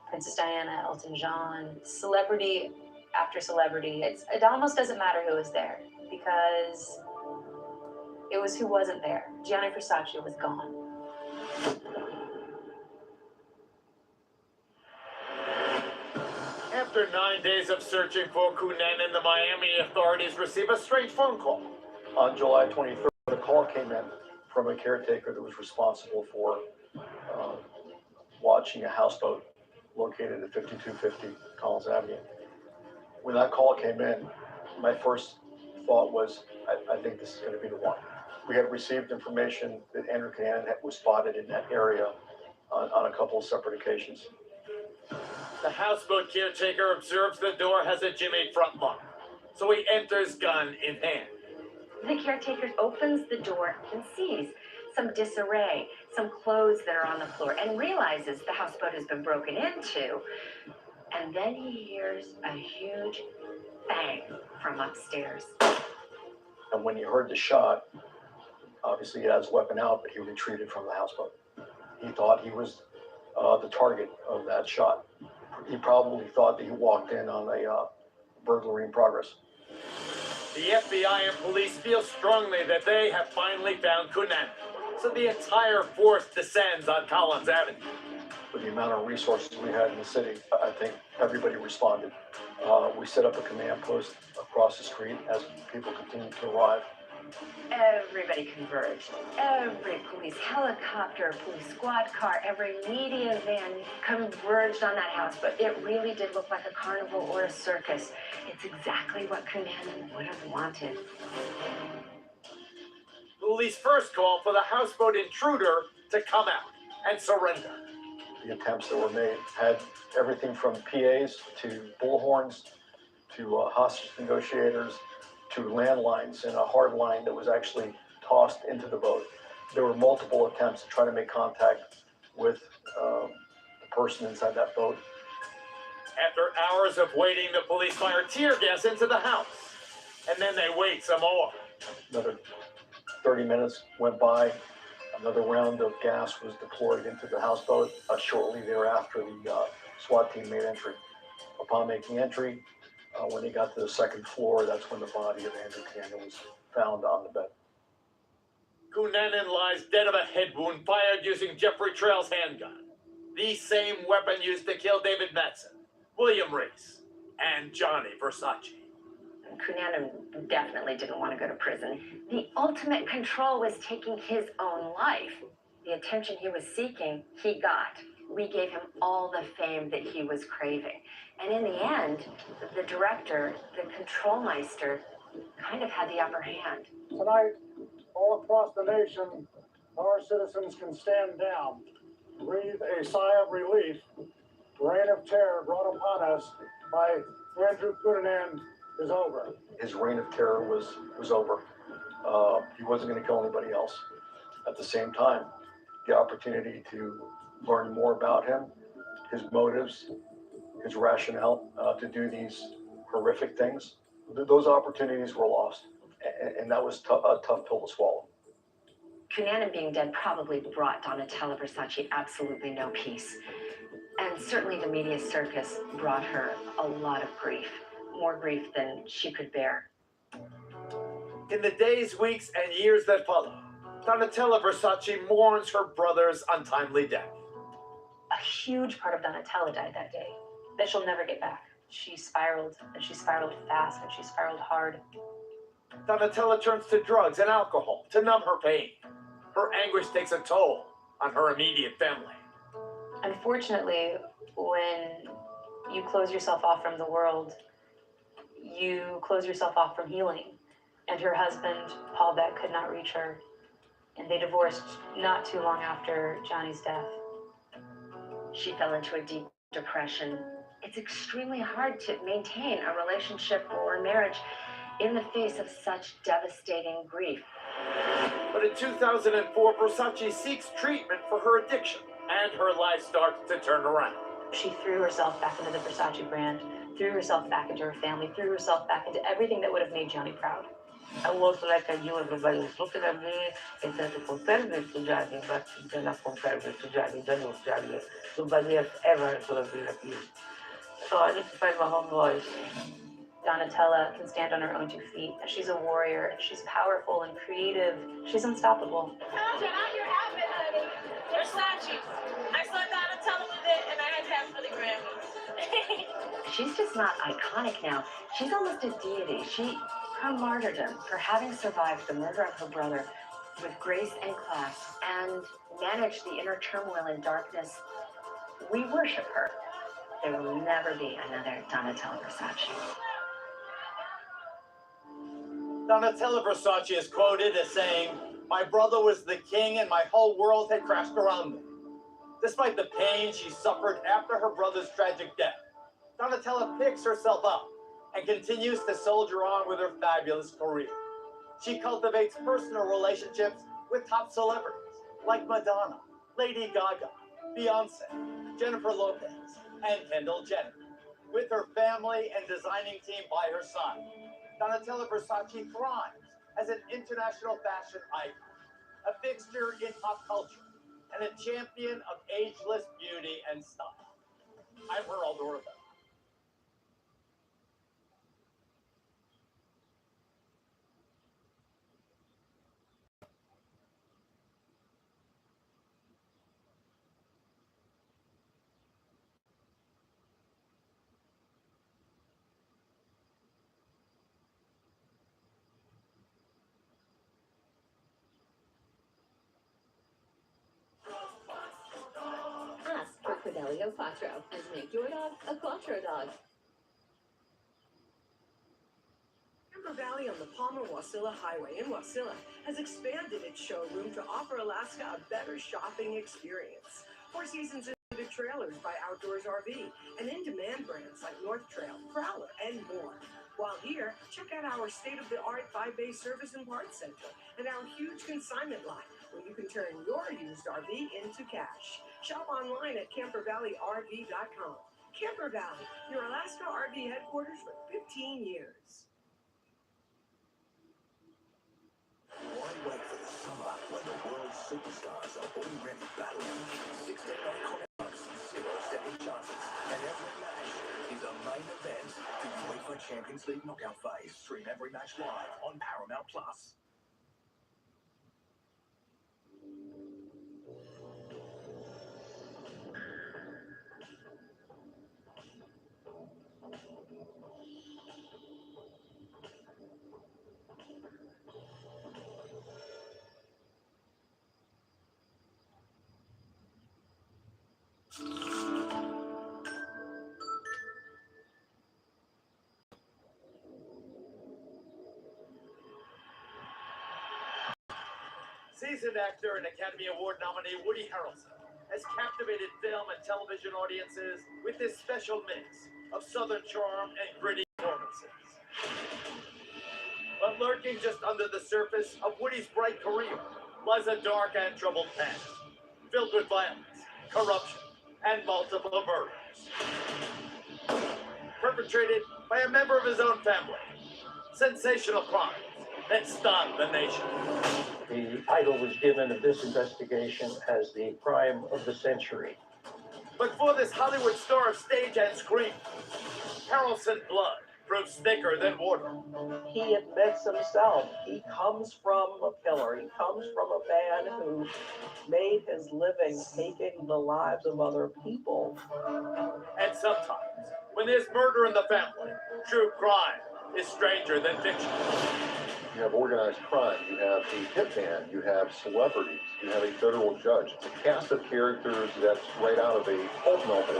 Speaker 6: Princess Diana, Elton John, celebrity after celebrity. It almost doesn't matter who was there, because it was who wasn't there. Gianni Versace was gone.
Speaker 20: After 9 days of searching for Cunanan, the Miami authorities receive a strange phone call.
Speaker 7: On July 23rd, a call came in from a caretaker that was responsible for watching a houseboat located at 5250 Collins Avenue. When that call came in, my first thought was, I think this is going to be the one. We had received information that Andrew Cunanan was spotted in that area on a couple of separate occasions.
Speaker 20: The houseboat caretaker observes the door has a jimmied front lock, so he enters gun in hand.
Speaker 3: The caretaker opens the door and sees some disarray, some clothes that are on the floor, and realizes the houseboat has been broken into. And then he hears a huge bang from upstairs.
Speaker 7: And when he heard the shot, obviously he had his weapon out, but he retreated from the houseboat. He thought he was the target of that shot. He probably thought that he walked in on a burglary in progress.
Speaker 20: The FBI and police feel strongly that they have finally found Cunanan, so the entire force descends on Collins Avenue.
Speaker 7: With the amount of resources we had in the city, I think everybody responded. We set up a command post across the street as people continued to arrive.
Speaker 3: Everybody converged. Every police helicopter, police squad car, every media van converged on that house. But it really did look like a carnival or a circus. It's exactly what Cunanan would have wanted.
Speaker 20: Police first call for the houseboat intruder to come out and surrender.
Speaker 7: The attempts that were made had everything from PAs to bullhorns to hostage negotiators to landlines and a hard line that was actually tossed into the boat. There were multiple attempts to try to make contact with the person inside that boat.
Speaker 20: After hours of waiting, the police fire tear gas into the house, and then they wait some more.
Speaker 7: Another 30 minutes went by. Another round of gas was deployed into the houseboat. Shortly thereafter, the SWAT team made entry. Upon making entry, when they got to the second floor, that's when the body of Andrew Cunanan was found on the bed.
Speaker 20: Cunanan lies dead of a head wound fired using Jeffrey Trail's handgun. The same weapon used to kill David Madsen, William Reese, and Johnny Versace.
Speaker 3: Cunanan definitely didn't want to go to prison. The ultimate control was taking his own life. The attention he was seeking, he got. We gave him all the fame that he was craving. And in the end, the director, the control meister, kind of had the upper hand.
Speaker 1: Tonight, all across the nation, our citizens can stand down, breathe a sigh of relief. The reign of terror brought upon us by Andrew Cunanan is over.
Speaker 7: His reign of terror was over. He wasn't going to kill anybody else. At the same time, the opportunity to learn more about him, his motives, his rationale to do these horrific things, those opportunities were lost. And that was a tough pill to swallow.
Speaker 3: Cunanan being dead probably brought Donatella Versace absolutely no peace. And certainly the media circus brought her a lot of grief, more grief than she could bear.
Speaker 20: In the days, weeks, and years that follow, Donatella Versace mourns her brother's untimely death.
Speaker 17: A huge part of Donatella died that day that she'll never get back. She spiraled, and she spiraled fast, and she spiraled hard.
Speaker 20: Donatella turns to drugs and alcohol to numb her pain. Her anguish takes a toll on her immediate family.
Speaker 17: Unfortunately, when you close yourself off from the world, you close yourself off from healing. And her husband, Paul Beck, could not reach her. And they divorced not too long after Johnny's death.
Speaker 3: She fell into a deep depression. It's extremely hard to maintain a relationship or a marriage in the face of such devastating grief.
Speaker 20: But in 2004, Versace seeks treatment for her addiction, and her life starts to turn around.
Speaker 17: She threw herself back into the Versace brand, threw herself back into her family, threw herself back into everything that would have made Johnny proud.
Speaker 18: I was like I knew everybody was looking at me and tried to compare me to Johnny, but you cannot compare me to Johnny. Johnny was Johnny. Nobody else ever could have been like me. So I need to find my own voice.
Speaker 17: Donatella can stand on her own 2 feet. She's a warrior. She's powerful and creative. She's unstoppable.
Speaker 19: Found it out your outfit, honey. Versace. I saw Donatella with it, and I had to have it for the Grammys.
Speaker 3: She's just not iconic now. She's almost a deity. Her martyrdom for having survived the murder of her brother with grace and class and managed the inner turmoil and darkness, we worship her. There will never be another Donatella Versace.
Speaker 20: Donatella Versace is quoted as saying, "My brother was the king and my whole world had crashed around me." Despite the pain she suffered after her brother's tragic death, Donatella picks herself up and continues to soldier on with her fabulous career. She cultivates personal relationships with top celebrities like Madonna, Lady Gaga, Beyonce, Jennifer Lopez, and Kendall Jenner. With her family and designing team by her side, Donatella Versace thrives as an international fashion icon, a fixture in pop culture, and a champion of ageless beauty and style. I'm Earl Dorothy.
Speaker 11: Ask for Fidelio Quattro and make your dog a Quattro dog.
Speaker 24: Camper Valley on the Palmer-Wasilla Highway in Wasilla has expanded its showroom to offer Alaska a better shopping experience. 4 seasons into trailers by Outdoors RV and in-demand brands like North Trail, Prowler, and more. While here, check out our state-of-the-art 5-bay service and parts center and our huge consignment line where you can turn your used RV into cash. Shop online at CamperValleyRV.com. Camper Valley, your Alaska RV headquarters for 15 years.
Speaker 12: Why wait for the summer unlock when the world's superstars are already battling. 6 day iconic clubs, 0-7 chances, and every match is a main event to the UEFA Champions League knockout phase. Stream every match live on Paramount Plus.
Speaker 20: Seasoned actor and Academy Award nominee Woody Harrelson has captivated film and television audiences with this special mix of southern charm and gritty performances. But lurking just under the surface of Woody's bright career lies a dark and troubled past, filled with violence, corruption, and multiple murders. Perpetrated by a member of his own family. Sensational crimes that stunned the nation.
Speaker 2: The title was given of this investigation as the crime of the century.
Speaker 20: But for this Hollywood star of stage and screen, Harrelson blood proves thicker than water.
Speaker 2: He admits himself, he comes from a killer. He comes from a man who made his living taking the lives of other people.
Speaker 20: And sometimes, when there's murder in the family, true crime is stranger than fiction.
Speaker 7: You have organized crime, you have a hitman, you have celebrities, you have a federal judge. It's a cast of characters that's right out of a pulp novel.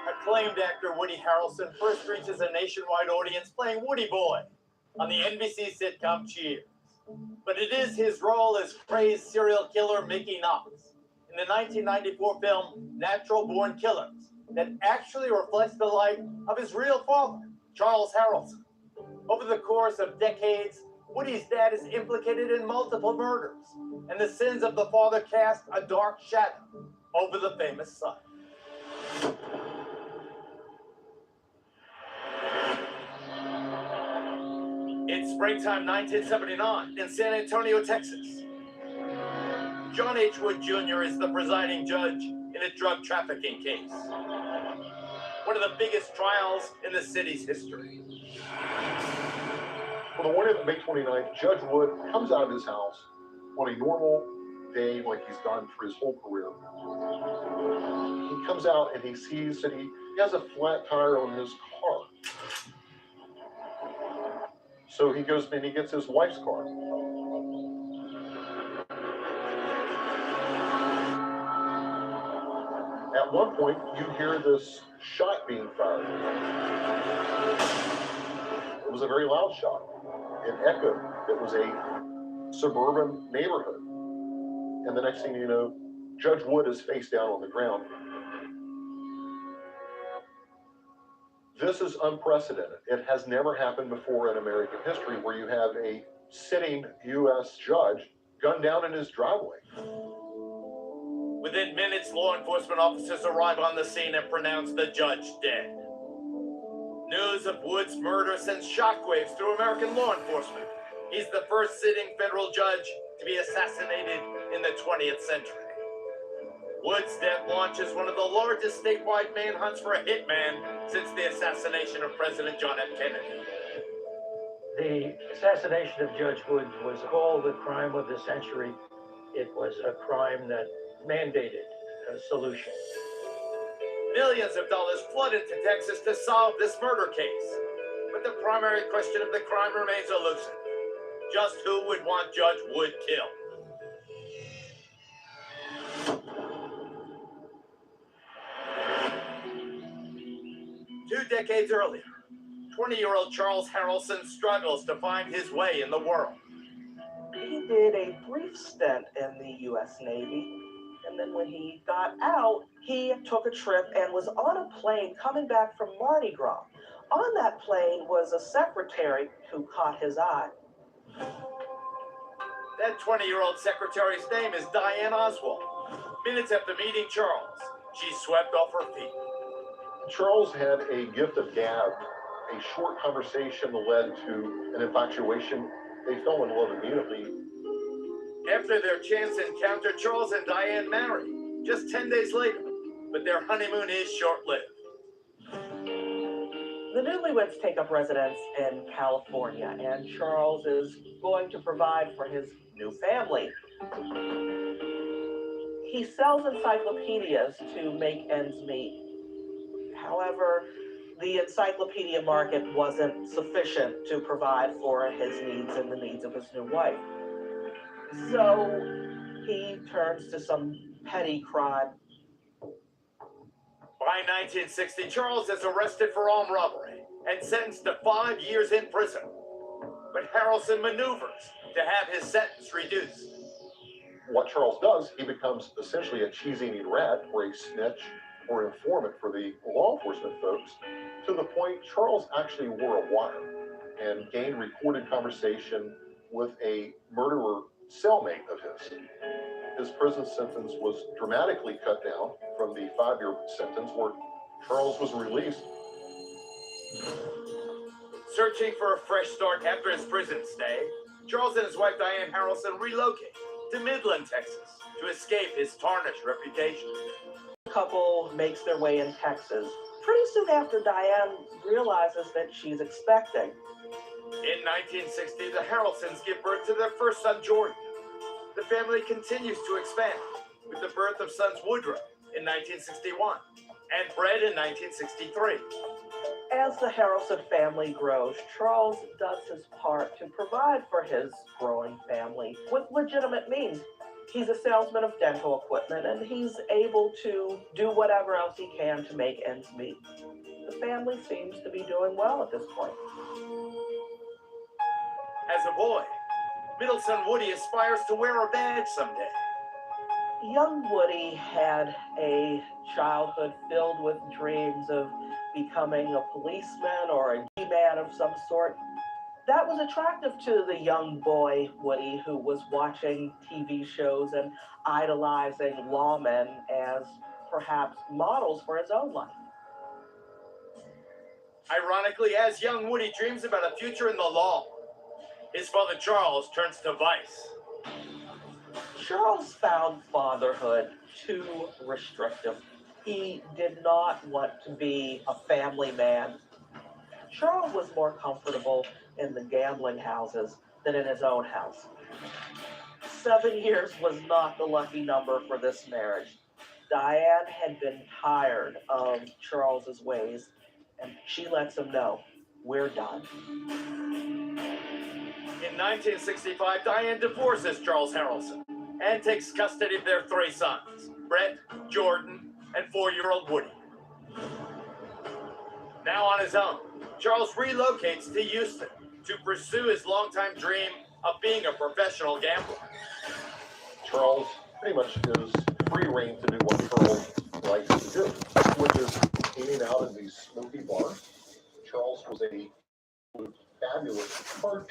Speaker 20: Acclaimed actor Woody Harrelson first reaches a nationwide audience playing Woody Boy on the NBC sitcom Cheers. But it is his role as crazed serial killer Mickey Knox in the 1994 film Natural Born Killers that actually reflects the life of his real father, Charles Harrelson. Over the course of decades, Woody's dad is implicated in multiple murders, and the sins of the father cast a dark shadow over the famous son. It's springtime 1979 in San Antonio, Texas. John H. Wood Jr. is the presiding judge in a drug trafficking case. One of the biggest trials in the city's history.
Speaker 7: On the morning of May 29th, Judge Wood comes out of his house on a normal day like he's done for his whole career. He comes out and he sees that he has a flat tire on his car. So he goes and he gets his wife's car. At one point, you hear this shot being fired. It was a very loud shot. It echoed. It was a suburban neighborhood. And the next thing you know, Judge Wood is face down on the ground. This is unprecedented. It has never happened before in American history where you have a sitting U.S. judge gunned down in his driveway.
Speaker 20: Within minutes, law enforcement officers arrive on the scene and pronounce the judge dead. News of Wood's murder sends shockwaves through American law enforcement. He's the first sitting federal judge to be assassinated in the 20th century. Wood's death launches one of the largest statewide manhunts for a hitman since the assassination of President John F. Kennedy.
Speaker 2: The assassination of Judge Wood was called the crime of the century. It was a crime that mandated a solution.
Speaker 20: Millions of dollars flood into Texas to solve this murder case. But the primary question of the crime remains elusive. Just who would want Judge Wood killed? 2 decades earlier, 20-year-old Charles Harrelson struggles to find his way in the world.
Speaker 2: He did a brief stint in the U.S. Navy, and then when he got out, he took a trip and was on a plane coming back from Mardi Gras. On that plane was a secretary who caught his eye.
Speaker 20: That 20-year-old secretary's name is Diane Oswald. Minutes after meeting Charles, she swept off her feet.
Speaker 7: Charles had a gift of gab, a short conversation led to an infatuation. They fell in love immediately.
Speaker 20: After their chance encounter, Charles and Diane marry just 10 days later, but their honeymoon is short-lived.
Speaker 2: The newlyweds take up residence in California, and Charles is going to provide for his new family. He sells encyclopedias to make ends meet. However, the encyclopedia market wasn't sufficient to provide for his needs and the needs of his new wife. So he turns to some petty crime.
Speaker 20: By 1960, Charles is arrested for armed robbery and sentenced to 5 years in prison. But Harrelson maneuvers to have his sentence reduced.
Speaker 7: What Charles does, he becomes essentially a cheese-eating rat or a snitch or informant for the law enforcement folks, to the point Charles actually wore a wire and gained recorded conversation with a murderer cellmate of his. His prison sentence was dramatically cut down from the 5-year sentence where Charles was released.
Speaker 20: Searching for a fresh start after his prison stay, Charles and his wife Diane Harrelson relocate to Midland, Texas, to escape his tarnished reputation.
Speaker 2: The couple makes their way in Texas. Pretty soon after, Diane realizes that she's expecting.
Speaker 20: In 1960, the Harrelsons give birth to their first son, Jordan. The family continues to expand with the birth of sons Woodrow in 1961 and Fred in 1963.
Speaker 2: As the Harrelson family grows, Charles does his part to provide for his growing family with legitimate means. He's a salesman of dental equipment, and he's able to do whatever else he can to make ends meet. The family seems to be doing well at this point.
Speaker 20: As a boy, middle son Woody aspires to wear a badge someday.
Speaker 2: Young Woody had a childhood filled with dreams of becoming a policeman or a G-man of some sort. That was attractive to the young boy Woody, who was watching TV shows and idolizing lawmen as perhaps models for his own life.
Speaker 20: Ironically, as young Woody dreams about a future in the law, his father Charles turns to vice.
Speaker 2: Charles found fatherhood too restrictive. He did not want to be a family man. Charles was more comfortable in the gambling houses than in his own house. 7 years was not the lucky number for this marriage. Diane had been tired of Charles's ways, and she lets him know, we're done.
Speaker 20: In 1965, Diane divorces Charles Harrelson and takes custody of their 3 sons, Brett, Jordan, and 4-year-old Woody. Now on his own, Charles relocates to Houston to pursue his longtime dream of being a professional gambler.
Speaker 7: Charles pretty much is free reign to do what Charles likes to do, which is eating out in these smoky bars. Charles was a fabulous card